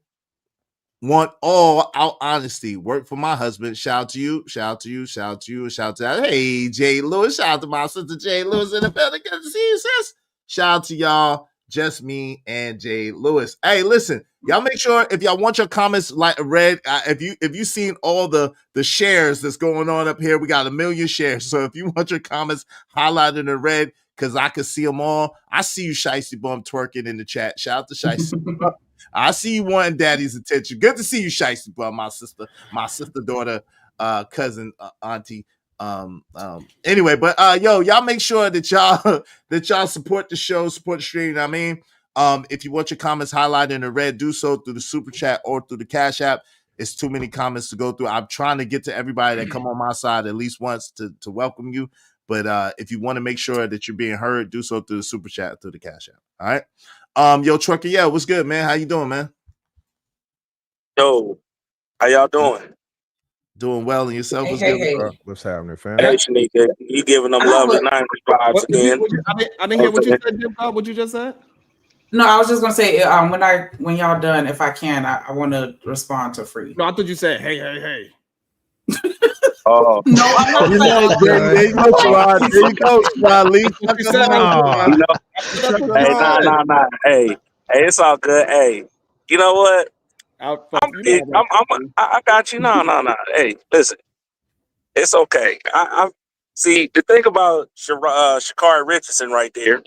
want all out honesty. Work for my husband. Shout out to you. Shout out to you. Shout out to you. Shout out to that. Hey, Jay Lewis. Shout out to my sister Jay Lewis in the building. Good to see you, sis. Shout out to y'all. Just me and Jay Lewis. Hey, listen, y'all make sure if y'all want your comments read, if you seen all the shares that's going on up here, we got 1 million shares. So if you want your comments highlighted in red, because I can see them all. I see you, Shiesty Bum, twerking in the chat. Shout out to Shiesty Bum. I see you wanting daddy's attention. Good to see you, Shiesty Bum, my sister, daughter, cousin, auntie. Anyway, but y'all make sure that y'all support the show, support the stream. You know what I mean? If you want your comments highlighted in the red, do so through the super chat or through the Cash App. It's too many comments to go through. I'm trying to get to everybody that come on my side at least once to welcome you. But if you want to make sure that you're being heard, do so through the super chat, through the Cash App. All right. Yo, Trucker, yeah, what's good, man? How you doing, man? Yo, how y'all doing? Doing well, and yourself? What's Hey, good? hey. What's happening, fam? Hey, Shanika, you giving them love and 90 vibes again. I didn't hear what you said, Jim Bob. What you just said? No, I was just gonna say when y'all done, if I can, I want to respond to Free. No, I thought you said, hey. Oh no, I'm not. There you go, Squad. There you go, Squad. Hey, nah. Hey, it's all good. Hey, you know what? I got you. No. Hey, listen, it's okay. I see the thing about Shakari Richardson right there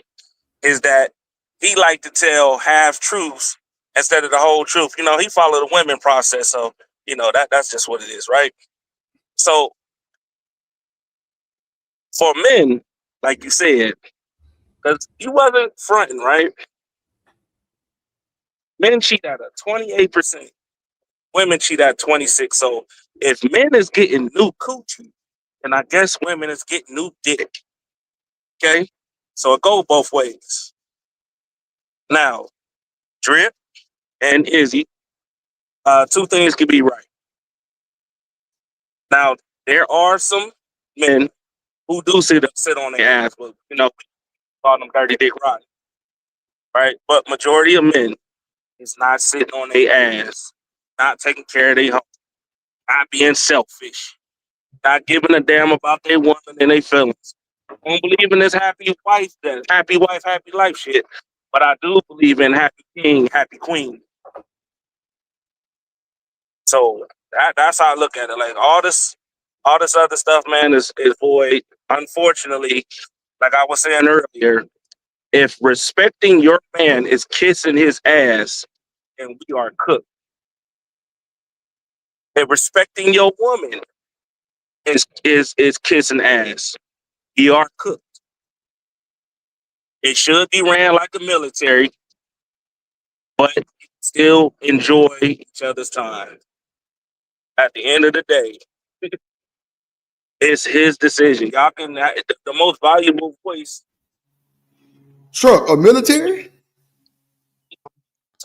is that he like to tell half truths instead of the whole truth. You know, he followed the women process, so you know that's just what it is, right? So for men, like you said, because you wasn't fronting, right? Men cheat at a 28%. Women cheat at 26. So if men is getting new coochie, and I guess women is getting new dick. Okay? So it go both ways. Now, Drip and Izzy, two things can be right. Now, there are some men who do sit on their ass, but you know, call them dirty dick rotten, right? But majority of men is not sitting on their ass, not taking care of their home, not being selfish, not giving a damn about their woman and their feelings. I don't believe in this happy wife, happy life shit. But I do believe in happy king, happy queen. So that's how I look at it. Like all this other stuff, man, is void. Unfortunately, like I was saying earlier, if respecting your man is kissing his ass, and we are cooked. If respecting your woman is kissing ass, we are cooked. It should be ran like the military, but still enjoy each other's time. At the end of the day, it's his decision. Y'all can the most valuable voice. Trump, a military?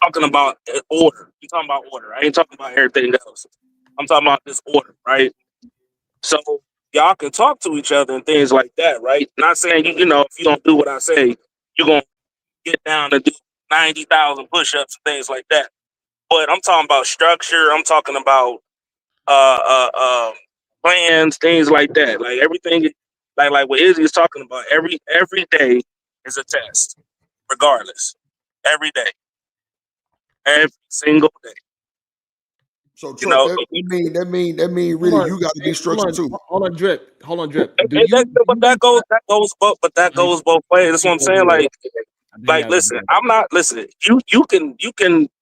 Talking about order. I'm talking about order. I ain't talking about everything else. I'm talking about this order, right? So y'all can talk to each other and things like that, right? Not saying you know if you don't do what I say, you're gonna get down and do 90,000 push-ups and things like that. But I'm talking about structure. I'm talking about plans, things like that. Like everything, like what Izzy is talking about. Every day is a test, regardless. Every day, every single day. So Trump, that mean really you got to be structured too. Hold on, Drip. But that goes both ways. That's what I'm saying. Like, listen, I'm not listening. You can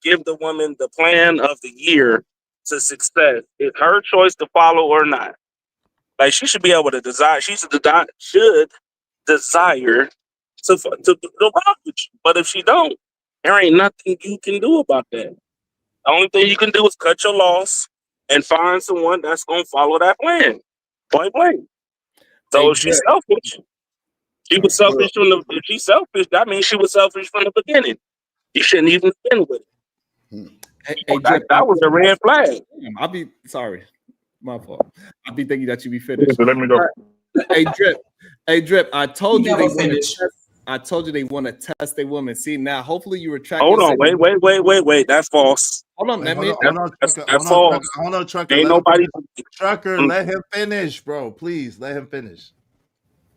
give the woman the plan of the year to success. It's her choice to follow or not. Like she should be able to desire. She should desire to rock with you. But if she don't, there ain't nothing you can do about that. The only thing you can do is cut your loss and find someone that's gonna follow that plan. Point blank. So if she's selfish, she was selfish from the. If she's selfish, that means she was selfish from the beginning. You shouldn't even been with it. That was a red flag. I'll be sorry. My fault. I'll be thinking that you be finished. Let me go. Hey, Drip. I told you never they finished. I told you they want to test their women. See now, hopefully you retract. Hold on, wait. That's false. Hold on, that's false. Hold on, Trucker. Ain't nobody. Trucker, let him finish, bro. Please let him finish.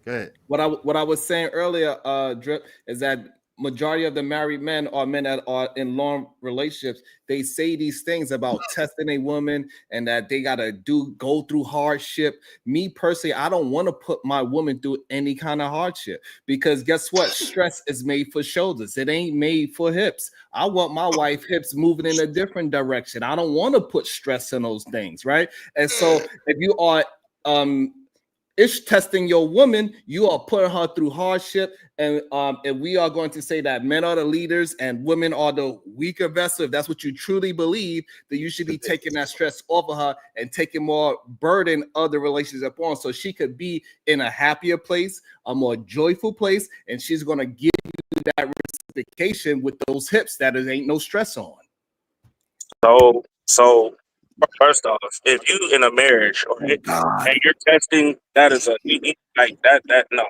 Go ahead. What I was saying earlier, Drip, is that majority of the married men or men that are in long relationships, they say these things about testing a woman and that they gotta go through hardship. Me personally, I don't want to put my woman through any kind of hardship because guess what? Stress is made for shoulders. It ain't made for hips. I want my wife hips moving in a different direction. I don't want to put stress in those things, right? And so if you are it's testing your woman, you are putting her through hardship. And if we are going to say that men are the leaders and women are the weaker vessel, if that's what you truly believe, then you should be taking that stress off of her and taking more burden of the relationship on so she could be in a happier place, a more joyful place, and she's going to give you that reciprocation with those hips that there ain't no stress on. So first off, if you in a marriage and you're testing, that is like that no.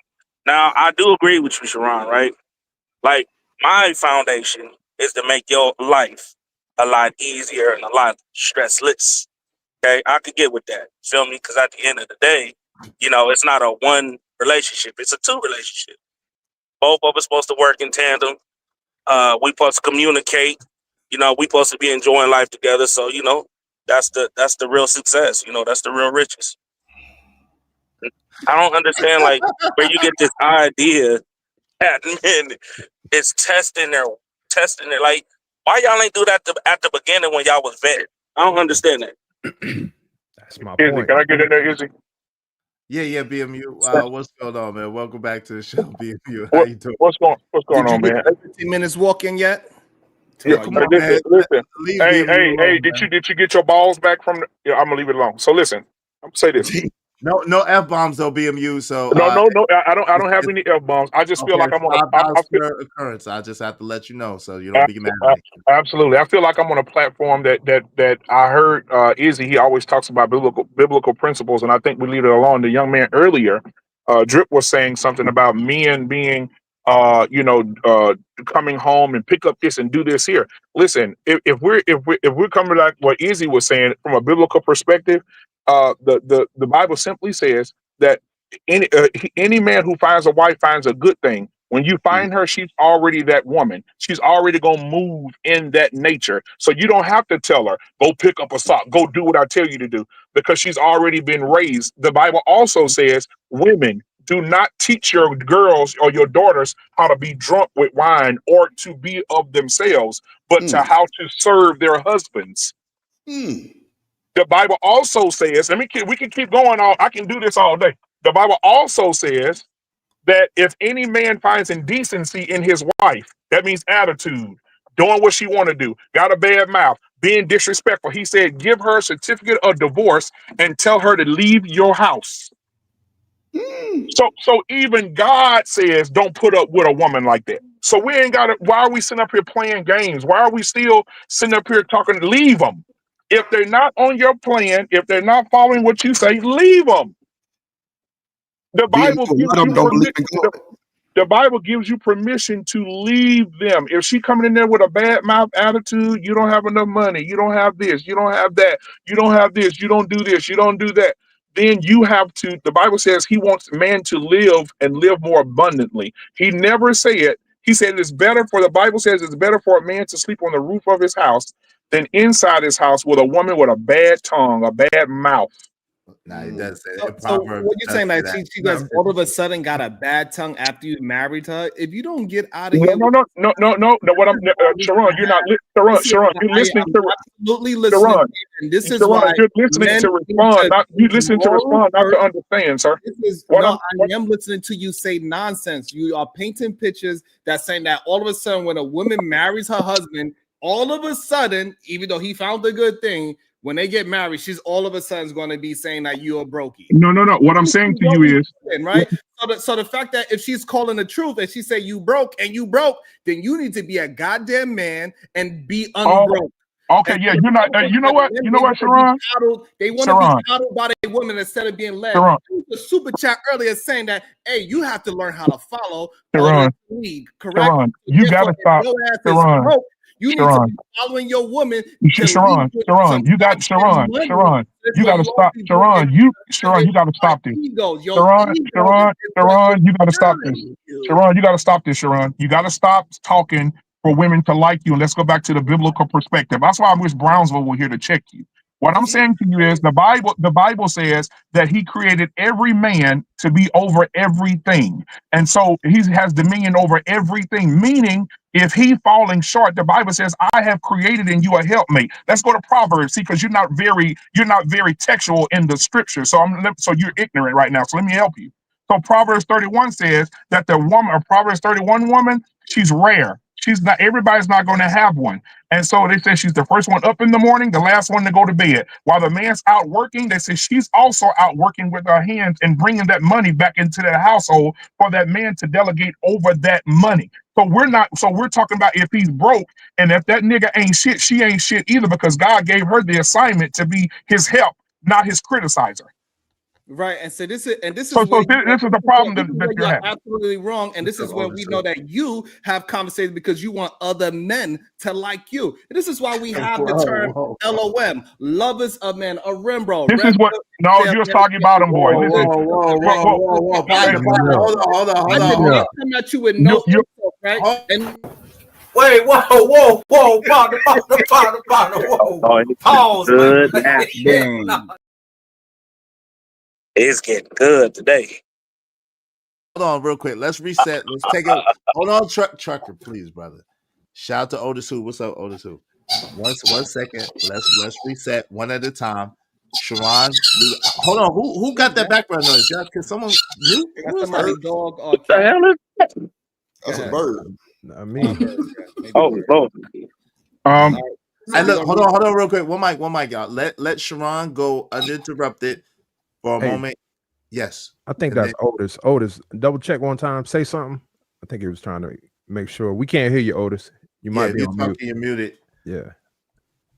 Now I do agree with you, Sharon, right? Like my foundation is to make your life a lot easier and a lot stressless. Okay, I could get with that. Feel me? Because at the end of the day, you know, it's not a one relationship; it's a two relationship. Both of us supposed to work in tandem. We supposed to communicate. You know, we supposed to be enjoying life together. So, you know, that's the real success. You know, that's the real riches. I don't understand like where you get this idea that men is testing their like why y'all ain't do that at the beginning when y'all was vetted? I don't understand that. That's my Izzy, point. can I get in there, Izzy? Yeah, BMU. What's going on, man? Welcome back to the show, BMU. How you doing? What's going Did you on, get man? 15 minutes walking yet? Yeah, Come on, man. listen. Leave Hey, BMU alone, did man. you get your balls back from? Yeah, I'm gonna leave it alone. So listen, I'm gonna say this. No F bombs though, BMU. So No, I don't have any F bombs. I just feel okay, like I'm on a. $5 I feel, per occurrence. I just have to let you know so you don't be mad at me. Absolutely. I feel like I'm on a platform that I heard Izzy, he always talks about biblical principles, and I think we leave it alone. The young man earlier, Drip was saying something about men being coming home and pick up this and do this here. Listen, if we're coming like what Izzy was saying from a biblical perspective, the Bible simply says that any man who finds a wife finds a good thing. When you find her, she's already that woman. She's already gonna move in that nature. So you don't have to tell her, go pick up a sock, go do what I tell you to do, because she's already been raised. The Bible also says, women, do not teach your girls or your daughters how to be drunk with wine or to be of themselves, but to how to serve their husbands. The Bible also says, we can keep going all, I can do this all day. The Bible also says that if any man finds indecency in his wife, that means attitude, doing what she want to do, got a bad mouth, being disrespectful. He said, give her a certificate of divorce and tell her to leave your house. So even God says, don't put up with a woman like that. So we ain't got to, why are we sitting up here playing games? Why are we still sitting up here talking? Leave them. If they're not on your plan, if they're not following what you say, leave them. The Bible gives you permission. The Bible gives you permission to leave them. If she coming in there with a bad mouth attitude, you don't have enough money, you don't have this, you don't have that, you don't have this, you don't do this, you don't do that. Then you have to, the Bible says he wants man to live and live more abundantly. He never said, he said it's better for, the Bible says it's better for a man to sleep on the roof of his house than inside his house with a woman with a bad tongue, a bad mouth. Nah, he does say So, so what you're saying that she guys all of a sudden got a bad tongue after you married her? If you don't get out of here, No. What I'm, Sharon, you're not, Sharon, you're listening I'm to, absolutely listening. Sharon, And this is Sharon, why you're listening men to respond, not you listening to respond, not to understand, sir. I am listening to you say nonsense. You are painting pictures that saying that all of a sudden when a woman marries her husband, all of a sudden, even though he found a good thing, when they get married, she's all of a sudden going to be saying that you're a brokey. No. What I'm saying to you is, right? So the fact that if she's calling the truth and she say you broke, then you need to be a goddamn man and be unbroke. Okay, and yeah, you're not. You know what, Sharon? They want to be coddled by a woman instead of being led. The super chat earlier saying that, hey, you have to learn how to follow, Sharon, lead, correct? Sharon, you gotta stop. Sharon, you need to be following your woman. Sharon, you got Sharon, you gotta stop. Sharon, you gotta stop this. Sharon, you gotta stop this. Sharon, you gotta stop this, Sharon. You gotta stop talking for women to like you. And let's go back to the biblical perspective. That's why I wish Brownsville were here to check you. What I'm saying to you is the Bible says that he created every man to be over everything. And so he has dominion over everything, meaning if he falling short, the Bible says, I have created in you a helpmate. Let's go to Proverbs, see, because you're not very textual in the scripture. So you're ignorant right now. So let me help you. So Proverbs 31 says that the woman, or Proverbs 31 woman, she's rare. She's not, everybody's not going to have one. And so they say she's the first one up in the morning, the last one to go to bed. While the man's out working, they say she's also out working with her hands and bringing that money back into their household for that man to delegate over that money. So we're talking about if he's broke and if that nigga ain't shit, she ain't shit either, because God gave her the assignment to be his help, not his criticizer. Right, and so this is where this is the problem that you're having. Absolutely wrong, and this is where we know that you have conversations because you want other men to like you. And this is why we have the term LOM, lovers of men, or Rembrandt. This is what you're talking about them, boy. Listen. Whoa. Hold on. I come at you with no insult, right? And Wait, whoa, partner, whoa. Oh, it's Pause, good wait. now. No. It's getting good today. Hold on, real quick. Let's reset. Let's take it. Hold on, trucker, please, brother. Shout out to Otis Who. What's up, Otis Who? One second. Let's reset one at a time. Sharon, hold on. Who got that background noise? Yeah, can someone mute? That's my dog or What the cat. hell is that? That's a bird. I mean, Oh, Lord. Hey, look, hold on, real quick. One mic, y'all. Let Sharon go uninterrupted for a moment. Yes, I think and that's Otis. Otis, double check one time. Say something. I think he was trying to make sure. We can't hear you, Otis. You might be you're on talking, mute. you're muted. Yeah.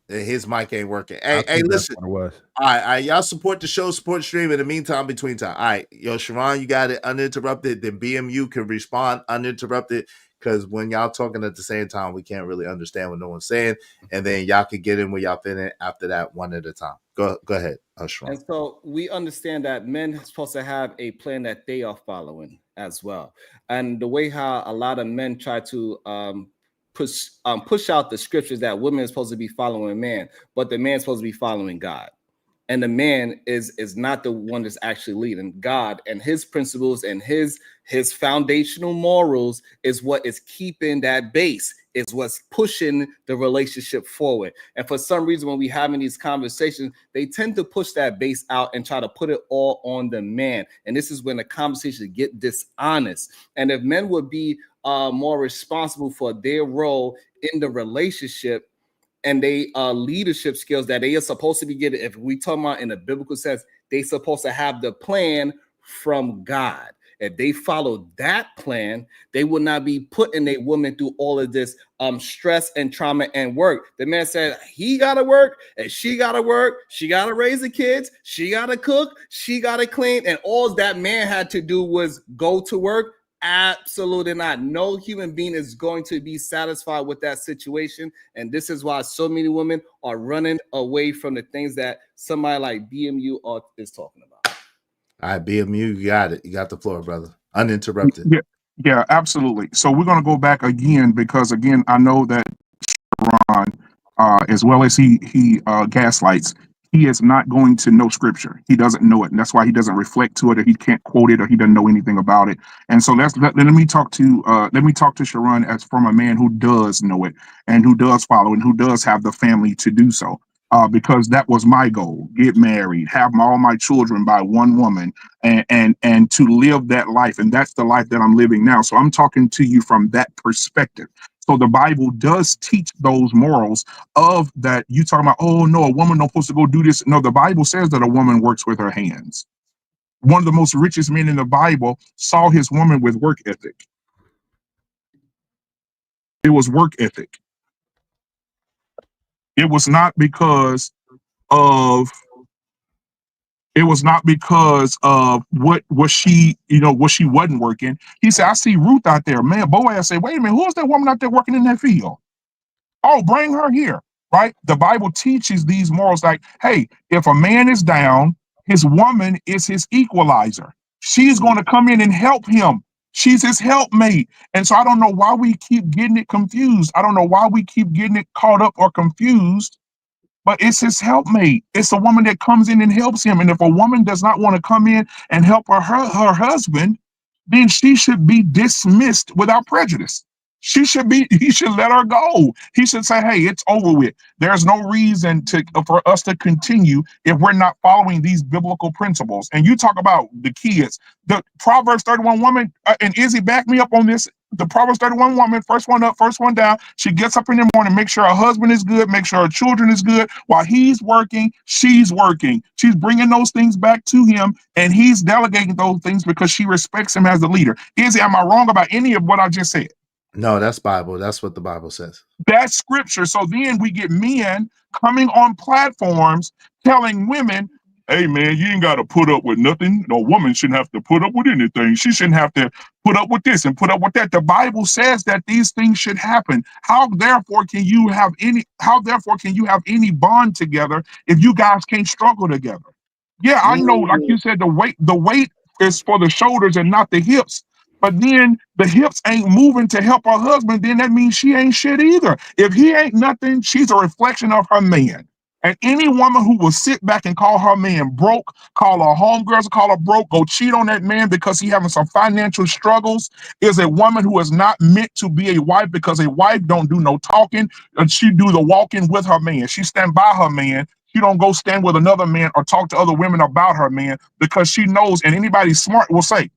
His mic ain't working. I Hey, think that's listen. what it was. All right, y'all support the show, support stream. In the meantime, between time. All right, yo, Sharon, you got it uninterrupted. Then BMU can respond uninterrupted because when y'all talking at the same time, we can't really understand what no one's saying. And then y'all can get in where y'all fit in after that, one at a time. Go ahead, Sharon. And so we understand that men are supposed to have a plan that they are following as well. And the way how a lot of men try to push out the scriptures that women are supposed to be following man, but the man's supposed to be following God. And the man is not the one that's actually leading. God and his principles and his foundational morals is what is keeping that base, is what's pushing the relationship forward. And for some reason, when we having these conversations, they tend to push that base out and try to put it all on the man. And this is when the conversations get dishonest. And if men would be more responsible for their role in the relationship, and they leadership skills that they are supposed to be getting, if we talk about in a biblical sense, they supposed to have the plan from God. If they follow that plan, they will not be putting a woman through all of this stress and trauma and work. The man said he gotta work and she gotta work, she gotta raise the kids, she gotta cook, she gotta clean, and all that man had to do was go to work. Absolutely not. No human being is going to be satisfied with that situation. And this is why so many women are running away from the things that somebody like BMU is talking about. All right, BMU, you got it. You got the floor, brother. Uninterrupted. Yeah, absolutely. So we're going to go back again because, again, I know that Ron, as well as he gaslights, he is not going to know scripture. He doesn't know it, and that's why he doesn't reflect to it, or he can't quote it, or he doesn't know anything about it. And so let me talk to Sharon as from a man who does know it and who does follow and who does have the family to do so. Because that was my goal: get married, have all my children by one woman, and to live that life. And that's the life that I'm living now. So I'm talking to you from that perspective. So the Bible does teach those morals of that. You talking about, oh no, a woman not supposed to go do this. No, the Bible says that a woman works with her hands. One of the most richest men in the Bible saw his woman with work ethic. It was work ethic. It was not because of what she wasn't working. He said, I see Ruth out there. Man, Boaz said, wait a minute, who is that woman out there working in that field? Oh, bring her here, right? The Bible teaches these morals like, hey, if a man is down, his woman is his equalizer. She's going to come in and help him. She's his helpmate. And so I don't know why we keep getting it confused. I don't know why we keep getting it caught up or confused, but it's his helpmate. It's a woman that comes in and helps him. And if a woman does not want to come in and help her husband, then she should be dismissed without prejudice. He should let her go. He should say, hey, it's over with. There's no reason for us to continue if we're not following these biblical principles. And you talk about the kids, the Proverbs 31 woman, and Izzy, back me up on this. The Proverbs 31 woman, first one up, first one down. She gets up in the morning, make sure her husband is good, make sure her children is good. While he's working, she's working. She's bringing those things back to him, and he's delegating those things because she respects him as the leader. Izzy, am I wrong about any of what I just said? No, that's Bible. That's what the Bible says. That's scripture. So then we get men coming on platforms telling women, hey man, you ain't got to put up with nothing. No woman shouldn't have to put up with anything. She shouldn't have to put up with this and put up with that. The Bible says that these things should happen. How therefore can you have any bond together if you guys can't struggle together? Yeah, I know, like you said, the weight is for the shoulders and not the hips. but then the hips ain't moving to help her husband, then that means she ain't shit either. If he ain't nothing, she's a reflection of her man. And any woman who will sit back and call her man broke, call her homegirls, call her broke, go cheat on that man because he having some financial struggles, is a woman who is not meant to be a wife, because a wife don't do no talking, and she do the walking with her man. She stand by her man. She don't go stand with another man or talk to other women about her man, because she knows, and anybody smart will say,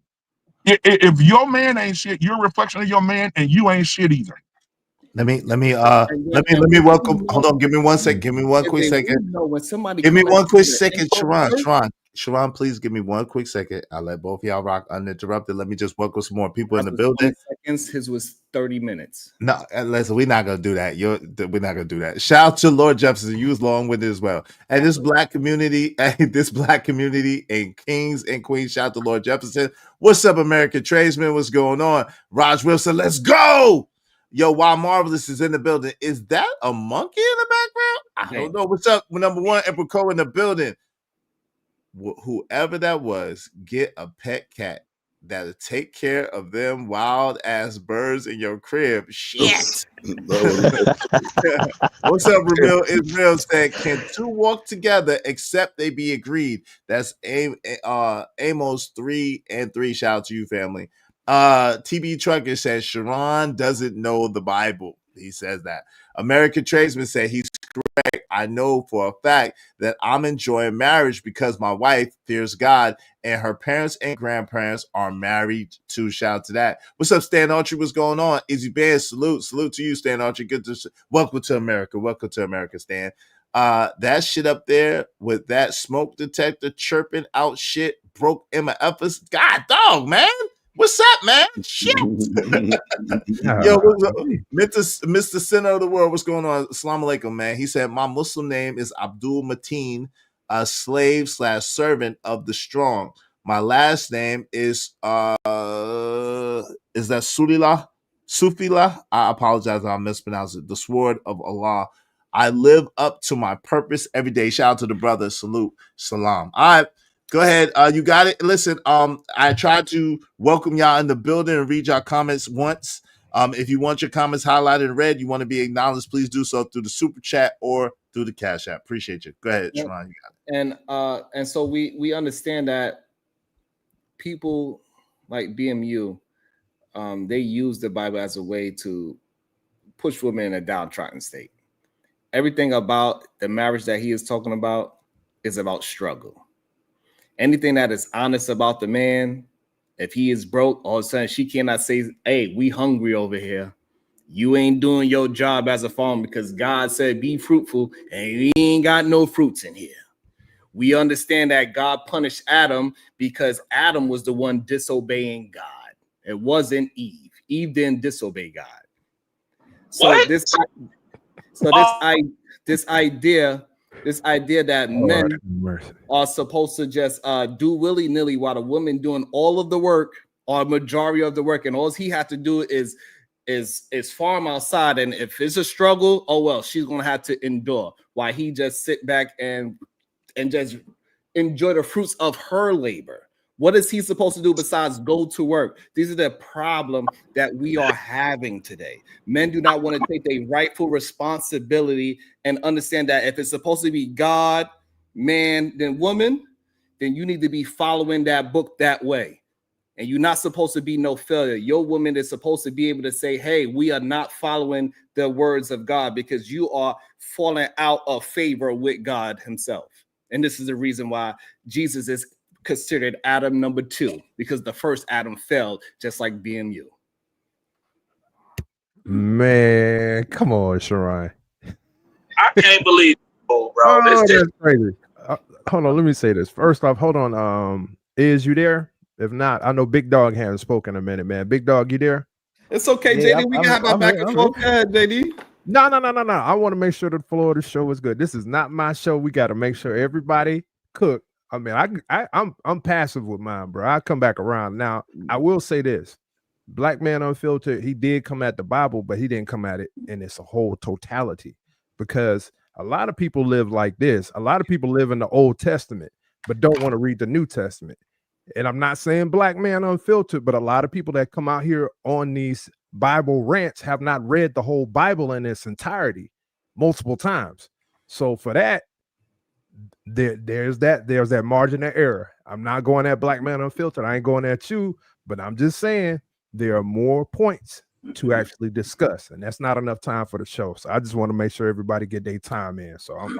if your man ain't shit, you're a reflection of your man, and you ain't shit either. Let me welcome. Hold on, give me one second. Give me one quick second. When somebody Give me one quick in second, info Sharon. first, Sharon, please give me one quick second. I'll let both of y'all rock uninterrupted. Let me just welcome some more people in the was building. 20 seconds. His was 30 minutes. No, listen, we're not gonna do that. We're not gonna do that. Shout out to Lord Jefferson. You was long with it as well. And this black community, and kings and queens. Shout out to Lord Jefferson. What's up, American tradesmen? What's going on? Raj Wilson, let's go. Yo, while Marvelous is in the building, is that a monkey in the background? I don't know. What's up? Number one, Emperor Co in the building. Whoever that was, get a pet cat that'll take care of them wild ass birds in your crib. Shit. What's up, Ramil? Israel said, can two walk together except they be agreed? That's Amos 3 and 3. Shout out to you, family. TB Trucker says Sharon doesn't know the Bible. He says that. American Tradesman said he's correct. I know for a fact that I'm enjoying marriage because my wife fears God and her parents and grandparents are married too. Shout out to that. What's up, Stan Archie? What's going on? Izzy Band, salute to you, Stan Archie. Good to welcome to America. Welcome to America, Stan. That shit up there with that smoke detector chirping out shit broke Emma Effers. God dog, man. What's up, man? Shit. Yo, what's up? Mr. Center of the World, what's going on? Assalamu alaikum, man. He said, my Muslim name is Abdul Mateen, a slave/servant of the strong. My last name is that Sufila? I apologize if I mispronounced it. The sword of Allah. I live up to my purpose every day. Shout out to the brother. Salute. Salam. All right. Go ahead. You got it. Listen, I tried to welcome y'all in the building and read y'all comments once. If you want your comments highlighted in red, you want to be acknowledged, please do so through the super chat or through the Cash App. Appreciate you. Go ahead, Sharon. You got it. And so we understand that people like BMU, they use the Bible as a way to push women in a downtrodden state. Everything about the marriage that he is talking about is about struggle. Anything that is honest about the man, if he is broke, all of a sudden she cannot say, hey, we hungry over here. You ain't doing your job as a farmer because God said be fruitful and we ain't got no fruits in here. We understand that God punished Adam because Adam was the one disobeying God. It wasn't Eve. Eve didn't disobey God. So What? this idea that men are supposed to just do willy-nilly while the woman doing all of the work or majority of the work, and all he had to do is farm outside, and if it's a struggle, oh well, she's gonna have to endure while he just sit back and just enjoy the fruits of her labor. What is he supposed to do besides go to work? These are the problem that we are having today. Men do not want to take their rightful responsibility and understand that if it's supposed to be God, man, then woman, then you need to be following that book that way. And you're not supposed to be no failure. Your woman is supposed to be able to say, hey, we are not following the words of God because you are falling out of favor with God himself. And this is the reason why Jesus is considered Adam number 2, because the first Adam failed, just like BMU. Man, come on, Sharon. I can't believe it, bro. Oh, that's crazy. Hold on, let me say this. First off, hold on. Is you there? If not, I know Big Dog hasn't spoken in a minute, man. Big Dog, you there? It's okay, Yeah, JD. We can have our back and forth. JD. No. I want to make sure the flow of the show is good. This is not my show. We got to make sure everybody cook. I mean, I'm passive with mine, bro. I come back around. Now, I will say this. Black Man Unfiltered, he did come at the Bible, but he didn't come at it in its whole totality, because a lot of people live like this. A lot of people live in the Old Testament, but don't want to read the New Testament. And I'm not saying Black Man Unfiltered, but a lot of people that come out here on these Bible rants have not read the whole Bible in its entirety multiple times. So for that, there's that margin of error. I'm not going at Black Man Unfiltered. I ain't going at you, but I'm just saying there are more points to actually discuss, and that's not enough time for the show. So I just want to make sure everybody get their time in. So I'm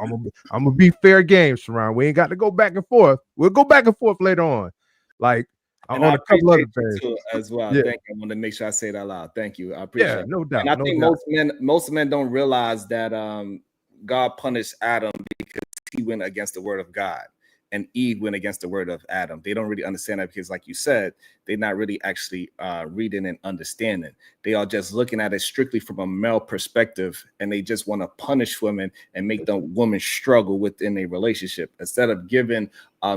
gonna be fair game, Sharon. We ain't got to go back and forth. We'll go back and forth later on. Like and on I a couple other appreciate things you too, as well. Yeah. Thank you. I want to make sure I say that loud. Thank you. I appreciate it. No doubt. And I no think doubt. most men don't realize that God punished Adam because he went against the word of God, and Eve went against the word of Adam. They don't really understand that because, like you said, they're not really actually reading and understanding. They are just looking at it strictly from a male perspective, and they just want to punish women and make the woman struggle within a relationship instead of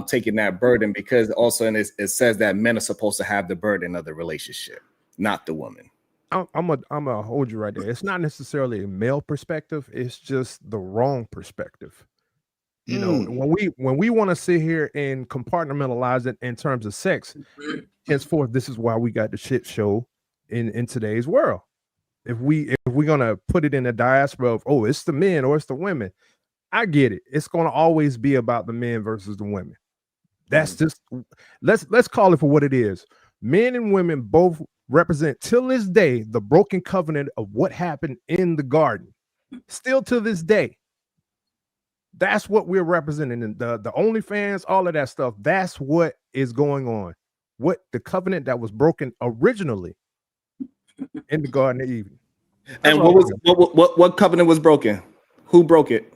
taking that burden, because also it says that men are supposed to have the burden of the relationship, not the woman. I'm gonna hold you right there. It's not necessarily a male perspective. It's just the wrong perspective. You know, when we want to sit here and compartmentalize it in terms of sex, henceforth, this is why we got the shit show in today's world. If we're gonna put it in the diaspora of, oh, it's the men or it's the women, I get it. It's gonna always be about the men versus the women. That's just let's call it for what it is. Men and women both represent till this day the broken covenant of what happened in the garden. Still to this day. That's what we're representing in the OnlyFans, all of that stuff. That's what is going on. What the covenant that was broken originally in the Garden of Eden. And what covenant was broken? Who broke it?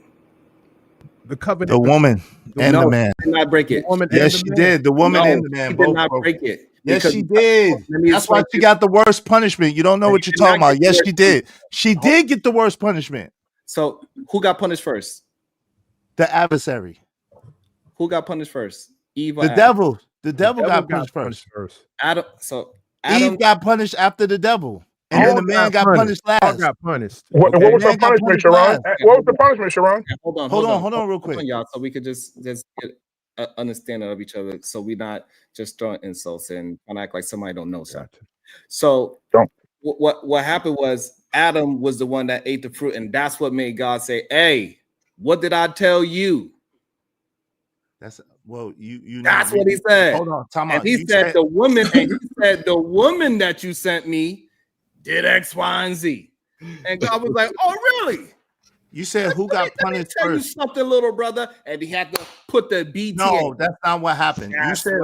The covenant. The woman and the man. Did not break it. Yes, she did. The woman and the man both did not broke break it. Yes, she did. That's why she got the worst punishment. You don't know what you're talking about. Yes, she did. She did get the worst punishment. So who got punished first? The adversary. Who got punished first? Eve or the Adam? devil. The devil got punished first. Adam. Eve got punished after the devil, and then the man got punished last. All got punished. What was the punishment, Sharon? What was the punishment, Sharon? Hold on, real quick, y'all, so we could just get an understanding of each other, so we're not just throwing insults and kind of act like somebody don't know something. So what happened was Adam was the one that ate the fruit, and that's what made God say, "Hey, what did I tell you?" That's you. That's what he said. Hold on, time and out. He said the woman, and he said the woman that you sent me did X, Y, and Z. And God was like, "Oh, really?" You said who got punished tell first? You something, little brother, and he had to put the BT. No, that's not what happened. You said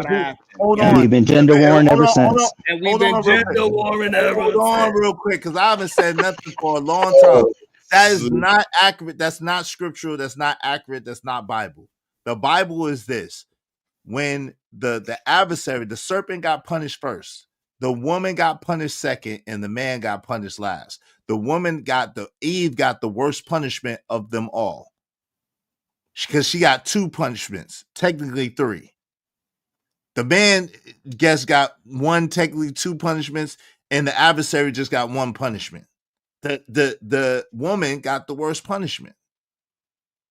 hold And on. we've been gender warring ever since. And we've been gender warring ever since. Hold on, real quick, because I haven't said nothing for a long time. That is not accurate. That's not scriptural. That's not accurate. That's not Bible. The Bible is this: when the adversary, the serpent, got punished first, the woman got punished second, and the man got punished last. Eve got the worst punishment of them all, because she got 2 punishments, technically 3. The man got 1, technically 2 punishments, and the adversary just got 1 punishment. The woman got the worst punishment.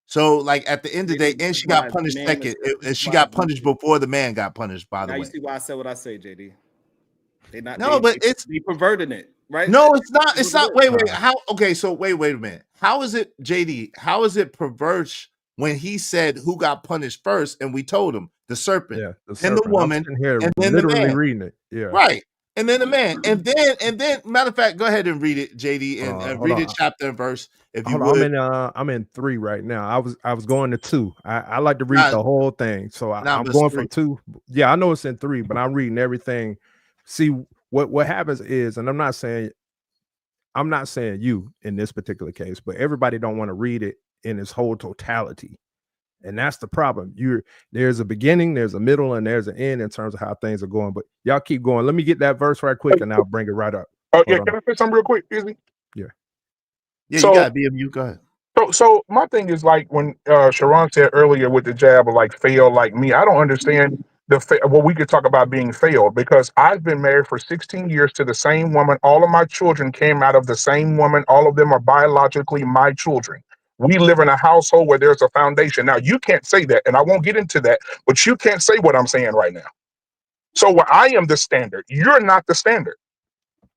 So, like, at the end of the day, and she got punished second, and she got punished before the man got punished. By the way, you see why I said what I say, JD. It's they perverted it, right? No, it's not. It's not. Wait. How? Okay, so wait a minute. How is it, JD? How is it perverse when he said who got punished first, and we told him the serpent, and the woman, and then the man. Reading it, right, and then the man, and then matter of fact, go ahead and read it, JD, and read it chapter and verse if you would. I'm in 3 right now. I was going to 2. I like to read the whole thing, so I'm going from 2. Yeah, I know it's in 3, but I'm reading everything. See what happens is, and I'm not saying you in this particular case, but everybody don't want to read it in its whole totality. And that's the problem. There's a beginning, there's a middle, and there's an end in terms of how things are going. But y'all keep going. Let me get that verse right quick, and I'll bring it right up. Oh, yeah, can I say something real quick? Excuse me? Yeah. Yeah, so, you got BMU. Go ahead. So my thing is, like, when Sharon said earlier with the jab of like fail like me, I don't understand we could talk about being failed, because I've been married for 16 years to the same woman. All of my children came out of the same woman. All of them are biologically my children. We live in a household where there's a foundation. Now, you can't say that, and I won't get into that, but you can't say what I'm saying right now. So where I am the standard, you're not the standard.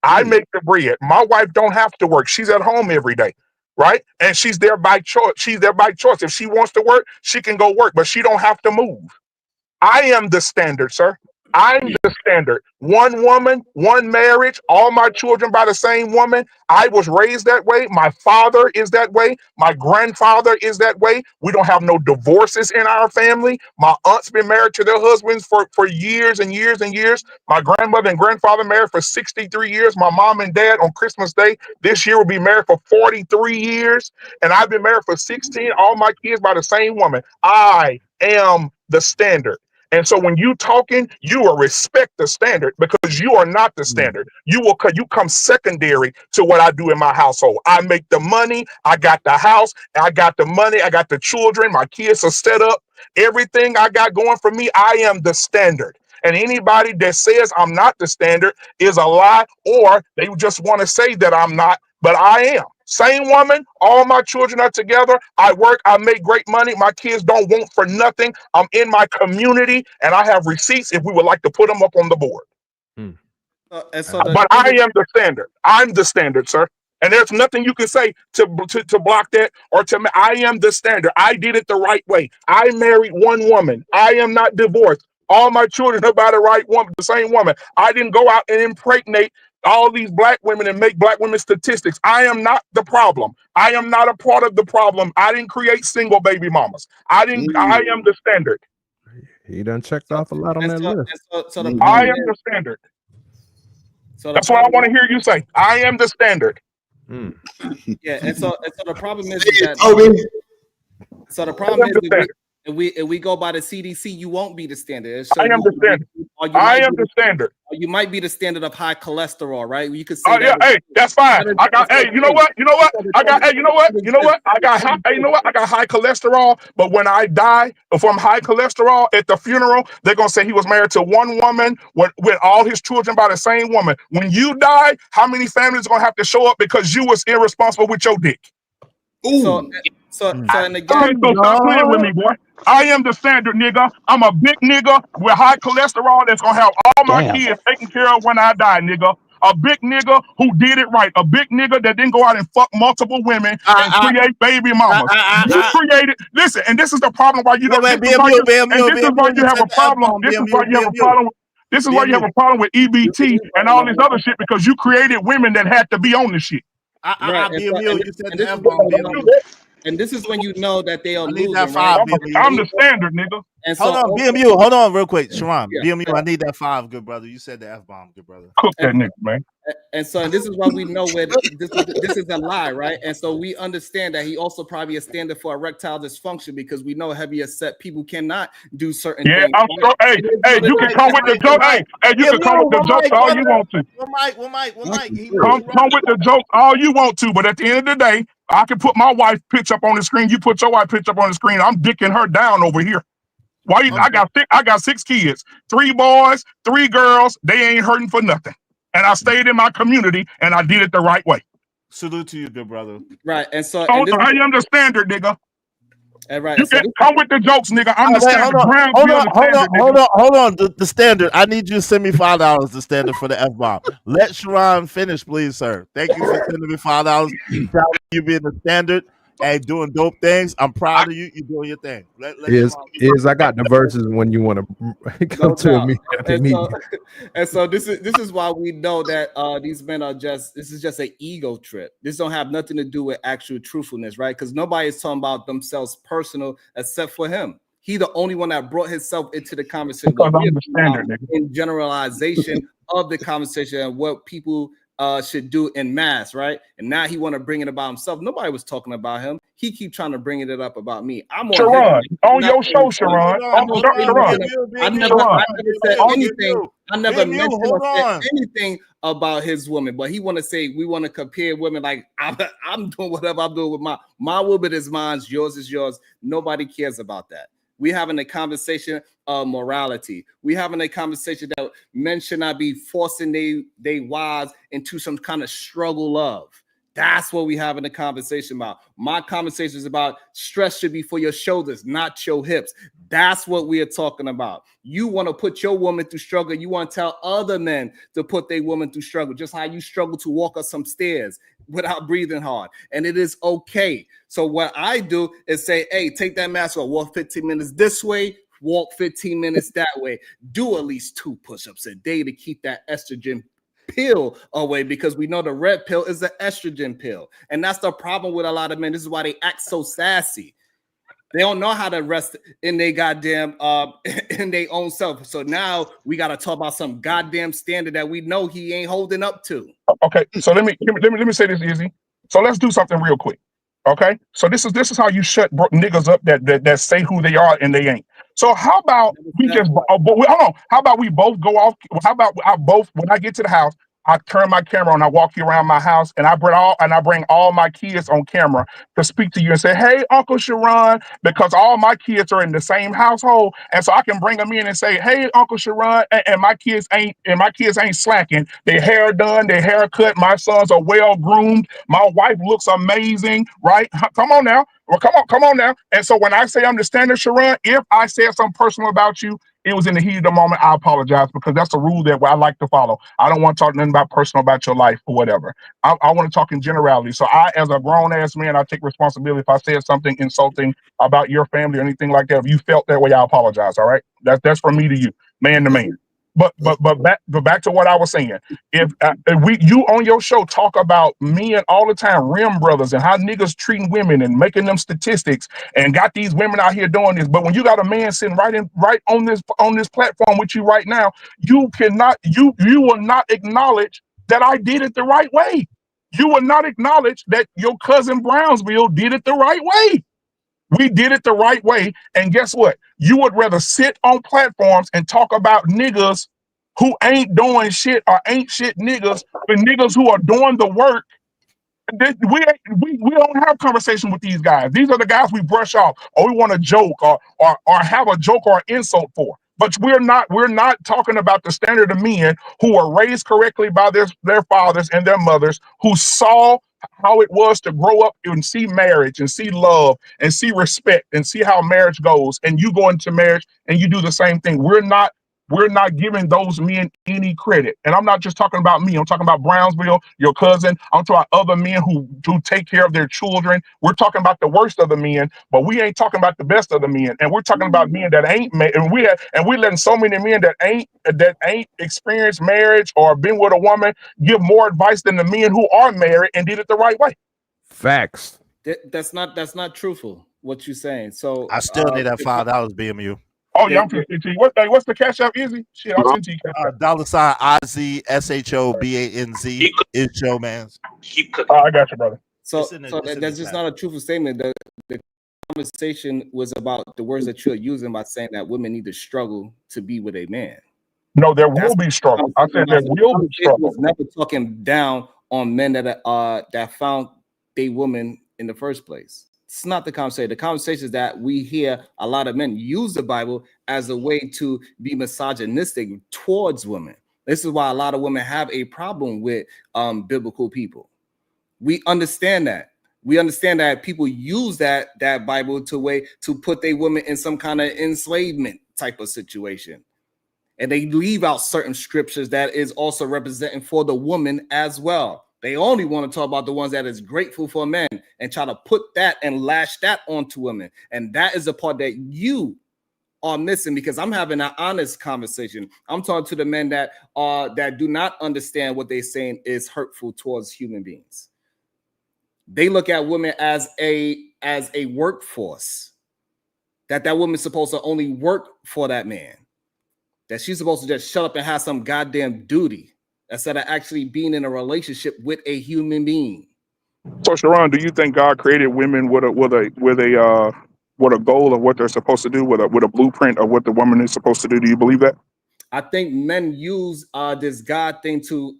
I make the bread. My wife don't have to work. She's at home every day, right? And she's there by choice. She's there by choice. If she wants to work, she can go work, but she don't have to move. I am the standard, sir. I'm the standard. One woman, one marriage, all my children by the same woman. I was raised that way. My father is that way. My grandfather is that way. We don't have no divorces in our family. My aunt's been married to their husbands for years and years and years. My grandmother and grandfather married for 63 years. My mom and dad on Christmas Day this year will be married for 43 years. And I've been married for 16. All my kids by the same woman. I am the standard. And so when you talking, you will respect the standard because you are not the standard. You come secondary to what I do in my household. I make the money, I got the house, I got the money, I got the children, my kids are set up. Everything I got going for me, I am the standard. And anybody that says I'm not the standard is a lie, or they just want to say that I'm not, but I am. Same woman, all my children are together. I work, I make great money. My kids don't want for nothing. I'm in my community and I have receipts if we would like to put them up on the board. But I am the standard. I'm the standard, sir. And there's nothing you can say to block that or to. I am the standard. I did it the right way. I married one woman. I am not divorced. All my children are by the right woman, the same woman. I didn't go out and impregnate all these black women and make black women statistics. I am not the problem. I am not a part of the problem. I didn't create single baby mamas. I am the standard. He done checked off a lot on that list. I am the standard. So that's what I want to hear you say. I am the standard. Yeah, and so the problem is that so the problem is if we go by the CDC, you won't be the standard. I am the standard. I am the standard. You might be the standard of high cholesterol, right? You could say yeah, hey, that's fine. I got you know what? I got I got high cholesterol, but when I die from high cholesterol at the funeral, they're gonna say he was married to one woman with all his children by the same woman. When you die, how many families are gonna have to show up because you was irresponsible with your dick? Ooh. So and again, so stop playing with me, boy. I am the standard, nigga. I'm a big nigga with high cholesterol that's gonna have all my kids taken care of when I die, nigga. A big nigga who did it right. A big nigga that didn't go out and fuck multiple women and create baby mamas. You created. Listen, and this is the problem why you don't. This is why you have a problem. This is why you have a problem. This is why you have a problem with EBT and all this other shit because you created women that had to be on this shit. And this is when you know that they are losing. That five, right? I'm the standard, nigga. And so, hold on, BMU. Hold on real quick. Sharon, BMU, I need that 5, good brother. You said the F-bomb, good brother. Cook that nigga, man. And so this is why we know where this is a lie, right? And so we understand that he also probably a standard for erectile dysfunction because we know heavier set people cannot do certain things. I'm so, hey, you can come with the joke. Hey, you can come with the jokes all you want to. Come with the jokes all you want to, but at the end of the day, I can put my wife pitch up on the screen. You put your wife pitch up on the screen. I'm dicking her down over here. Why? I got 6 kids, 3 boys, 3 girls. They ain't hurting for nothing. And I stayed in my community and I did it the right way. Salute to you, good brother. Right. And so I am the standard, nigga. And right. You can come with the jokes, nigga. I'm the standard. Hold on. The standard. I need you to send me $5. The standard for the F-bomb. Let Sharon finish, please, sir. Thank you for sending me $5. You being the standard. Hey, doing dope things. I'm proud of you. You're doing your thing. I got the verses when you want to come to me. And so this is why we know that these men are this is just an ego trip. This don't have nothing to do with actual truthfulness, right? Because nobody is talking about themselves personal except for him. He the only one that brought himself into the conversation. In generalization of the conversation and what people should do in mass, right? And now he want to bring it about himself. Nobody was talking about him. He keep trying to bring it up about me. I'm on Sharon, on your show, Sharon. I never said anything. I never mentioned or said anything about his woman, but he want to say we want to compare women like I'm doing whatever I'm doing with my woman is mine, yours is yours. Nobody cares about that. We having a conversation of morality. We having a conversation that men should not be forcing they wives into some kind of struggle of. That's what we having a conversation about. My conversation is about stress should be for your shoulders, not your hips. That's what we are talking about. You want to put your woman through struggle. You want to tell other men to put their woman through struggle, just how you struggle to walk up some stairs without breathing hard. And it is okay. So what I do is say, hey, take that mask off, walk 15 minutes this way, walk 15 minutes that way. Do at least 2 push-ups a day to keep that estrogen pill away, because we know the red pill is the estrogen pill. And that's the problem with a lot of men. This is why they act so sassy. They don't know how to rest in their goddamn in their own self. So now we got to talk about some goddamn standard that we know he ain't holding up to. Okay, so let me say this easy. So let's do something real quick. Okay, so this is how you shut niggas up that say who they are and they ain't. So how about we just hold on? How about we both go off? How about when I get to the house, I turn my camera on, I walk you around my house, and I bring all my kids on camera to speak to you and say, "Hey, Uncle Sharon," because all my kids are in the same household, and so I can bring them in and say, "Hey, Uncle Sharon," and my kids ain't slacking. Their hair done, their hair cut. My sons are well groomed. My wife looks amazing, right? Come on now. Well, come on now. And so when I say I'm the standard, Sharon, if I said something personal about you, it was in the heat of the moment, I apologize, because that's a rule that I like to follow. I don't want to talk nothing about personal about your life or whatever. I want to talk in generality. So I, as a grown ass man, I take responsibility. If I said something insulting about your family or anything like that, if you felt that way, I apologize. All right, that's from me to you, man to man. But back to what I was saying. If you on your show talk about men all the time, rim brothers, and how niggas treating women and making them statistics, and got these women out here doing this, but when you got a man sitting right on this platform with you right now, you will not acknowledge that I did it the right way. You will not acknowledge that your cousin Brownsville did it the right way. We did it the right way. And guess what? You would rather sit on platforms and talk about niggas who ain't doing shit or ain't shit niggas than niggas who are doing the work. We don't have conversation with these guys. These are the guys we brush off, or we want to joke or have a joke or insult for. But we're not talking about the standard of men who were raised correctly by their fathers and their mothers, who saw how it was to grow up and see marriage and see love and see respect and see how marriage goes. And you go into marriage and you do the same thing. We're not giving those men any credit. And I'm not just talking about me. I'm talking about Brownsville, your cousin. I'm talking about other men who take care of their children. We're talking about the worst of the men, but we ain't talking about the best of the men. And we're talking about men that ain't made, and we're letting so many men that ain't experienced marriage or been with a woman give more advice than the men who are married and did it the right way. Facts. That's not truthful what you're saying. So I still need that $5, BMU. Oh yeah, I'm $50. What's the cash out? Easy shit. I'll send you cash out. $IZ SHOBANZ is Showman's. I got you, brother. So that's just not a truthful statement. The conversation was about the words that you're using by saying that women need to struggle to be with a man. No, there will be struggle. I said there will be struggle. Was never talking down on men that found a woman in the first place. It's not the conversation. The conversation is that we hear a lot of men use the Bible as a way to be misogynistic towards women. This is why a lot of women have a problem with biblical people. We understand that. We understand that people use that Bible to put their women in some kind of enslavement type of situation. And they leave out certain scriptures that is also representing for the woman as well. They only want to talk about the ones that is grateful for men and try to put that and lash that onto women. And that is the part that you are missing, because I'm having an honest conversation. I'm talking to the men that do not understand what they're saying is hurtful towards human beings. They look at women as a workforce, that woman's supposed to only work for that man, that she's supposed to just shut up and have some goddamn duty instead of actually being in a relationship with a human being. So Sharon, do you think God created women with a goal of what they're supposed to do, with a blueprint of what the woman is supposed to do? Do you believe that? I think men use this God thing to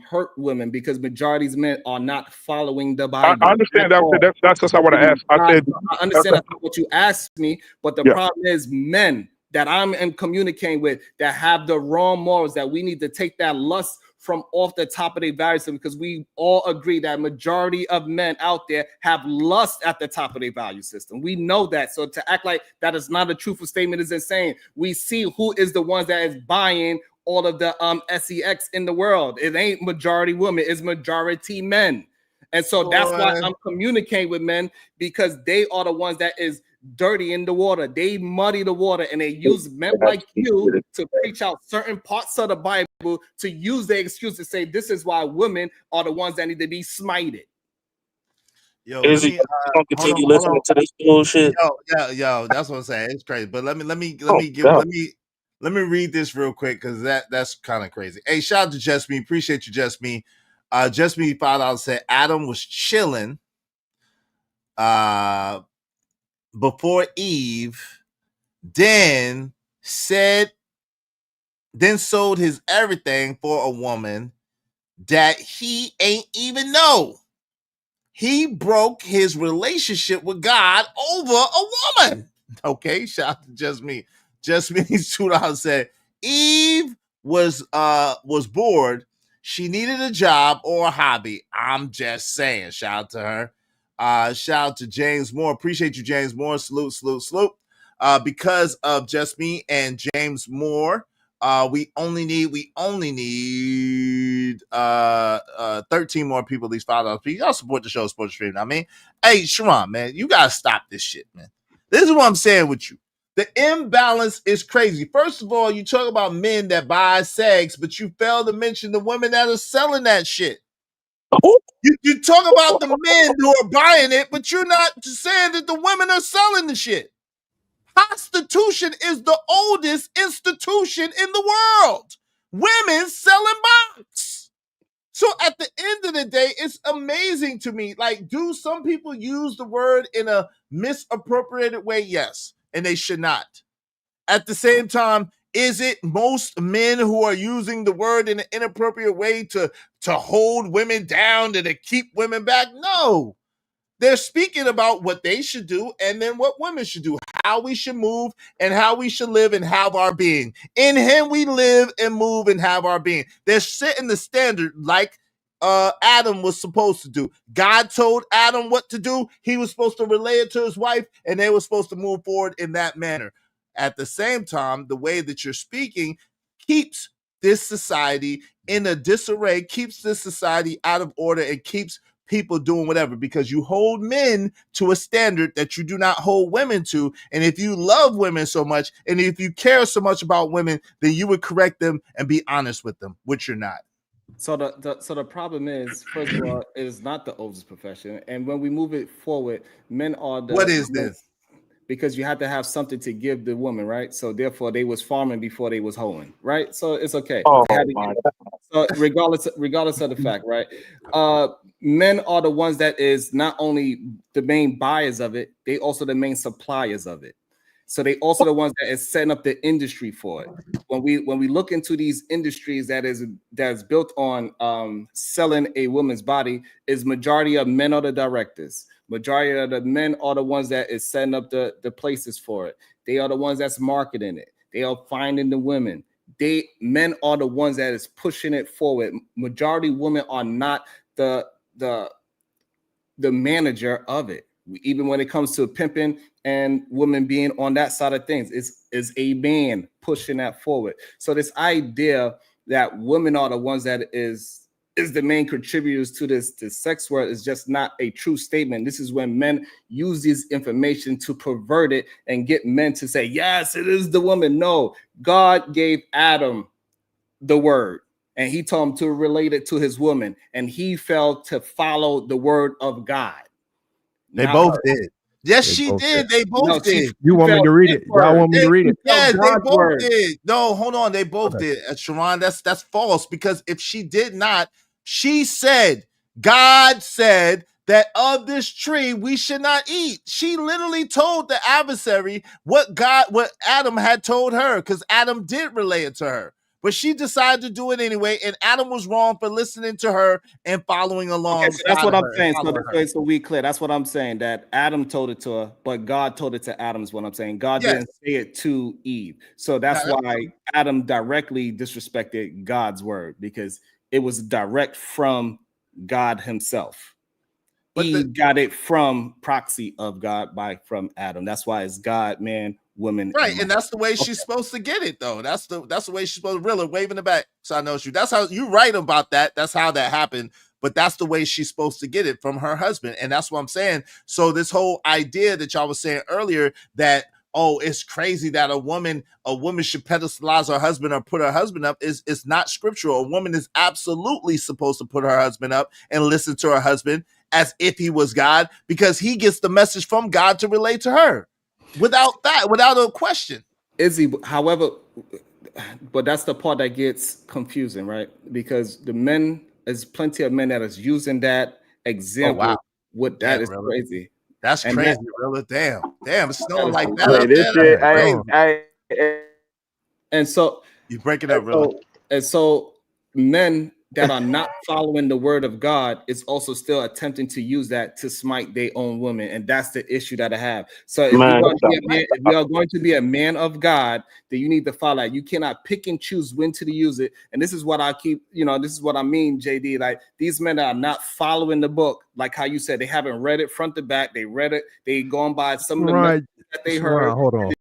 hurt women, because majority's men are not following the Bible. I understand that's just what I asked. I said I understand that's not what you asked me, but the problem is men that I'm communicating with that have the wrong morals, that we need to take that lust from off the top of their value system, because we all agree that majority of men out there have lust at the top of their value system. We know that. So to act like that is not a truthful statement is insane. We see who is the ones that is buying all of the sex in the world. It ain't majority women, it's majority men. And so that's why I'm communicating with men, because they are the ones that is dirty in the water. They muddy the water, and they use men like you to preach out certain parts of the Bible to use the excuse to say this is why women are the ones that need to be smited. Yo, Is he gonna continue listening to this bullshit? Yo, that's what I'm saying. It's crazy. But let me read this real quick, because that's kind of crazy. Hey, shout out to Just Me. Appreciate you, Just Me. Just Me $5 said Adam was chilling before Eve, then sold his everything for a woman that he ain't even know. He broke his relationship with God over a woman. Okay, shout out to Just Me. Just Me's $2 said Eve was bored. She needed a job or a hobby. I'm just saying. Shout out to her. Shout out to James Moore. Appreciate you, James Moore. Salute. Because of Just Me and James Moore, we only need 13 more people, at least $5. Y'all support the show, support the stream. I mean, hey, Sharon, man, you gotta stop this shit, man. This is what I'm saying with you. The imbalance is crazy. First of all, you talk about men that buy sex, but you fail to mention the women that are selling that shit. You talk about the men who are buying it, but you're not saying that the women are selling the shit. Prostitution is the oldest institution in the world. Women selling box. So at the end of the day, it's amazing to me. Like, do some people use the word in a misappropriated way? Yes, and they should not. At the same time, is it most men who are using the word in an inappropriate way to hold women down and to keep women back? No. They're speaking about what they should do and then what women should do, how we should move and how we should live and have our being. In him we live and move and have our being. They're setting the standard like Adam was supposed to do. God told Adam what to do. He was supposed to relay it to his wife, and they were supposed to move forward in that manner. At the same time, the way that you're speaking keeps this society in a disarray, keeps this society out of order, and keeps people doing whatever, because you hold men to a standard that you do not hold women to. And if you love women so much, and if you care so much about women, then you would correct them and be honest with them, which you're not. So the problem is, first of all, it is not the oldest profession. And when we move it forward, men are the— What is this? Because you have to have something to give the woman, right? So therefore, they was farming before they was hoeing, right? So it's okay. Oh, so regardless of the fact, right? Men are the ones that is not only the main buyers of it, they also the main suppliers of it. So they also the ones that is setting up the industry for it. When we look into these industries that's built on selling a woman's body, is majority of men are the directors. Majority of the men are the ones that is setting up the places for it. They are the ones that's marketing it. They are finding the women. Men are the ones that is pushing it forward. Majority women are not the manager of it. Even when it comes to pimping and women being on that side of things, is a man pushing that forward. So this idea that women are the ones that is the main contributors to this sex world is just not a true statement. This is when men use this information to pervert it and get men to say, yes, it is the woman. No, God gave Adam the word, and he told him to relate it to his woman, and he failed to follow the word of God. They both did. Yes, she did. They both did. You want me to read it? Y'all want me to read it? Yes, they both did. No, hold on. They both did. Sharon, that's false, because if she did not, she said, God said that of this tree we should not eat. She literally told the adversary what Adam had told her, because Adam did relay it to her. but she decided to do it anyway, and Adam was wrong for listening to her and following along. Okay, so that's what I'm saying. So we clear. That's what I'm saying. That Adam told it to her, but God told it to Adam is what I'm saying. God didn't say it to Eve. So that's why Adam directly disrespected God's word, because it was direct from God himself. But Eve got it from proxy of God from Adam. That's why it's God, man, woman, right, and that's the way she's supposed to get it, though. That's the way she's supposed to really waving the back. So I know you. That's how you right about that. That's how that happened. But that's the way she's supposed to get it from her husband, and that's what I'm saying. So this whole idea that y'all was saying earlier that it's crazy that a woman should pedestalize her husband or put her husband up is not scriptural. A woman is absolutely supposed to put her husband up and listen to her husband as if he was God, because he gets the message from God to relate to her. Without a question. Izzy, however, but that's the part that gets confusing, right? Because there's plenty of men that is using that example. Oh, wow. What that is crazy. That's and crazy, really. Damn, it's snowing like that. Hey, this shit, and so you break it up, really. And so men that are not following the word of God is also still attempting to use that to smite their own women, and that's the issue that I have. So if you are going to be a man of God, then you need to follow that. You cannot pick and choose when to use it. And this is what I keep, this is what I mean, JD. Like these men that are not following the book, like how you said, they haven't read it front to back. They read it. They gone by some of the messages that they heard. Hold on.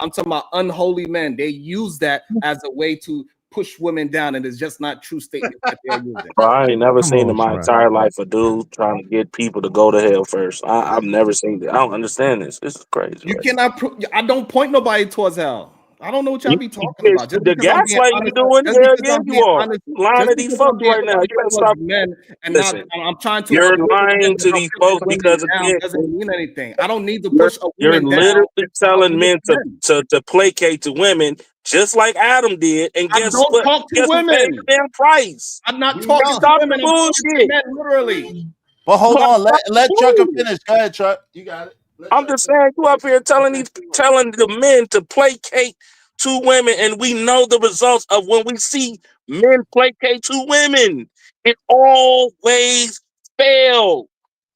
I'm talking about unholy men. They use that as a way to push women down, and it's just not true statements that they're using. Bro, I ain't never seen in my entire life a dude trying to get people to go to hell first. I've never seen that. I don't understand this. This is crazy. You cannot. I don't point nobody towards hell. I don't know what y'all be talking about. Just the gaslight you doing? Yeah, you are lying to these folks right now. You better stop. Men and Listen, I'm trying to. You're lying to these folks because it doesn't mean anything. I don't need to push a You're woman literally down. telling men to placate to women, just like Adam did. And guess what? Talk to Guess who women. paid the damn price? I'm not talking Stop to women. the bullshit. Men, literally. But hold on, let Trucker finish. Go ahead, Truck. You got it. I'm just saying, you up here telling the men to placate to women, and we know the results of when we see men placate to women. It always fails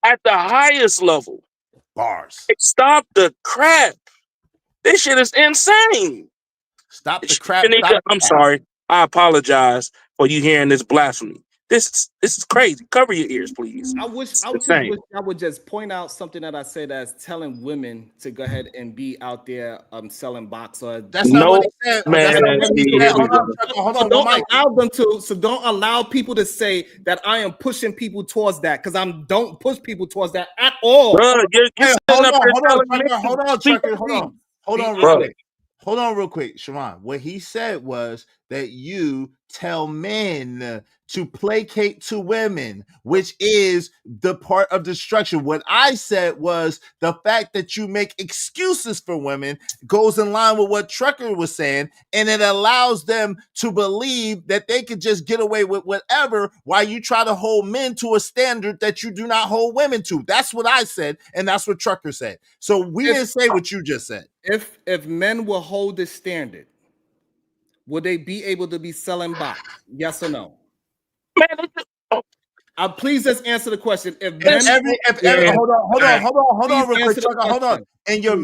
at the highest level. Bars. Stop the crap. This shit is insane. Stop the crap. I'm sorry. I apologize for you hearing this blasphemy. This is crazy. Cover your ears, please. I wish I would just point out something that I said as telling women to go ahead and be out there selling box. That's not what he said. Man, hold on. Don't allow them to. So don't allow people to say that I am pushing people towards that, because I don't push people towards that at all. Bro, Hold on real quick, Sharon. What he said was that you tell men to placate to women, which is the part of destruction. What I said was the fact that you make excuses for women goes in line with what Trucker was saying, and it allows them to believe that they could just get away with whatever while you try to hold men to a standard that you do not hold women to. That's what I said, and that's what Trucker said. So we didn't say what you just said. If men will hold this standard, will they be able to be selling box? Yes or no? Please just answer the question. Hold on, real quick, Trucker, hold on. In your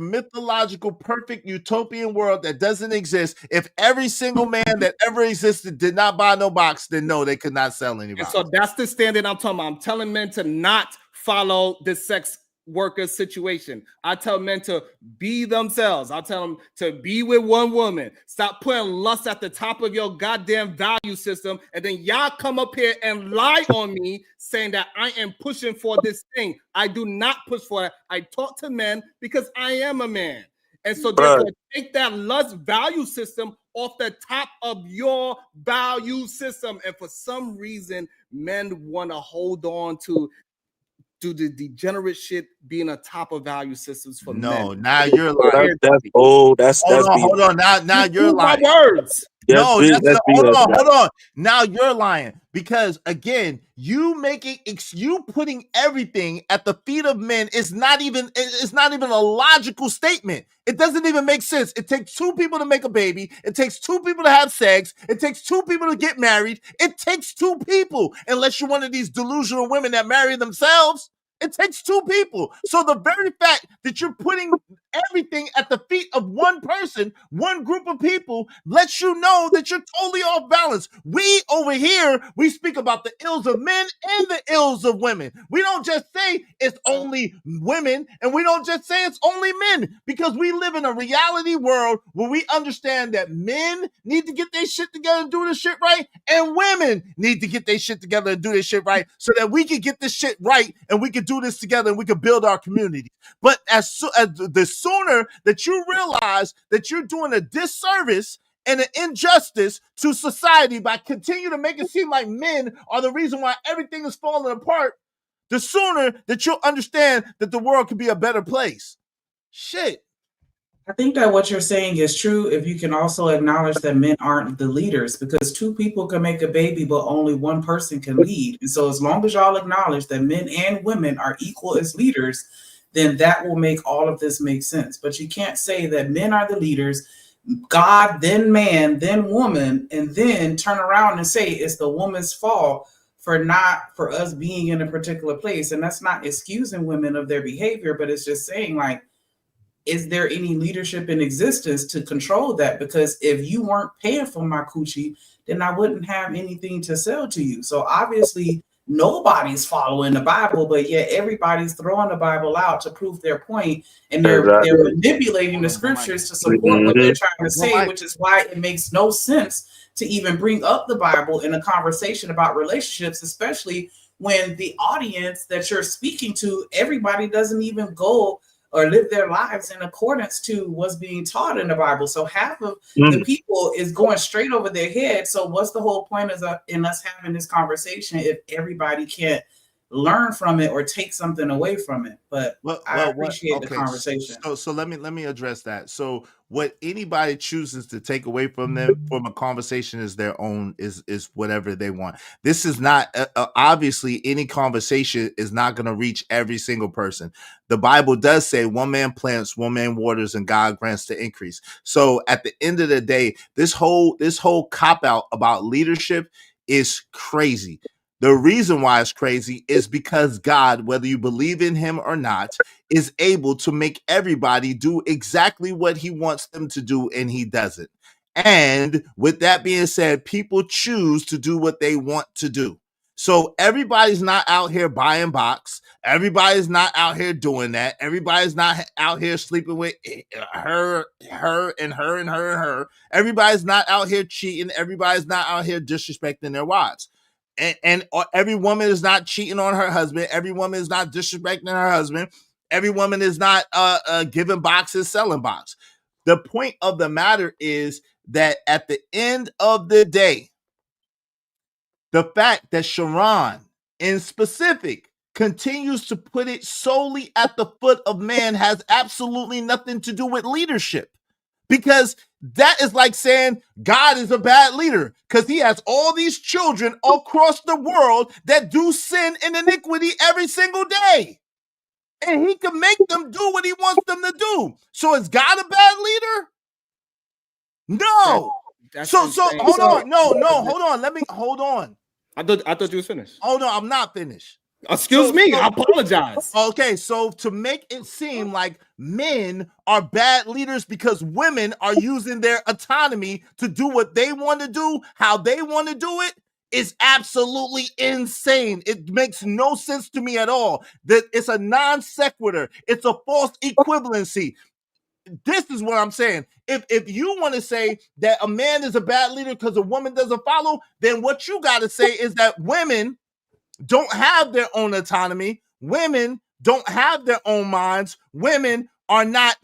mythological perfect utopian world that doesn't exist, if every single man that ever existed did not buy no box, then no, they could not sell any box. So that's the standard I'm talking about. I'm telling men to not follow the sex worker situation. I tell men to be themselves. I tell them to be with one woman. Stop putting lust at the top of your goddamn value system, and then y'all come up here and lie on me saying that I am pushing for this thing. I do not push for it. I talk to men because I am a man. And so therefore, take that lust value system off the top of your value system. And for some reason, men want to hold on to the degenerate shit being a top of value systems for men. No, now you're lying. Hold on. Now you're lying. Words. Hold on. Now you're lying. Because again, you putting everything at the feet of men is not even a logical statement. It doesn't even make sense. It takes two people to make a baby. It takes two people to have sex. It takes two people to get married. It takes two people, unless you're one of these delusional women that marry themselves. It takes two people. So the very fact that you're putting everything at the feet of one person, one group of people, lets you know that you're totally off balance. We over here, we speak about the ills of men and the ills of women. We don't just say it's only women, and we don't just say it's only men, because we live in a reality world where we understand that men need to get their shit together and do this shit right, and women need to get their shit together and do this shit right, so that we can get this shit right and we can do this together and we can build our community. But as the sooner that you realize that you're doing a disservice and an injustice to society by continuing to make it seem like men are the reason why everything is falling apart, the sooner that you'll understand that the world can be a better place. Shit. I think that what you're saying is true if you can also acknowledge that men aren't the leaders, because two people can make a baby, but only one person can lead. And so as long as y'all acknowledge that men and women are equal as leaders, then that will make all of this make sense. But you can't say that men are the leaders, God, then man, then woman, and then turn around and say it's the woman's fault for us being in a particular place. And that's not excusing women of their behavior, but it's just saying, like, is there any leadership in existence to control that? Because if you weren't paying for my coochie, then I wouldn't have anything to sell to you. So obviously nobody's following the Bible, but yet everybody's throwing the Bible out to prove their point, and they're manipulating the scriptures to support what they're trying to say, which is why it makes no sense to even bring up the Bible in a conversation about relationships, especially when the audience that you're speaking to, everybody doesn't even go or live their lives in accordance to what's being taught in the Bible. So half of the people is going straight over their head. So what's the whole point in us having this conversation if everybody can't learn from it or take something away from it? But I appreciate the conversation. So let me address that. So what anybody chooses to take away from them from a conversation is their own, is whatever they want. This is not obviously any conversation is not going to reach every single person. The Bible does say one man plants, one man waters, and God grants the increase. So at the end of the day, this whole cop out about leadership is crazy. The reason why it's crazy is because God, whether you believe in him or not, is able to make everybody do exactly what he wants them to do, and he doesn't. And with that being said, people choose to do what they want to do. So everybody's not out here buying box. Everybody's not out here doing that. Everybody's not out here sleeping with her. Everybody's not out here cheating. Everybody's not out here disrespecting their wives. And every woman is not cheating on her husband. Every woman is not disrespecting her husband. Every woman is not giving boxes, selling box. The point of the matter is that at the end of the day, the fact that Sharon in specific continues to put it solely at the foot of man has absolutely nothing to do with leadership. Because that is like saying God is a bad leader because he has all these children across the world that do sin and iniquity every single day. And he can make them do what he wants them to do. So is God a bad leader? No. So hold on. No, hold on. Hold on. I thought you was finished. Oh no, I'm not finished. Excuse me, I apologize. Okay, so to make it seem like men are bad leaders because women are using their autonomy to do what they want to do, how they want to do it, is absolutely insane. It makes no sense to me at all. That it's a non sequitur. It's a false equivalency. This is what I'm saying. If you want to say that a man is a bad leader because a woman doesn't follow, then what you got to say is that women don't have their own autonomy. Women don't have their own minds. Women are not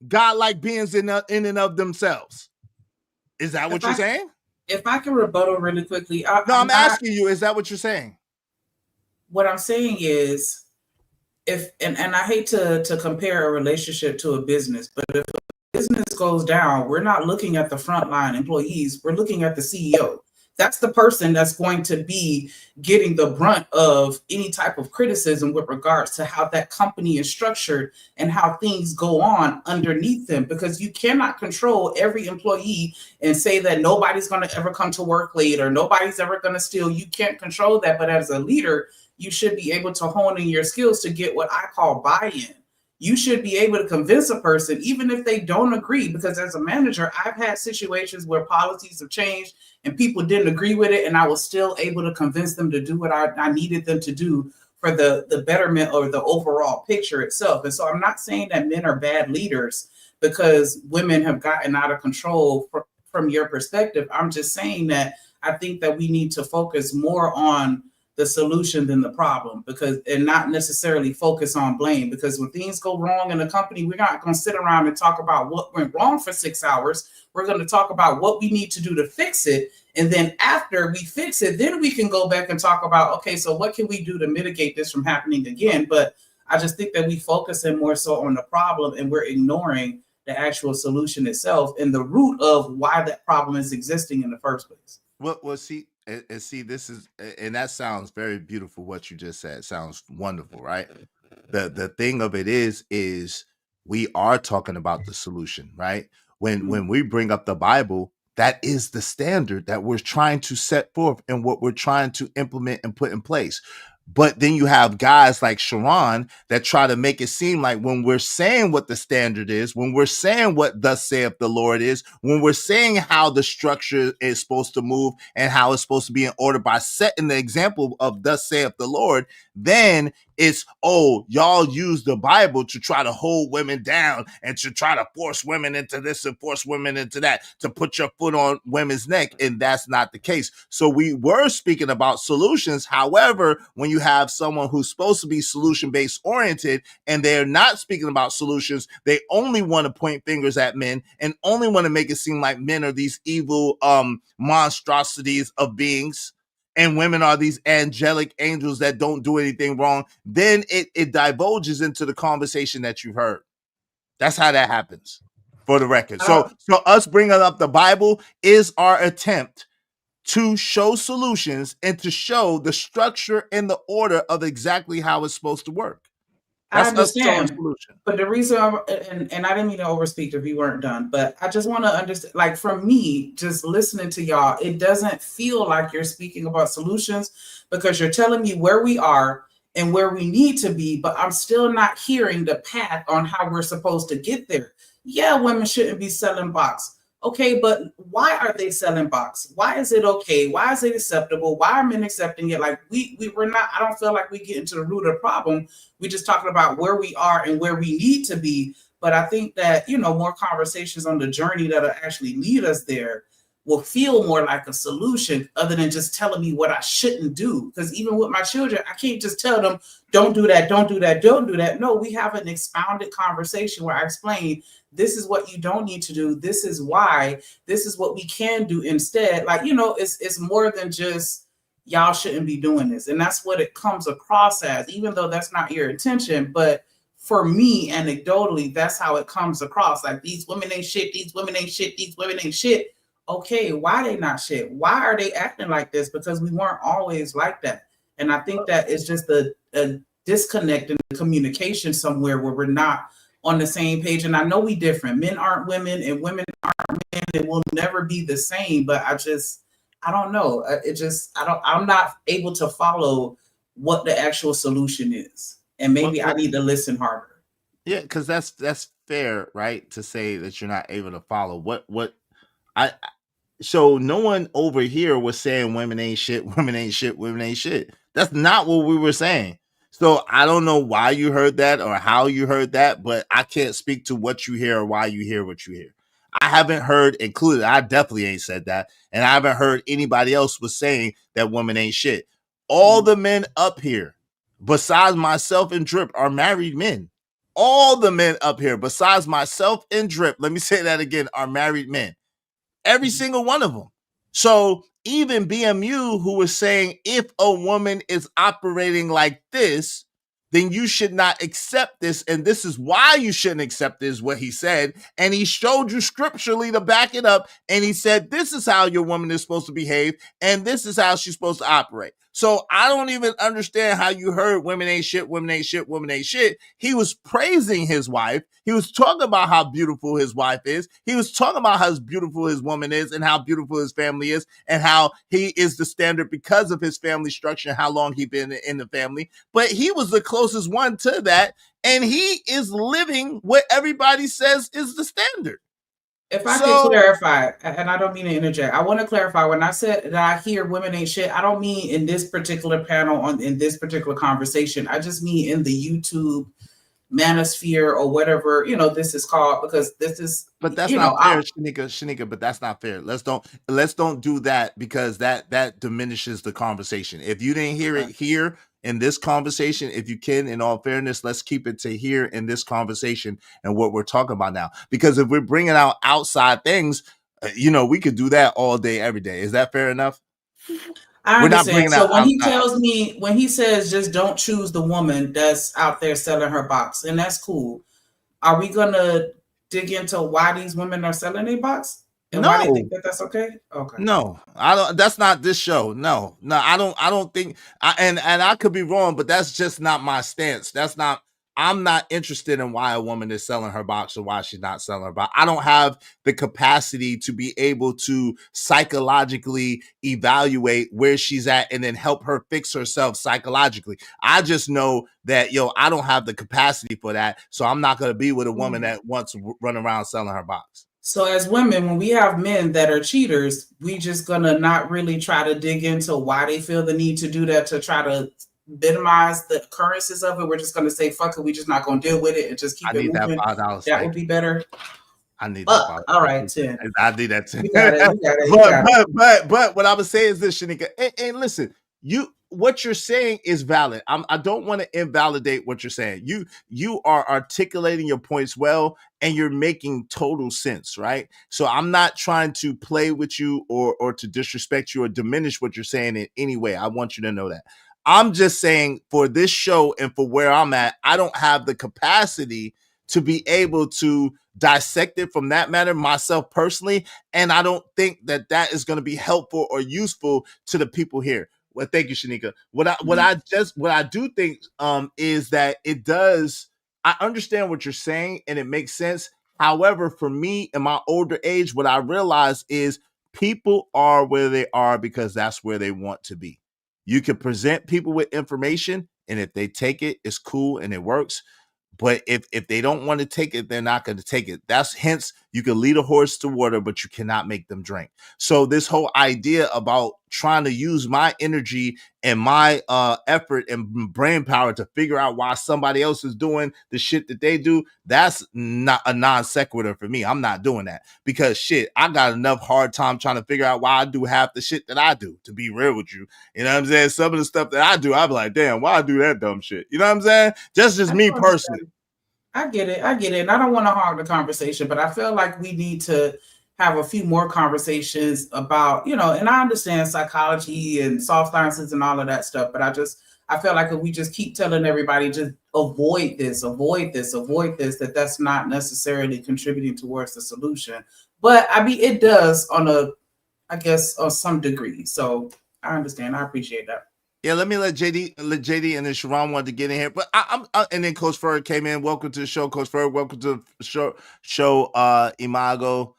godlike beings in and of themselves. Is that what you're saying? If I can rebuttal really quickly. I'm asking you, is that what you're saying? What I'm saying is, and I hate to compare a relationship to a business, but if a business goes down, we're not looking at the frontline employees, we're looking at the CEO. that's the person that's going to be getting the brunt of any type of criticism with regards to how that company is structured and how things go on underneath them, because you cannot control every employee and say that nobody's going to ever come to work late or nobody's ever going to steal. You can't control that. But as a leader, you should be able to hone in your skills to get what I call buy-in. You should be able to convince a person, even if they don't agree, because as a manager, I've had situations where policies have changed and people didn't agree with it, and I was still able to convince them to do what I needed them to do for the betterment or the overall picture itself. And so I'm not saying that men are bad leaders because women have gotten out of control from your perspective. I'm just saying that I think that we need to focus more on the solution than the problem, and not necessarily focus on blame, because when things go wrong in a company, we're not going to sit around and talk about what went wrong for 6 hours. We're going to talk about what we need to do to fix it. And then after we fix it, then we can go back and talk about, okay, so what can we do to mitigate this from happening again? But I just think that we focus in more so on the problem and we're ignoring the actual solution itself and the root of why that problem is existing in the first place. Well, see, and see, this is, and that sounds very beautiful. What you just said sounds wonderful, right? The thing of it is we are talking about the solution, right? When we bring up the Bible, that is the standard that we're trying to set forth and what we're trying to implement and put in place. But then you have guys like Sharon that try to make it seem like when we're saying what the standard is, when we're saying what thus saith the Lord is, when we're saying how the structure is supposed to move and how it's supposed to be in order by setting the example of thus saith the Lord, then it's, oh, y'all use the Bible to try to hold women down and to try to force women into this and force women into that, to put your foot on women's neck. And that's not the case. So we were speaking about solutions. However, when you have someone who's supposed to be solution-based oriented and they're not speaking about solutions, they only want to point fingers at men and only want to make it seem like men are these evil monstrosities of beings, and women are these angelic angels that don't do anything wrong, then it divulges into the conversation that you heard. That's how that happens, for the record. So us bringing up the Bible is our attempt to show solutions and to show the structure and the order of exactly how it's supposed to work. That's I understand, but the reason, and I didn't mean to overspeak if you weren't done, but I just want to understand, like for me, just listening to y'all, it doesn't feel like you're speaking about solutions because you're telling me where we are and where we need to be, but I'm still not hearing the path on how we're supposed to get there. Yeah, women shouldn't be selling box. Okay, but why are they selling box? Why is it okay? Why is it acceptable? Why are men accepting it? Like we're not, I don't feel like we get into the root of the problem. We're just talking about where we are and where we need to be. But I think that, more conversations on the journey that'll actually lead us there will feel more like a solution other than just telling me what I shouldn't do. Because even with my children, I can't just tell them, don't do that, don't do that, don't do that. No, we have an expounded conversation where I explain, this is what you don't need to do. This is why. This is what we can do instead. Like, it's more than just y'all shouldn't be doing this. And that's what it comes across as, even though that's not your intention. But for me, anecdotally, that's how it comes across. Like, these women ain't shit, these women ain't shit, these women ain't shit. Okay, why they not shit? Why are they acting like this? Because we weren't always like that. And I think that it's just a disconnect in the communication somewhere where we're not on the same page. And I know we different. Men aren't women and women aren't men. It will never be the same. But I don't know. I'm not able to follow what the actual solution is. And maybe I need to listen harder. Yeah, because that's fair, right? To say that you're not able to follow what so no one over here was saying women ain't shit, women ain't shit, women ain't shit. That's not what we were saying. So I don't know why you heard that or how you heard that, but I can't speak to what you hear or why you hear what you hear. I haven't heard, included, I definitely ain't said that. And I haven't heard anybody else was saying that women ain't shit. All the men up here, besides myself and Drip, are married men. All the men up here, besides myself and Drip, let me say that again, are married men. Every single one of them. So even BMU, who was saying if a woman is operating like this, then you should not accept this. And this is why you shouldn't accept this, what he said. And he showed you scripturally to back it up. And he said, this is how your woman is supposed to behave. And this is how she's supposed to operate. So I don't even understand how you heard women ain't shit, women ain't shit, women ain't shit. He was praising his wife. He was talking about how beautiful his wife is. He was talking about how beautiful his woman is and how beautiful his family is and how he is the standard because of his family structure and how long he's been in the family. But he was the closest one to that. And he is living what everybody says is the standard. If I could clarify, and I don't mean to interject, I want to clarify when I said that I hear women ain't shit, I don't mean in this particular panel in this particular conversation. I just mean in the YouTube manosphere or whatever, this is called, because this is, but that's not fair, Shanika, but that's not fair. Let's don't do that, because that diminishes the conversation. If you didn't hear it here in this conversation, if you can, in all fairness, let's keep it to here in this conversation and what we're talking about now. Because if we're bringing out outside things, we could do that all day, every day. Is that fair enough? I understand. So when he tells me, when he says just don't choose the woman that's out there selling her box, and that's cool, are we gonna dig into why these women are selling their box? And why they think that that's okay? Okay. No, I don't. That's not this show. No, I don't think. And I could be wrong, but that's just not my stance. That's not. I'm not interested in why a woman is selling her box or why she's not selling her box. I don't have the capacity to be able to psychologically evaluate where she's at and then help her fix herself psychologically. I just know that, I don't have the capacity for that. So I'm not going to be with a woman that wants to run around selling her box. So as women, when we have men that are cheaters, we just gonna not really try to dig into why they feel the need to do that, to try to minimize the occurrences of it. We're just gonna say, fuck it, we just not gonna deal with it and just keep it moving. That would be better. I need that. All right, 10. I need that 10. You got it. But what I would say is this, Shanika, and listen, what you're saying is valid. I don't want to invalidate what you're saying. You are articulating your points well, and you're making total sense, right? So I'm not trying to play with you or to disrespect you or diminish what you're saying in any way. I want you to know that. I'm just saying, for this show and for where I'm at, I don't have the capacity to be able to dissect it from that matter myself personally, and I don't think that is going to be helpful or useful to the people here. Well, thank you, Shanika. What I do think is that it does. I understand what you're saying and it makes sense. However, for me in my older age, what I realize is people are where they are because that's where they want to be. You can present people with information, and if they take it, it's cool and it works. But if they don't want to take it, they're not going to take it. That's hence you can lead a horse to water, but you cannot make them drink. So this whole idea about trying to use my energy and my effort and brain power to figure out why somebody else is doing the shit that they do, that's not a non sequitur for me. I'm not doing that because shit, I got enough hard time trying to figure out why I do half the shit that I do, to be real with you. You know what I'm saying? Some of the stuff that I do, I'm like, damn, why I do that dumb shit? You know what I'm saying? Just me personally. I get it. And I don't want to hog the conversation, but I feel like we need to have a few more conversations about, and I understand psychology and soft sciences and all of that stuff, but I feel like if we just keep telling everybody, just avoid this, that's not necessarily contributing towards the solution. But I mean, it does on some degree. So I understand. I appreciate that. Yeah, let me let JD and then Sharon wanted to get in here, but I'm and then Coach Ferg came in. Welcome to the show, Coach Ferg. Welcome to the show. Imago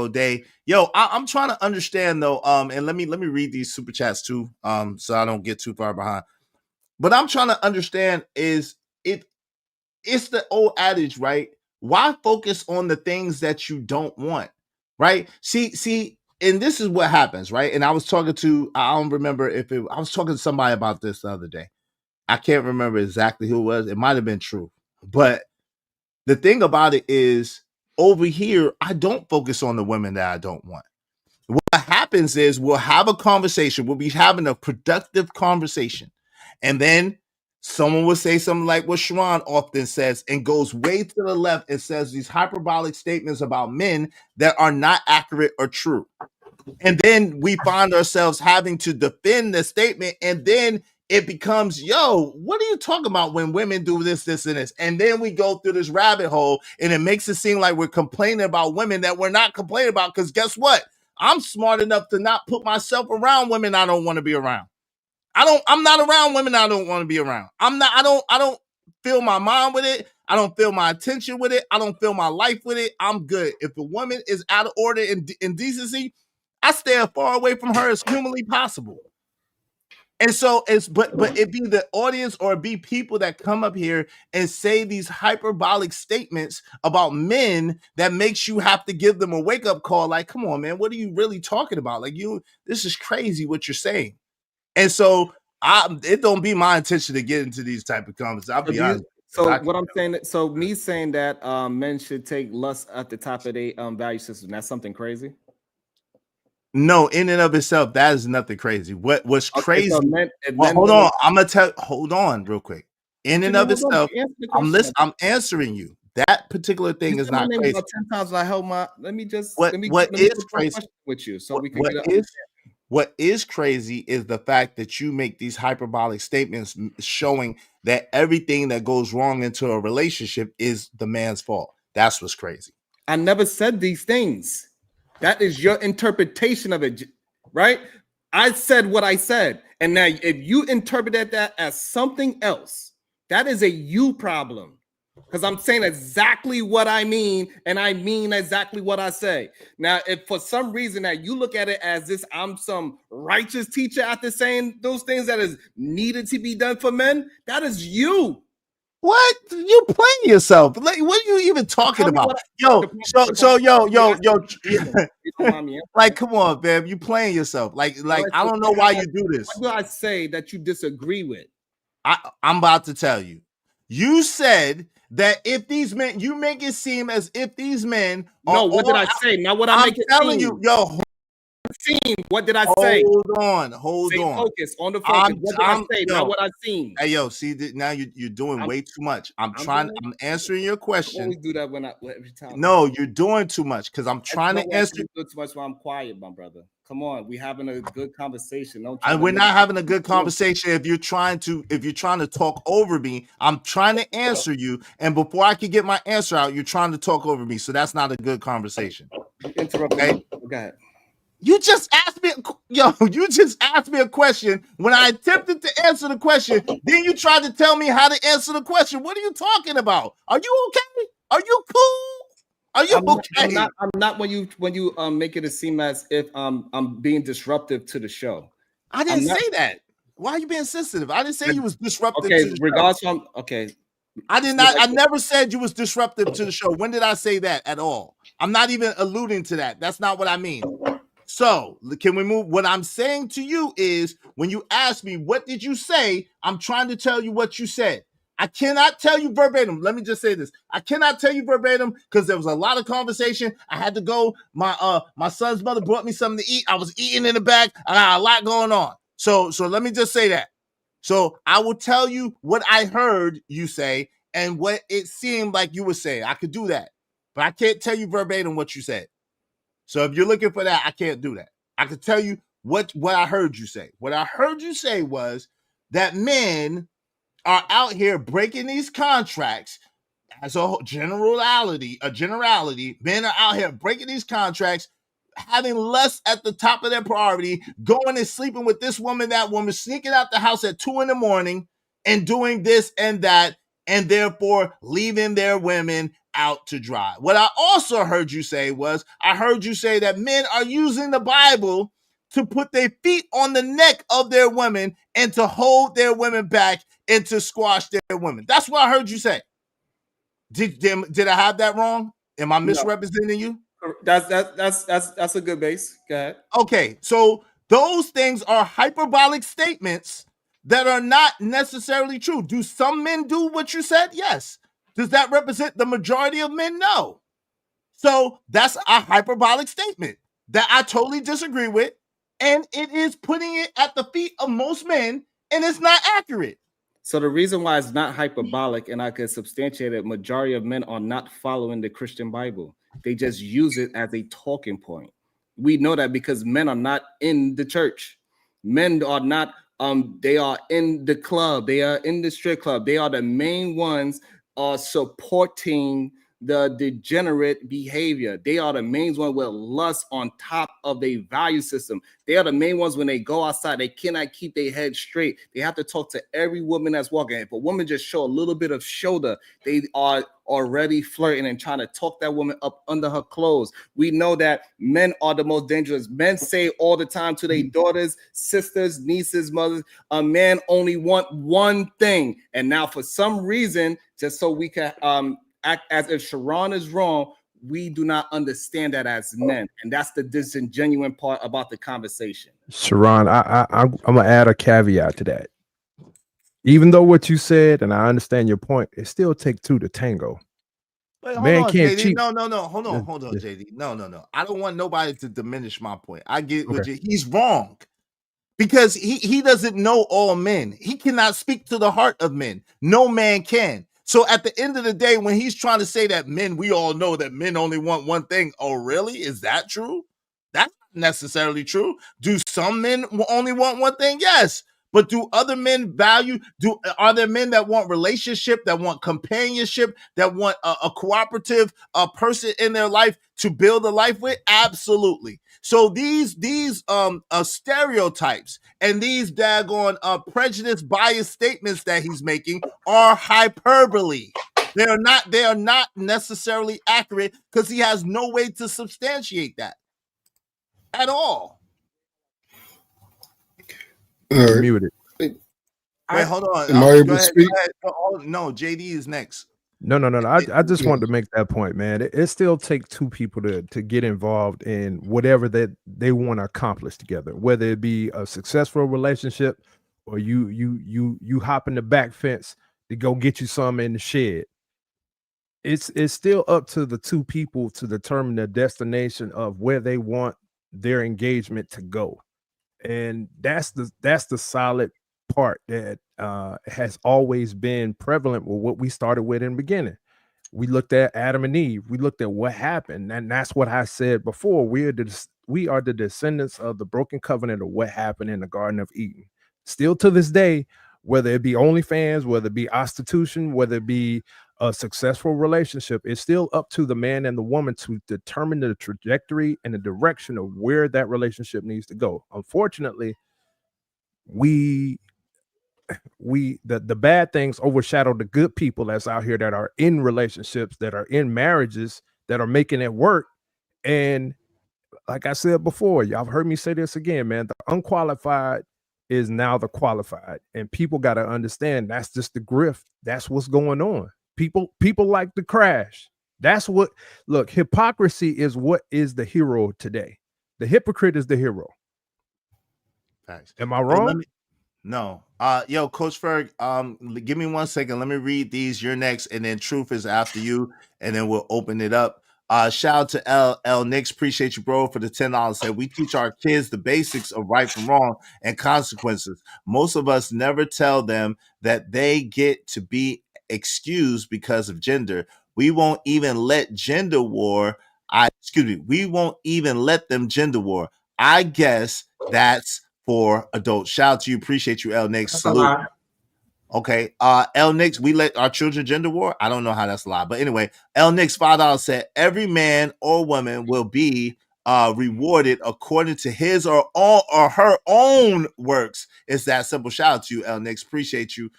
Day. Yo, I'm trying to understand though. And let me read these super chats too. So I don't get too far behind. But I'm trying to understand it's the old adage, right? Why focus on the things that you don't want, right? See. And this is what happens, right? And I was talking to, I don't remember I was talking to somebody about this the other day. I can't remember exactly who it was. It might have been true. But the thing about it is, over here, I don't focus on the women that I don't want. What happens is we'll have a conversation. We'll be having a productive conversation. And then someone will say something like what Sharon often says and goes way to the left and says these hyperbolic statements about men that are not accurate or true. And then we find ourselves having to defend the statement. And then it becomes, yo, what are you talking about when women do this, this, and this? And then we go through this rabbit hole, and it makes it seem like we're complaining about women that we're not complaining about. Because guess what? I'm smart enough to not put myself around women I don't want to be around. I'm not around women I don't want to be around. I don't fill my mind with it. I don't feel my attention with it. I don't feel my life with it. I'm good. If a woman is out of order in decency, I stay as far away from her as humanly possible. And so but it be the audience or it be people that come up here and say these hyperbolic statements about men that makes you have to give them a wake-up call. Like, come on, man, what are you really talking about? Like, this is crazy what you're saying. And so it don't be my intention to get into these type of comments. I'll be honest. So what I'm saying, so me saying that men should take lust at the top of their value system, that's something crazy? No, in and of itself, that is nothing crazy. What's crazy? So hold on real quick. In and of itself, I'm answering you. That particular thing is not crazy. About 10 times I held my. Let me what is crazy with you, so we can what is crazy is the fact that you make these hyperbolic statements showing that everything that goes wrong into a relationship is the man's fault. That's what's crazy. I never said these things. That is your interpretation of it, right? I said what I said. And now if you interpreted that as something else, that is a you problem. Because I'm saying exactly what I mean, and I mean exactly what I say. Now, if for some reason that you look at it as this, I'm some righteous teacher after saying those things that is needed to be done for men, that is you. What? You playing yourself? Like, what are you even talking about? Yo, like, come on, man, you playing yourself. Like, I don't know why you do this. What do I say that you disagree with? I'm about to tell you. You said that if these men, you make it seem as if these men. No, what did I say? Now, what I'm telling you, yo. What did I say? Hold on. Focus on the focus. What did I say? Not what I seen. Hey, yo, see, now you're doing way too much. I'm answering your question. I always do that every time. No, you're doing too much because I'm trying to answer. Do too much while I'm quiet, my brother. Come on, we're having a good conversation. We're not having a good conversation if you're trying to talk over me. I'm trying to answer you, and before I can get my answer out, you're trying to talk over me. So that's not a good conversation. Okay. Go ahead. You just asked me, a question. When I attempted to answer the question, then you tried to tell me how to answer the question. What are you talking about? Are you okay? Are you cool? Are you okay? I'm not when you make it seem as if I'm being disruptive to the show. I didn't say that. Why are you being sensitive? I didn't say you was disruptive. Okay, to the regardless show. from okay. I did not. I never said you was disruptive to the show. When did I say that at all? I'm not even alluding to that. That's not what I mean. So can we move? What I'm saying to you is when you ask me, what did you say? I'm trying to tell you what you said. I cannot tell you verbatim. Let me just say this. I cannot tell you verbatim because there was a lot of conversation. I had to go. My son's mother brought me something to eat. I was eating in the back. I got a lot going on. So let me just say that. So I will tell you what I heard you say and what it seemed like you were saying. I could do that, but I can't tell you verbatim what you said. So if you're looking for that, I can't do that. I can tell you what I heard you say. What I heard you say was that men are out here breaking these contracts as a generality. Men are out here breaking these contracts, having lust at the top of their priority, going and sleeping with this woman, that woman, sneaking out the house at 2 a.m. and doing this and that, and therefore leaving their women out to dry. What I also heard you say was, I heard you say that men are using the Bible to put their feet on the neck of their women and to hold their women back and to squash their women. That's what I heard you say. Did I have that wrong? Am I misrepresenting you? That's a good base. Go ahead. Okay, so those things are hyperbolic statements that are not necessarily true. Do some men do what you said? Yes. Does that represent the majority of men? No. So that's a hyperbolic statement that I totally disagree with. And it is putting it at the feet of most men, and it's not accurate. So the reason why it's not hyperbolic, and I could substantiate it, majority of men are not following the Christian Bible. They just use it as a talking point. We know that because men are not in the church. Men are not They are in the club. They are in the strip club. They are the main ones supporting the degenerate behavior. They are the main ones with lust on top of their value system. They are the main ones when they go outside, they cannot keep their head straight. They have to talk to every woman that's walking. If a woman just show a little bit of shoulder, they are already flirting and trying to talk that woman up under her clothes. We know that men are the most dangerous. Men say all the time to their daughters, sisters, nieces, mothers, a man only want one thing. And now for some reason, just so we can act as if Sharon is wrong, we do not understand that as men, and that's the disingenuous part about the conversation. Sharon, I'm gonna add a caveat to that. Even though what you said, and I understand your point, it still takes two to tango. Wait, hold Man on, can't JD. cheat. No. Hold on, JD. No. I don't want nobody to diminish my point. I get what he's wrong. Because he doesn't know all men. He cannot speak to the heart of men. No man can. So at the end of the day, when he's trying to say that men, we all know that men only want one thing. Oh, really? Is that true? That's not necessarily true. Do some men only want one thing? Yes. But do other men value? Are there men that want relationship, that want companionship, that want a cooperative person in their life to build a life with? Absolutely. So these stereotypes and these daggone prejudice biased statements that he's making are hyperbole. They are not necessarily accurate because he has no way to substantiate that at all. Muted. Wait, hold on. Am I able to speak? Go ahead. Oh, no, JD is next. No. I just wanted to make that point, man. It still takes two people to get involved in whatever that they want to accomplish together, whether it be a successful relationship or you hop in the back fence to go get you some in the shed. It's still up to the two people to determine the destination of where they want their engagement to go. And that's the solid part that has always been prevalent with what we started with in the beginning. We looked at Adam and Eve. We looked at what happened, and that's what I said before. We are the descendants of the broken covenant of what happened in the Garden of Eden. Still to this day, whether it be OnlyFans, whether it be prostitution, whether it be a successful relationship, it's still up to the man and the woman to determine the trajectory and the direction of where that relationship needs to go. Unfortunately, the bad things overshadow the good people that's out here that are in relationships, that are in marriages, that are making it work. And like I said before, y'all have heard me say this again, man, the unqualified is now the qualified, and people got to understand that's just the grift. That's what's going on. People like to crash. That's what, look, hypocrisy is what is the hero today. The hypocrite is the hero. Thanks. Am I wrong? No. Yo, Coach Ferg, give me 1 second. Let me read these. You're next, and then Truth is after you, and then we'll open it up. Shout out to L Nix. Appreciate you, bro, for the $10. Said we teach our kids the basics of right from wrong and consequences. Most of us never tell them that they get to be excused because of gender. We won't even let gender war. We won't even let them gender war. I guess that's for adults. Shout out to you. Appreciate you, L Nix. Salute. Okay. L Nix, we let our children gender war. I don't know how that's a lie. But anyway, L Nix $5 said every man or woman will be rewarded according to his or her own works. It's that simple. Shout out to you, L Nix. Appreciate you.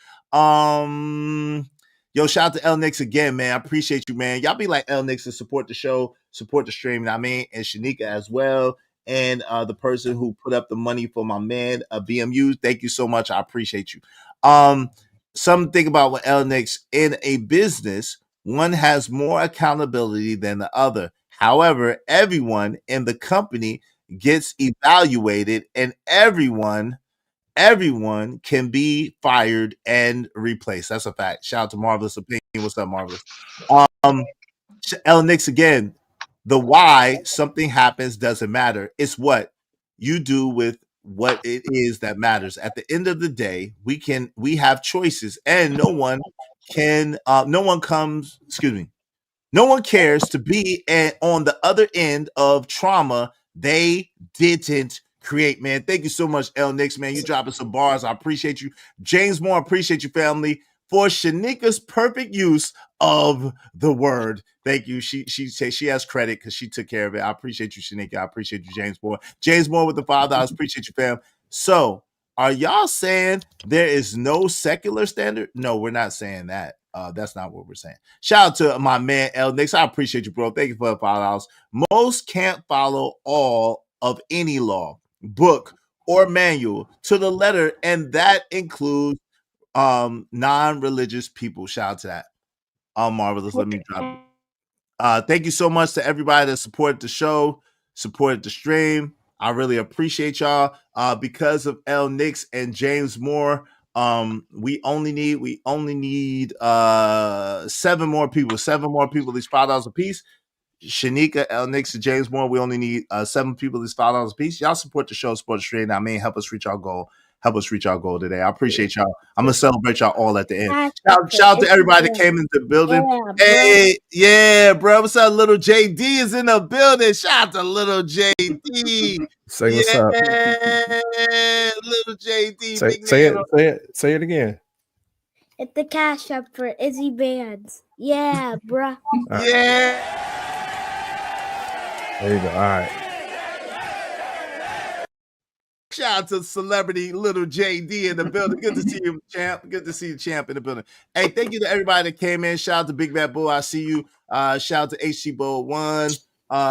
Yo, shout out to L Nix again, man. I appreciate you, man. Y'all be like L Nix to support the show, support the stream, I mean, and Shanika as well. And the person who put up the money for my man, BMU. Thank you so much. I appreciate you. Something about what L Nix, in a business, one has more accountability than the other. However, everyone in the company gets evaluated, and everyone can be fired and replaced. That's a fact. Shout out to Marvelous Opinion. What's up, Marvelous? L Nix again. The why something happens doesn't matter. It's what you do with what it is that matters. At the end of the day, we have choices, and no one cares to be on the other end of trauma they didn't create, man. Thank you so much, L Nix, man. You dropping some bars. I appreciate you. James Moore, appreciate you, family, for Shanika's perfect use of the word. Thank you. She has credit because she took care of it. I appreciate you, Shanika. I appreciate you, James Moore. James Moore with the $5. Appreciate you, fam. So, are y'all saying there is no secular standard? No, we're not saying that. That's not what we're saying. Shout out to my man L Nix. I appreciate you, bro. Thank you for the $5. Most can't follow all of any law, book, or manual to the letter, and that includes non-religious people. Shout out to that. Marvelous. Let me drop it. Thank you so much to everybody that supported the show, supported the stream. I really appreciate y'all. Because of L Nix and James Moore, we only need 7 more people. 7 more people, these $5 a piece. Shanika, L Nix, and James Moore. We only need 7 people, these $5 a piece. Y'all support the show, support the stream. I mean, help us reach our goal. Help us reach our goal today. I appreciate y'all. I'm gonna celebrate y'all all at the end. Shout out to everybody that came into the building. Hey, yeah, bro. What's up? Little JD is in the building. Shout out to little JD. Say what's up. Little JD. Say it again. It's the cash up for Izzy Bands. Yeah, bruh. Yeah. There you go. All right. Shout out to celebrity little JD in the building. Good to see you, champ. Good to see you, champ, in the building. Hey, thank you to everybody that came in. Shout out to Big Bad Bull. I see you. Shout out to HC Bull 1.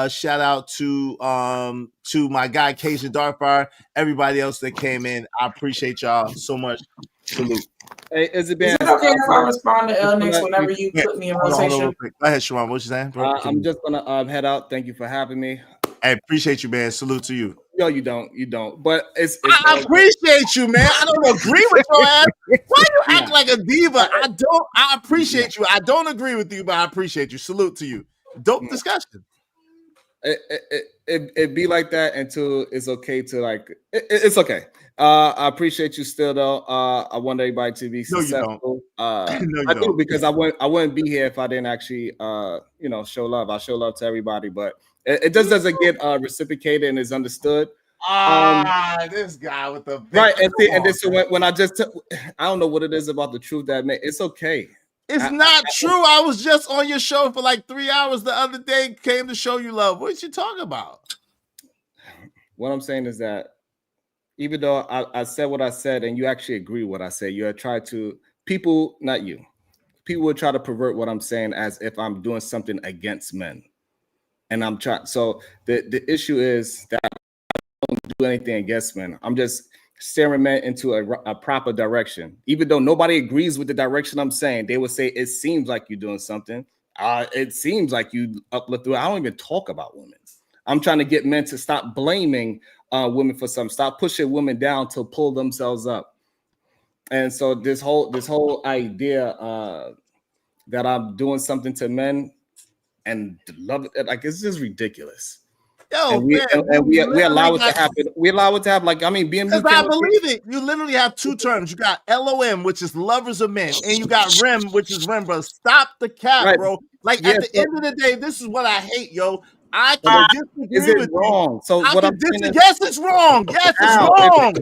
Shout out to my guy Cajun Darkfire. Everybody else that came in. I appreciate y'all so much. Salute. Hey, is it okay if I respond to L Nix whenever you put me in rotation? Go ahead, Sharon. What you saying, bro? I'm just gonna head out. Thank you for having me. I appreciate you, man. Salute to you. No, you don't. But it's I appreciate you, man. I don't agree with your ass. Why you act like a diva? I appreciate you. I don't agree with you, but I appreciate you. Salute to you. Dope discussion. It be like that until it's okay to it's okay. I appreciate you still though. I want everybody to be successful. No, you I don't. do, because I wouldn't be here if I didn't actually show love. I show love to everybody, but it just doesn't get reciprocated and is understood. This guy with the right, and then so when I don't know what it is about the truth that it's okay. It's not true. I was just on your show for like 3 hours the other day. Came to show you love. What you talking about? What I'm saying is that even though I said what I said, and you actually agree with what I said, you try to people, not you. People would try to pervert what I'm saying as if I'm doing something against men, and I'm trying. So the issue is that I don't do anything against men. I'm just steering men into a proper direction. Even though nobody agrees with the direction I'm saying, they would say, it seems like you're doing something. It seems like you uplift. I don't even talk about women. I'm trying to get men to stop blaming women for something. Stop pushing women down to pull themselves up. And so this whole idea that I'm doing something to men and love it, like, it's just ridiculous. Yo, and we allow it to happen. We allow it to happen. Like, BMU. Because I believe it. You literally have 2 terms. You got LOM, which is lovers of men, and you got REM, which is REM, bro. Stop the cap, right, bro. Like, at the end of the day, this is what I hate, yo. I can disagree with wrong? You. So what I'm saying is, yes, it's wrong. Yes, it's wrong.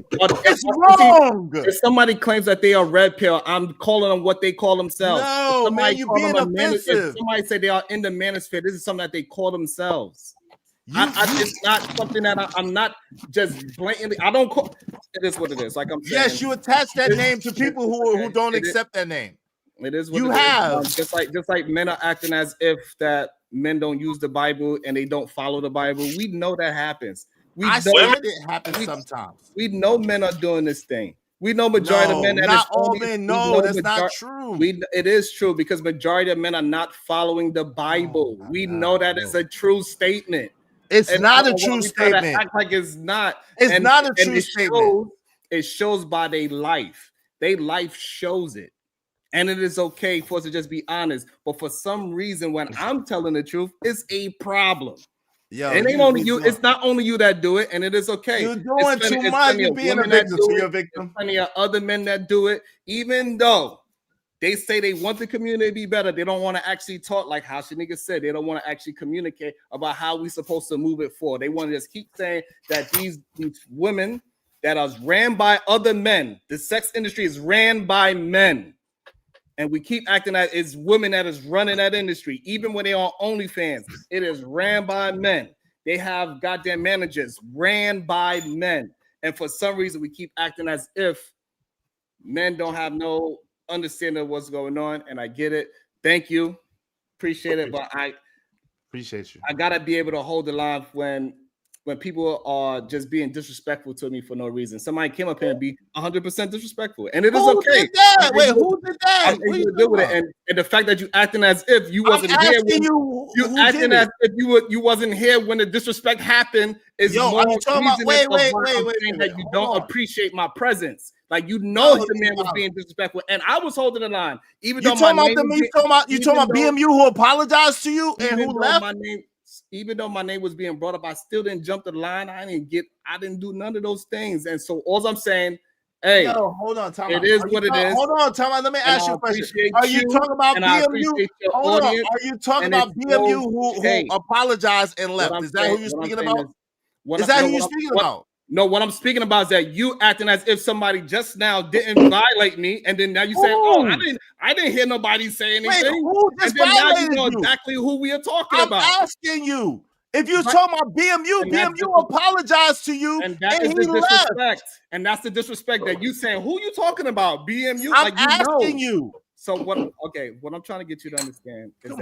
It's wrong. If somebody claims that they are red pill, I'm calling them what they call themselves. No, man, you're being offensive. If somebody say they are in the manosphere, this is something that they call themselves. It's not something that I'm not just blatantly. I don't call it is what it is. Like I'm saying. Yes, you attach that name to people who don't accept that name. It is what you it have. Is. Just like men are acting as if that men don't use the Bible and they don't follow the Bible. We know that happens. I said it happens sometimes. We know men are doing this thing. We know majority of men. Not all men. No, that's not true. It is true because majority of men are not following the Bible. We know that is a true statement. It's not a true statement. Act like it's not. It's not a true statement. It shows by their life. Their life shows it. And it is okay for us to just be honest. But for some reason, when I'm telling the truth, it's a problem. Yo, it ain't only you. It's not only you that do it, and it is okay. You're doing too much. You're being a victim. You're a victim. There's plenty of other men that do it, even though They say they want the community to be better. They don't want to actually talk, like how Shanika said. They don't want to actually communicate about how we're supposed to move it forward. They want to just keep saying that these women that are ran by other men, the sex industry is ran by men. And we keep acting that it's women that is running that industry. Even when they are OnlyFans, it is ran by men. They have goddamn managers ran by men. And for some reason, we keep acting as if men don't have no understanding of what's going on. And I get it. Thank you. Appreciate it. But I appreciate you. I gotta be able to hold the line when people are just being disrespectful to me for no reason. Somebody came up here and be 100% disrespectful, and it is Who okay. did that? Wait, who did that? I'm able to deal with it, and the fact that you acting as if you wasn't here, when, you acting as if you wasn't here when the disrespect happened is more are you talking about? Wait, that you don't appreciate my presence. Like the man was being disrespectful, and I was holding the line. Even though my name you talking about BMU who apologized to you and who left? Even though my name was being brought up, I still didn't jump the line. I didn't do none of those things. And so all I'm saying, hey, hold on, time it out. is what it is. Hold on, time out. Let me ask you a question. Are you talking about BMU? Hold on. Are you talking about BMU who apologized and left? Is that who you're speaking about? Is that who you're speaking about? No, what I'm speaking about is that you acting as if somebody just now didn't violate me, and then now you saying, "Oh, I didn't hear nobody say anything." Wait, who just and then now violated you know you? exactly who we are talking about. I'm asking you. If you're talking about BMU apologized to you, and that is the disrespect. And that's the disrespect that you saying. Who you talking about? BMU? I'm asking you. So what? Okay, what I'm trying to get you to understand is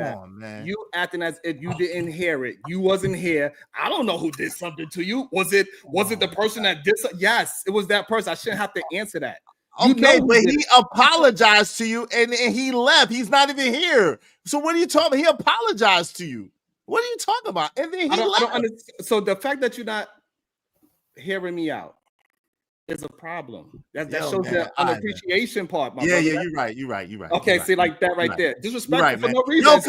you acting as if you didn't hear it. You wasn't here. I don't know who did something to you. Was it the person that did something? Yes, it was that person. I shouldn't have to answer that. Okay, but he apologized to you and he left. He's not even here. So what are you talking about? He apologized to you. What are you talking about? And then he left. I don't understand. So the fact that you're not hearing me out is a problem. That shows the unappreciation part. My brother. You're right. Okay, see, like that right there. Disrespectful for no reason.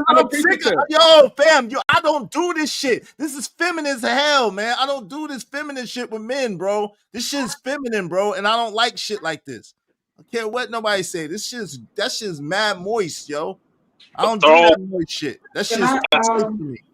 Fam, I don't do this shit. This is feminine as hell, man. I don't do this feminine shit with men, bro. This shit is feminine, bro, and I don't like shit like this. I don't care what nobody say. That shit's mad moist, yo. I don't do that moist shit. That shit's toxic to me.